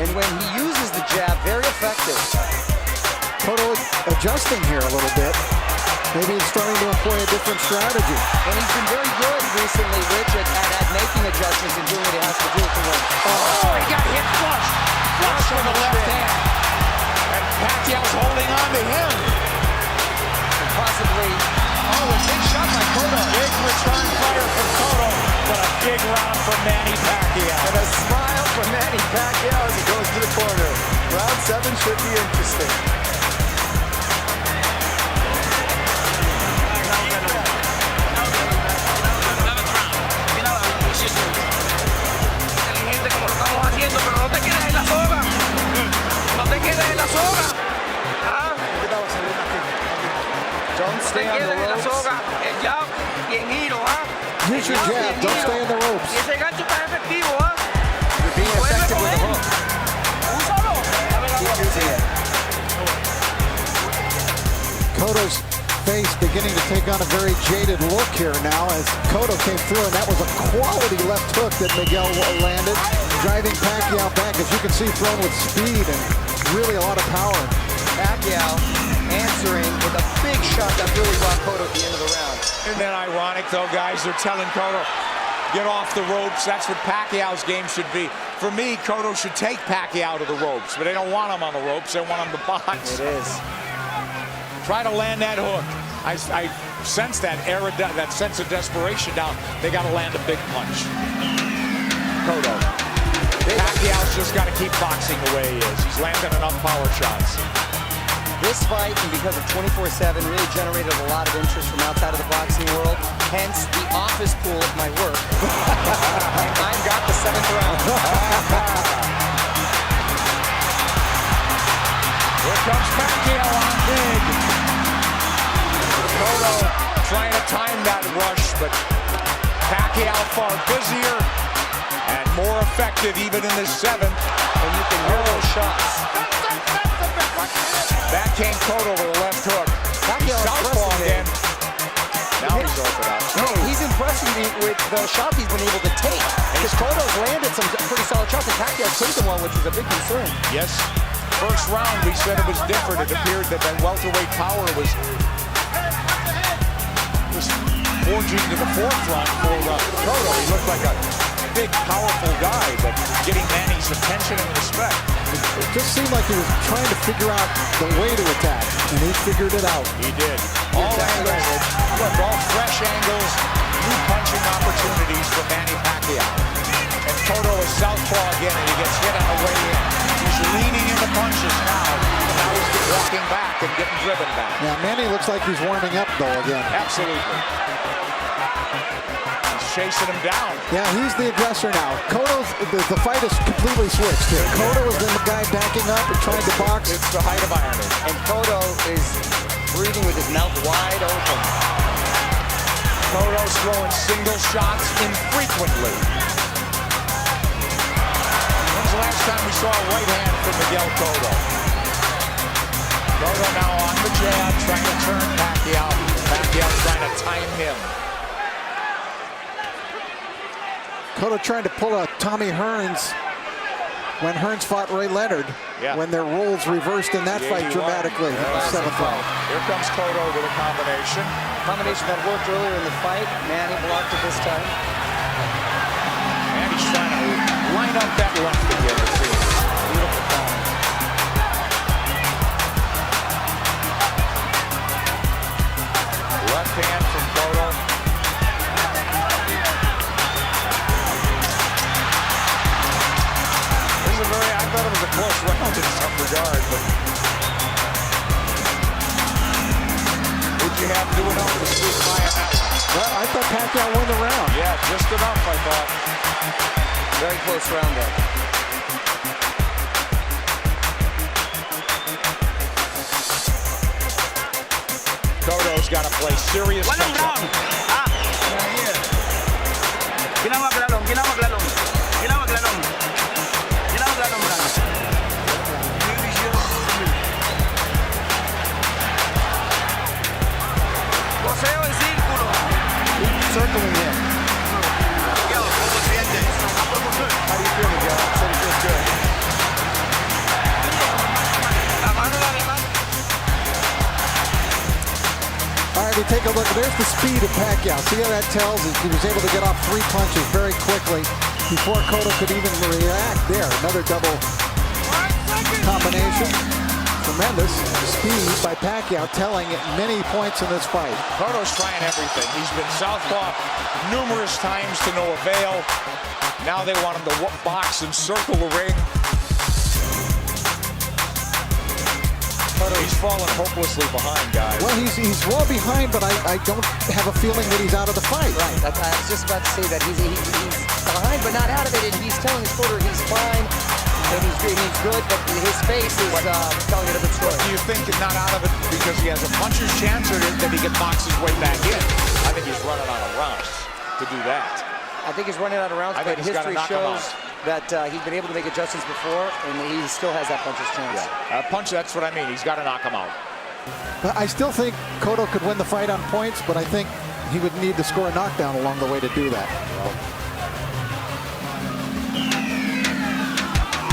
And when he uses the jab, very effective. Cotto adjusting here a little bit. Maybe he's starting to employ a different strategy. And he's been very good recently, Rich, at making adjustments and doing what he has to do to win. Oh, he got hit flush. Flush from the left hand. And Pacquiao's holding on to him. And possibly, a big shot by Cotto. Big return fire from Cotto, but a big round from Manny Pacquiao. And a smile from Manny Pacquiao as he goes to the corner. Round 7 should be interesting. Don't stay on the ropes. Use your jab. Don't stay in the ropes. You're being effective with the hook. Keep using it. Cotto's face beginning to take on a very jaded look here now as Cotto came through, and that was a quality left hook that Miguel landed, driving Pacquiao back, as you can see, thrown with speed and really a lot of power. Pacquiao answering with a big shot that really brought Cotto at the end of the round. Isn't that ironic, though, guys? They're telling Cotto, get off the ropes. That's what Pacquiao's game should be. For me, Cotto should take Pacquiao to the ropes, but they don't want him on the ropes. They want him to box. It is. Try to land that hook. I sense that sense of desperation now. They got to land a big punch. Cotto. Pacquiao's just got to keep boxing the way he is. He's landing enough power shots. This fight, and because of 24/7, really generated a lot of interest from outside of the boxing world. Hence, the office pool of my work. And I've got the 7th round. Here comes Pacquiao on big. Cotto trying to time that rush, but Pacquiao far busier and more effective even in the 7th. And you can hear those shots. Back came Cotto with a left hook. Southpaw again. Now he's open up. No, he's impressing me with the shots he's been able to take. Because Cotto's landed some pretty solid shots, and Pacquiao's taken one, which is a big concern. Yes. First round, we said it was different. It appeared that welterweight power was forging to the forefront for Cotto. He looked like a big, powerful guy, but getting Manny's attention and respect. It just seemed like he was trying to figure out the way to attack, and he figured it out. He did. All angles, look, all fresh angles, new punching opportunities for Manny Pacquiao. And Cotto is southpaw again, and he gets hit on the way in. He's leaning into punches now. Now he's walking back and getting driven back. Yeah, Manny looks like he's warming up, though, again. Absolutely. Chasing him down. Yeah, he's the aggressor now. Cotto's, the fight is completely switched here. Cotto has been the guy backing up and trying to box. It's the height of irony. And Cotto is breathing with his mouth wide open. Cotto's throwing single shots infrequently. last time we saw a right hand from Miguel Cotto. Cotto now on the jab, trying to turn Pacquiao. Pacquiao trying to time him. Cotto trying to pull a Tommy Hearns when Hearns fought Ray Leonard, when their roles reversed in that fight dramatically. Seventh round. Here comes Cotto with a combination. Combination that worked earlier in the fight. Manny blocked it this time. And he's trying to line up that left again, it seems. Beautiful balance. Left hand from Cotto. I thought it was a close round in some regard, but would you have to do enough to squeak by on that one? Well, I thought Pacquiao won the round. Yeah, just enough, I thought. Very close round there. Cotto's got to play serious Walang touch-up. round. Ginawag lalong, ginawag lalong. Ginawag lalong. Ginawag lalong lang. Poseo en círculo. Circling him. Miguel, ¿cómo sientes? How do you feel, Miguel? I said he feels good. La mano de alemán. All right, we take a look. There's the speed of Pacquiao. See how that tells us he was able to get off 3 punches very quickly before Cotto could even react there. Another double combination. Tremendous speed by Pacquiao, telling it many points in this fight. Cotto's trying everything. He's been southpaw numerous times to no avail. Now they want him to box and circle the ring. He's fallen hopelessly behind, guys. Well, he's well behind, but I don't have a feeling that he's out of the fight. Right. I was just about to say that he's behind, but not out of it. And he's telling his quarter he's fine and he's good, but his face is telling a different story. Do you think not out of it because he has a puncher's chance, or that he can box his way back in? I think he's running out of rounds to do that. I think he's running out of rounds, but history shows that he's been able to make adjustments before, and he still has that puncher's chance. Yeah. Punch, that's what I mean. He's got to knock him out. But I still think Cotto could win the fight on points, but I think he would need to score a knockdown along the way to do that.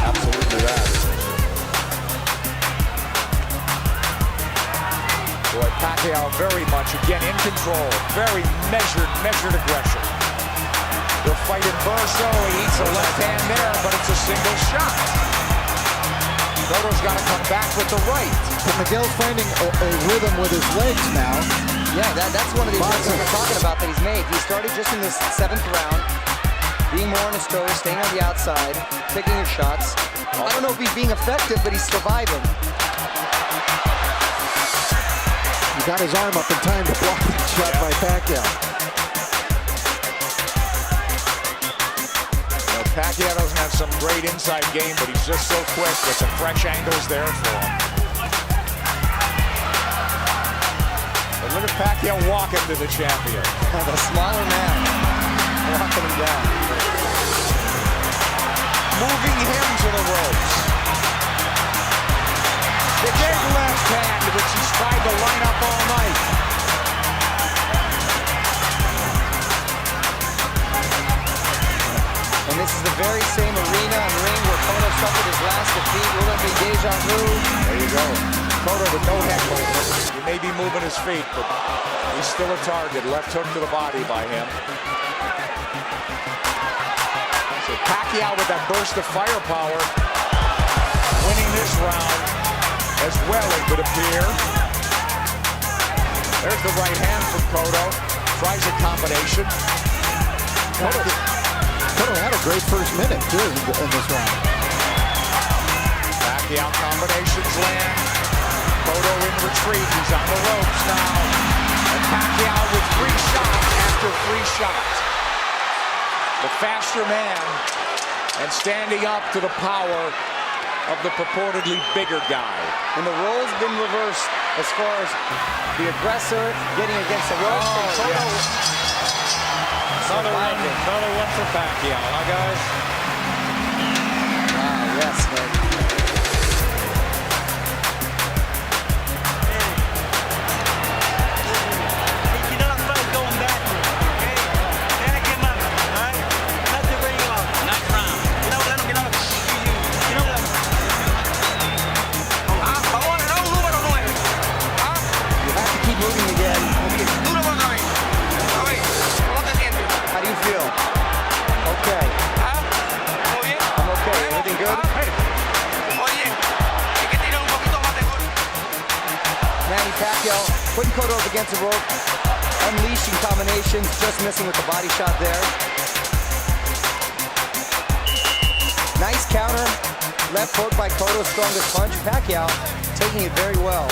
Absolutely that. Boy, Pacquiao very much, again, in control. Very measured aggression. They'll fight in Verso. He eats a left hand there, but it's a single shot. Cotto's got to come back with the right. But Miguel's finding a rhythm with his legs now. Yeah, that's one of the things we're talking about that he's made. He started just in this 7th round, being more on his toes, staying on the outside, taking his shots. I don't know if he's being effective, but he's surviving. He got his arm up in time to block that shot by Pacquiao. Pacquiao doesn't have some great inside game, but he's just so quick with some fresh angles there for him. But look at Pacquiao walking to the champion. The smaller man walking him down. Moving him to the ropes. The big left hand, which he's tried to line up all night. And this is the very same arena and ring where Cotto suffered his last defeat. Will it be deja vu? There you go. Cotto with no head movement. He may be moving his feet, but he's still a target. Left hook to the body by him. So Pacquiao with that burst of firepower, winning this round as well, it would appear. There's the right hand from Cotto. Tries a combination. Cotto had a great first minute, too, in this round. Pacquiao combinations land. Cotto in retreat. He's on the ropes now. And Pacquiao with 3 shots after 3 shots. The faster man and standing up to the power of the purportedly bigger guy. And the role's been reversed as far as the aggressor getting against the ropes. Oh, yes. Another one for Pacquiao, huh, guys? Wow, Yes, man. How do you feel? Okay. I'm okay. Everything good? Manny Pacquiao putting Cotto up against the rope, unleashing combinations, just missing with the body shot there. Nice counter, left hook by Cotto's strongest punch. Pacquiao taking it very well.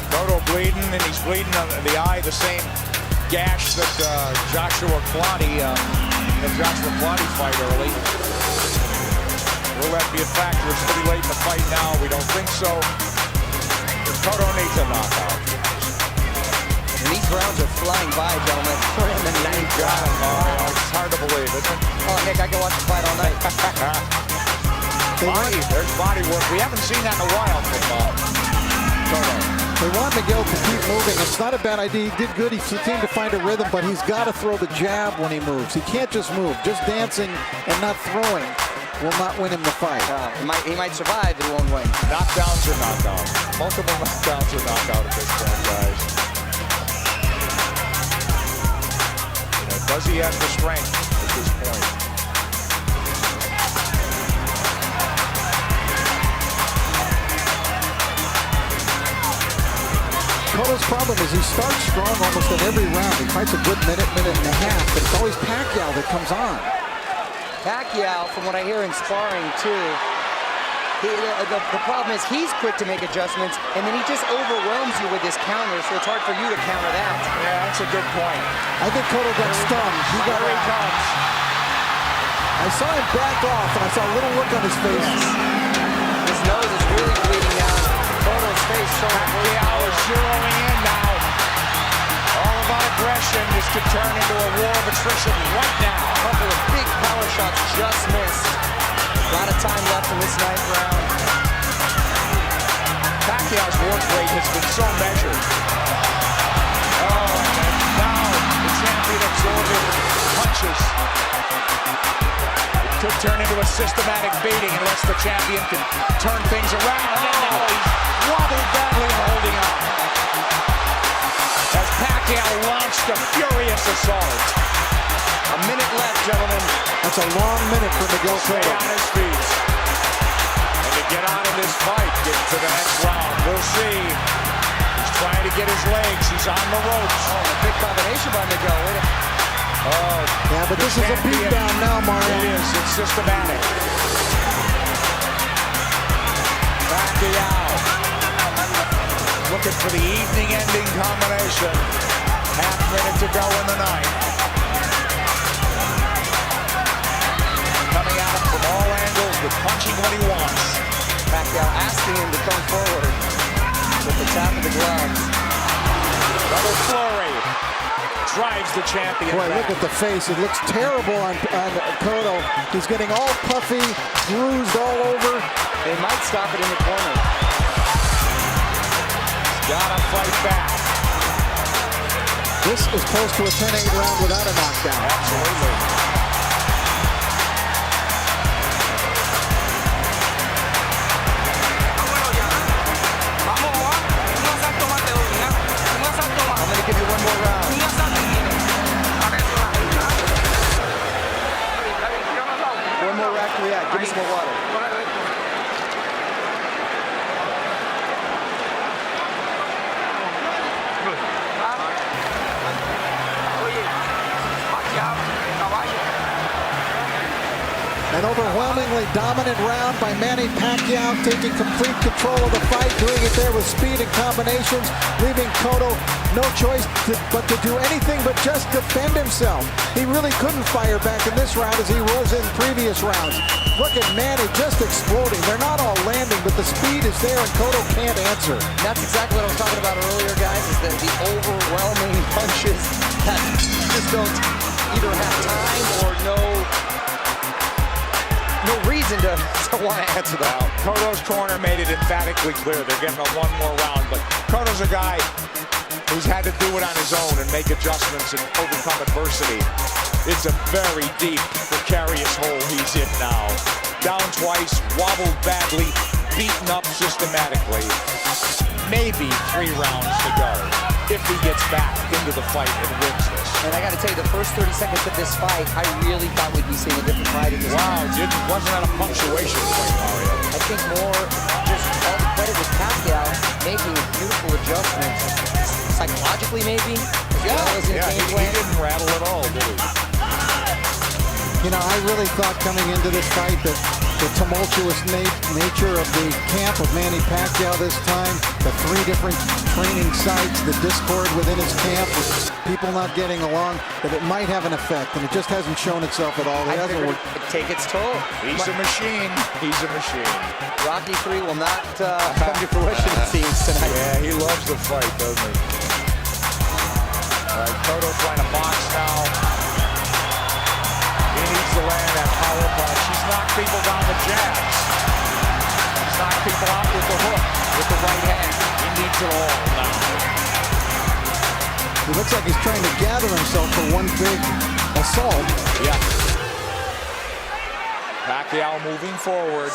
Cotto bleeding, and he's bleeding on the eye, the same gash that Joshua Clottey, the Joshua Clottey fight early. Will that be a factor? It's pretty late in the fight now. We don't think so. Cotto needs a knockout. And these rounds are flying by, gentlemen. Thank God. It's hard to believe, isn't it? Oh, Nick, I can watch the fight all night. There's body work. We haven't seen that in a while from Cotto. They want Miguel to keep moving. It's not a bad idea. He did good. He seemed to find a rhythm, but he's got to throw the jab when he moves. He can't just move. Just dancing and not throwing will not win him the fight. He might survive, but he won't win. Knockdowns are knockouts. Multiple knockdowns are knockout at this point, guys. Does he have the strength at this point? Cotto's problem is he starts strong almost in every round. He fights a good minute and a half, but it's always Pacquiao that comes on. Pacquiao, from what I hear in sparring too, the problem is he's quick to make adjustments, and then he just overwhelms you with his counter, so it's hard for you to counter that. Yeah, that's a good point. I think Cotto got stung. Here he comes. I saw him back off, and I saw a little look on his face. His nose is really bleeding out. Cotto's face showing. Pacquiao is zeroing in now. All about aggression. This could turn into a war of attrition right now. A couple of big power shots just missed. A lot of time left in this ninth round. Pacquiao's work rate has been so measured. Oh, and now the champion absorbing punches. It could turn into a systematic beating unless the champion can turn things around. And now he's wobbled badly and holding on. As Pacquiao launched a furious assault. A minute left, gentlemen. That's a long minute for Miguel Stay Cotto. on his feet. And to get out of this fight, get to the next round. We'll see. He's trying to get his legs. He's on the ropes. Oh, a big combination by Miguel. Oh, yeah, but this is a beatdown now, Mario. It is. It's systematic. Pacquiao looking for the evening-ending combination. Half minute to go in the night. Coming out from all angles with punching what he wants. Pacquiao asking him to come forward with the tap of the gloves. Double flurry. Drives the champion. Boy, look at the face. It looks terrible on Cotto. He's getting all puffy, bruised all over. They might stop it in the corner. Gotta fight back. This is close to a 10-8 round without a knockdown. Absolutely. I'm going to give you one more round. One more round to react. Give me some more water. An overwhelmingly dominant round by Manny Pacquiao, taking complete control of the fight, doing it there with speed and combinations, leaving Cotto no choice but to do anything but just defend himself. He really couldn't fire back in this round as he was in previous rounds. Look at Manny just exploding. They're not all landing, but the speed is there and Cotto can't answer. And that's exactly what I was talking about earlier, guys, is that the overwhelming punches that just don't either have time or no reason reason to want to answer that. Cotto's corner made it emphatically clear they're getting a one more round, but Cotto's a guy who's had to do it on his own and make adjustments and overcome adversity. It's a very deep, precarious hole he's in now. Down twice, wobbled badly, beaten up systematically. Maybe 3 rounds to go if he gets back into the fight and wins this. And I got to tell you, the first 30 seconds of this fight, I really thought we'd be seeing a different fight in this Wow, it wasn't at a punctuation point, Mario. I think more just all the credit with Pacquiao making beautiful adjustments. Psychologically, maybe, as well as in Yeah, game he plan. didn't rattle at all, did he? You know, I really thought coming into this fight that the tumultuous nature of the camp of Manny Pacquiao this time, the 3 different training sites, the discord within his camp, with people not getting along, that it might have an effect, and it just hasn't shown itself at all. It hasn't worked. It take its toll. He's a machine. He's a machine. Rocky 3 will not come to fruition, it seems, tonight. Yeah, he loves the fight, doesn't he? All right, Cotto trying to box now. He needs to land that power punch. He's knocked people down with jabs. He's knocked people out with the hook, with the right hand. He needs it all now. He looks like he's trying to gather himself for one big assault. Yeah. Pacquiao moving forward.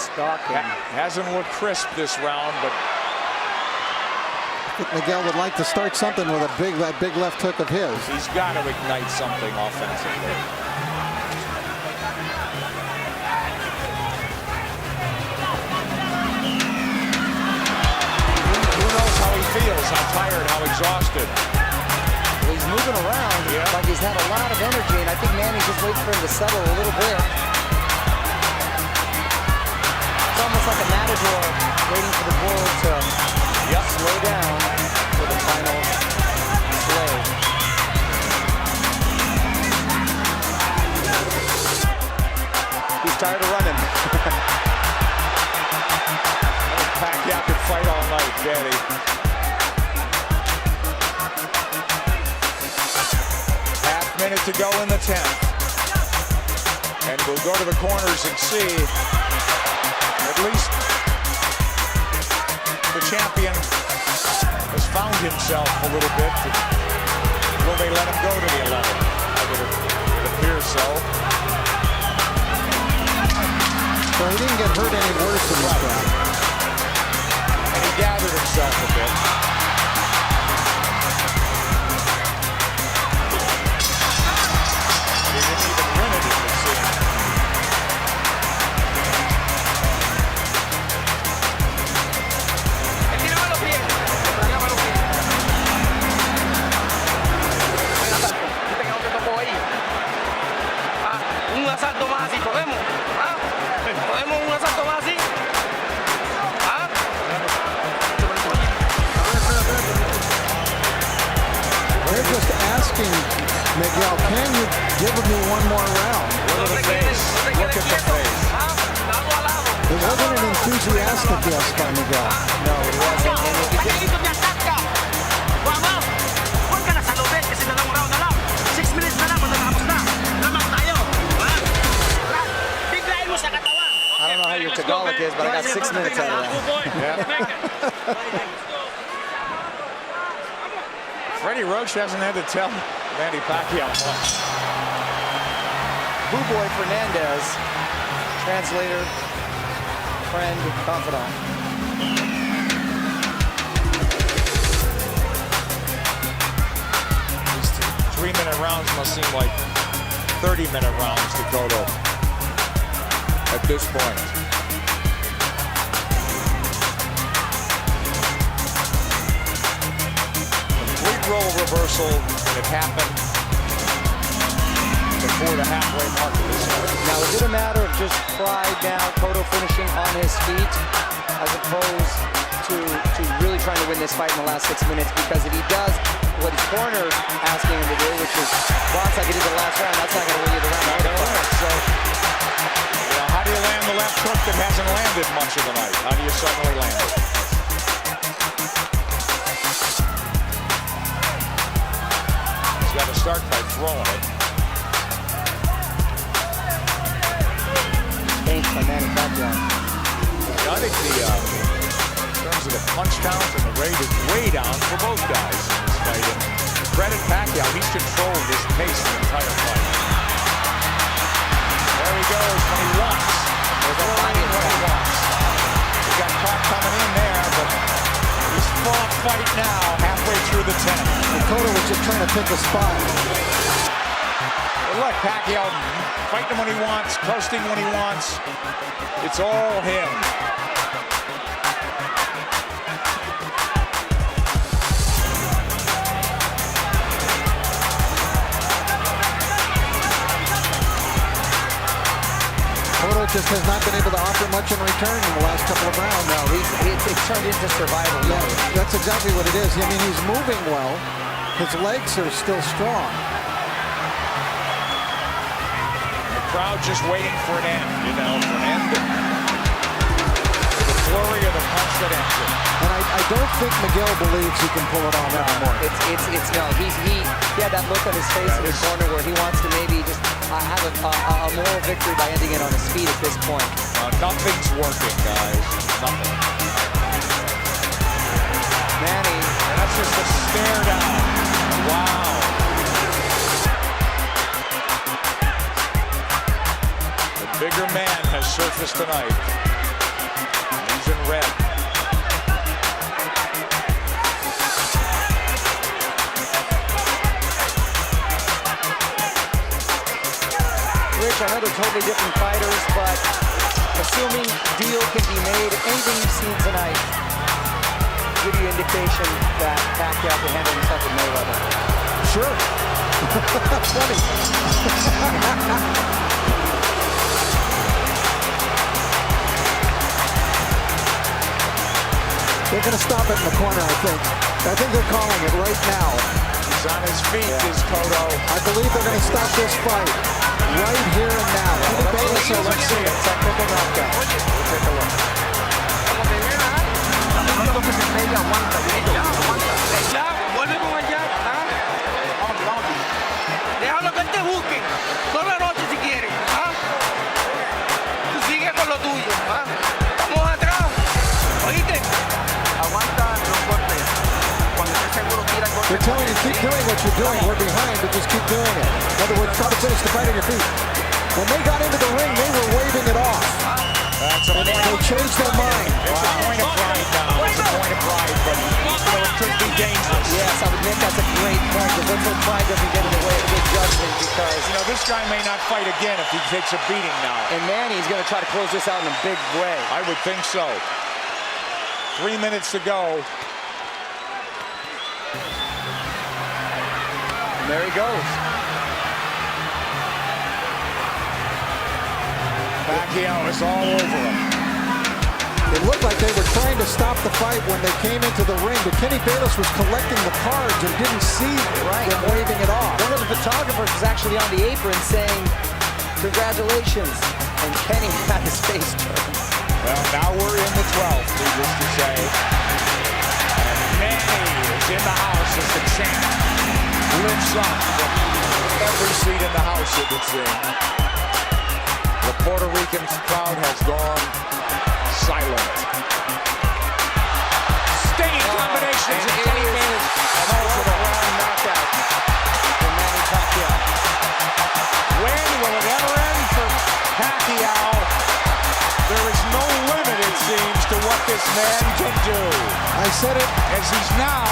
Hasn't looked crisp this round, but I think Miguel would like to start something with that big left hook of his. he's got to ignite something offensively. Who knows how he feels, how tired, how exhausted. Well, he's moving around like he's had a lot of energy, and I think Manny's just waiting for him to settle a little bit. It's almost like a matador waiting for the bull to slow down for the final slay. He's tired of running. Pacquiao could fight all night, Daddy. Half-minute to go in the 10th. And we'll go to the corners and see at least the champion has found himself a little bit. Will they let him go to the 11th? It appears so. So he didn't get hurt any worse in this round. And he gathered himself a bit. He didn't even win it, it would seem. Un asalto más así, ¿podemos? ¿Ah? ¿Podemos un asalto más así? ¿Ah? They're just asking Miguel, can you give me one more round? Look at the face. Look at the face. It wasn't an enthusiastic yes by Miguel. No, it wasn't. And it just, Huwag ka na sa lobet kasi dalawang round na lang. 6 minutes na lang, matatapos na. Lamang tayo. Biglayin mo sa katawan. I don't know how your Tagalog is, but I got 6 minutes out of that. Freddie Roach hasn't had to tell Manny Pacquiao much. Boy Fernandez, translator, friend, confidant. These 3-minute rounds must seem like 30-minute rounds to Cotto at this point. Complete role reversal, and it happened before the halfway mark of this fight. Now, is it a matter of just pride now, Cotto finishing on his feet, as opposed to really trying to win this fight in the last 6 minutes? Because if he does what his corner is asking him to do, which is box like he did the last round, that's not going to win you the round. So, you know, how do you land the left hook that hasn't landed much of the night? How do you suddenly land it? He's got to start by throwing it. Thanks by Manny Pacquiao. again. I think in terms of the punch count and the rate is way down for both guys in this fight. And credit Pacquiao, he's controlled his pace the entire fight. There he goes when he wants. There's a fighting when he wants. He got caught coming in there, but he's full of fight now, halfway through the 10th. Cotto was just trying to pick a spot. But look, Pacquiao fighting when he wants, coasting when he wants. It's all him. Cotto just has not been able to offer much in return in the last couple of rounds. No, it's turned into survival. Yeah, that's exactly what it is. I mean, he's moving well. His legs are still strong. The crowd just waiting for an end, you know, for an end. The flurry of the punch that ends it. And I don't think Miguel believes he can pull it off anymore. No, he had that look on his face in the corner where he wants to maybe just have a moral victory by ending it on his feet at this point. Nothing's working, guys. Nothing. Manny. And that's just a stare down. Wow. The bigger man has surfaced tonight. He's in red. Rich, I know they're totally different fighters, but assuming deal can be made, anything you've seen tonight give you indication that Pacquiao can handle himself with Mayweather. Sure. Funny. They're going to stop it in the corner, I think. I think they're calling it right now. He's on his feet, is Cotto. I believe they're going to stop this fight right here and now. Let's see it. Technical knockout. We'll take a look. Ya, vuelve con el jab. Déjalo que él te busque. Toda la noche si quiere. Tú sigue con lo tuyo. Vamos atrás. ¿Oíste? Aguanta los golpes. Cuando estés seguro, tira el golpe. They're telling you, keep doing what you're doing. We're behind, but just keep doing it. In other words, try to finish the fight on your feet. When they got into the ring, they were waving it off. And they changed their mind. It's a point of pride now. It's a point of pride, but it could be dangerous. Yes, I would admit that's a great point. The mental pride doesn't get in the way of good judgment because, you know, this guy may not fight again if he takes a beating now. And Manny's going to try to close this out in a big way. I would think so. 3 minutes to go. And there he goes. Pacquiao is all over him. It looked like they were trying to stop the fight when they came into the ring, but Kenny Bayless was collecting the cards and didn't see them waving it off. One of the photographers was actually on the apron saying, "Congratulations," and Kenny had his face turned. Well, now we're in the 12th, needless to say. And Manny is in the house as the champ lifts up from every seat in the house, it would seem. The Puerto Rican crowd has gone silent. Stinging combinations and Kenny Bayless. And also the round knockout for Manny Pacquiao. When will it ever end for Pacquiao? There is no limit, it seems, to what this man can do. I said it. As he's now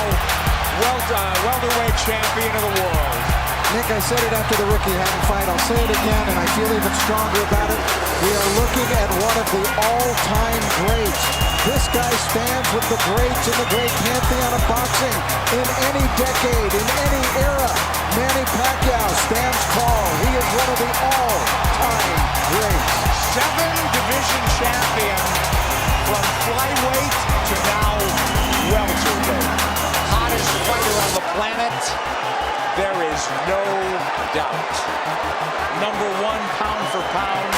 welterweight champion of the world. Nick, I said it after the Ricky Hatton fight. I'll say it again, and I feel even stronger about it. We are looking at one of the all-time greats. This guy stands with the greats in the great pantheon of boxing in any decade, in any era. Manny Pacquiao stands tall. He is one of the all-time greats. 7-division champion from flyweight to now welterweight. Hottest fighter on the planet. There is no doubt. Number one pound for pound.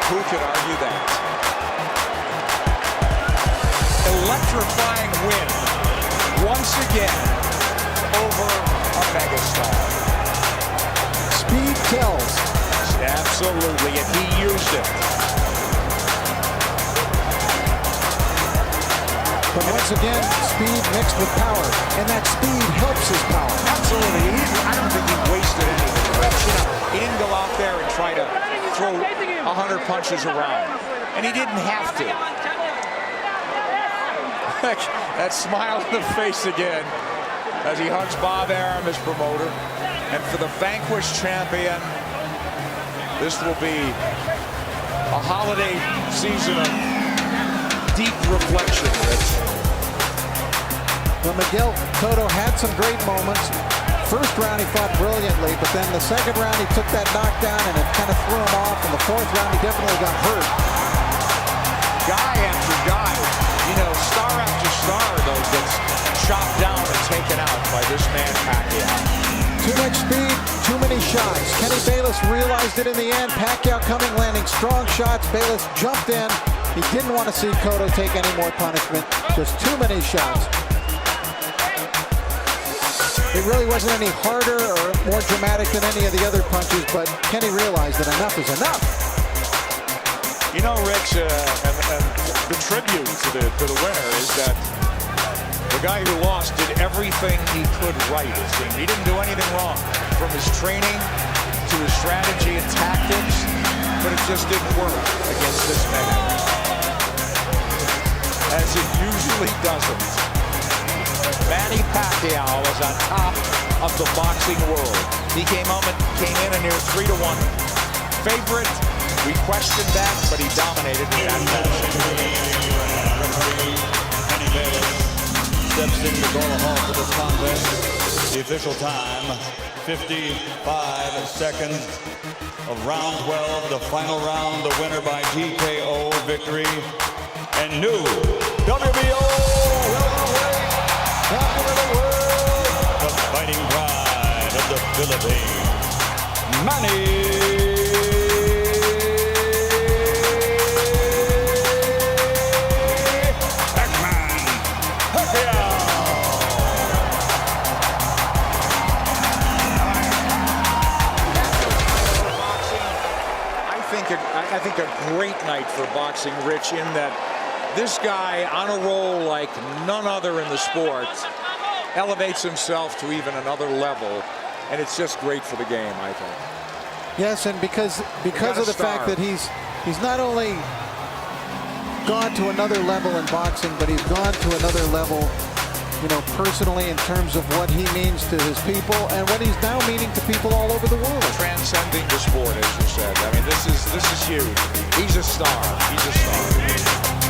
Who could argue that? Electrifying win once again over a megastar. Speed kills. Absolutely, and he used it. But once again, speed mixed with power, and that speed helps his power. Absolutely. I don't think he wasted anything. You know, he didn't go out there and try to throw 100 punches around, and he didn't have to. That smile on the face again as he hugs Bob Arum, his promoter. And for the vanquished champion, this will be a holiday season of deep reflection, Rich. Well, Miguel Cotto had some great moments. First round he fought brilliantly, but then the second round he took that knockdown and it kind of threw him off. In the fourth round he definitely got hurt. Guy after guy, you know, star after star, though, gets chopped down and taken out by this man Pacquiao. Too much speed, too many shots. Kenny Bayless realized it in the end. Pacquiao coming, landing strong shots. Bayless jumped in. He didn't want to see Cotto take any more punishment. Just too many shots. It really wasn't any harder or more dramatic than any of the other punches, but Kenny realized that enough is enough. You know, Rich, and the tribute to the winner is that the guy who lost did everything he could right, it seemed. He didn't do anything wrong, from his training to his strategy and tactics, but it just didn't work against this man, as it usually doesn't. Manny Pacquiao is on top of the boxing world. He came in a near 3-1 favorite. We questioned that, but he dominated in that match. Manny Pacquiao steps in to call a halt to this contest. The official time, 55 seconds of round 12, the final round, the winner by TKO victory, and new WBO welterweight champion of the world, the fighting pride of the Philippines, Manny Pacquiao. I think a great night for boxing, Rich, in that this guy on a roll like none other in the sport elevates himself to even another level, and it's just great for the game, I think. Yes, and because of the fact that he's not only gone to another level in boxing, but he's gone to another level, you know, personally in terms of what he means to his people and what he's now meaning to people all over the world. Transcending the sport, as you said. I mean, this is huge. He's a star. He's a star.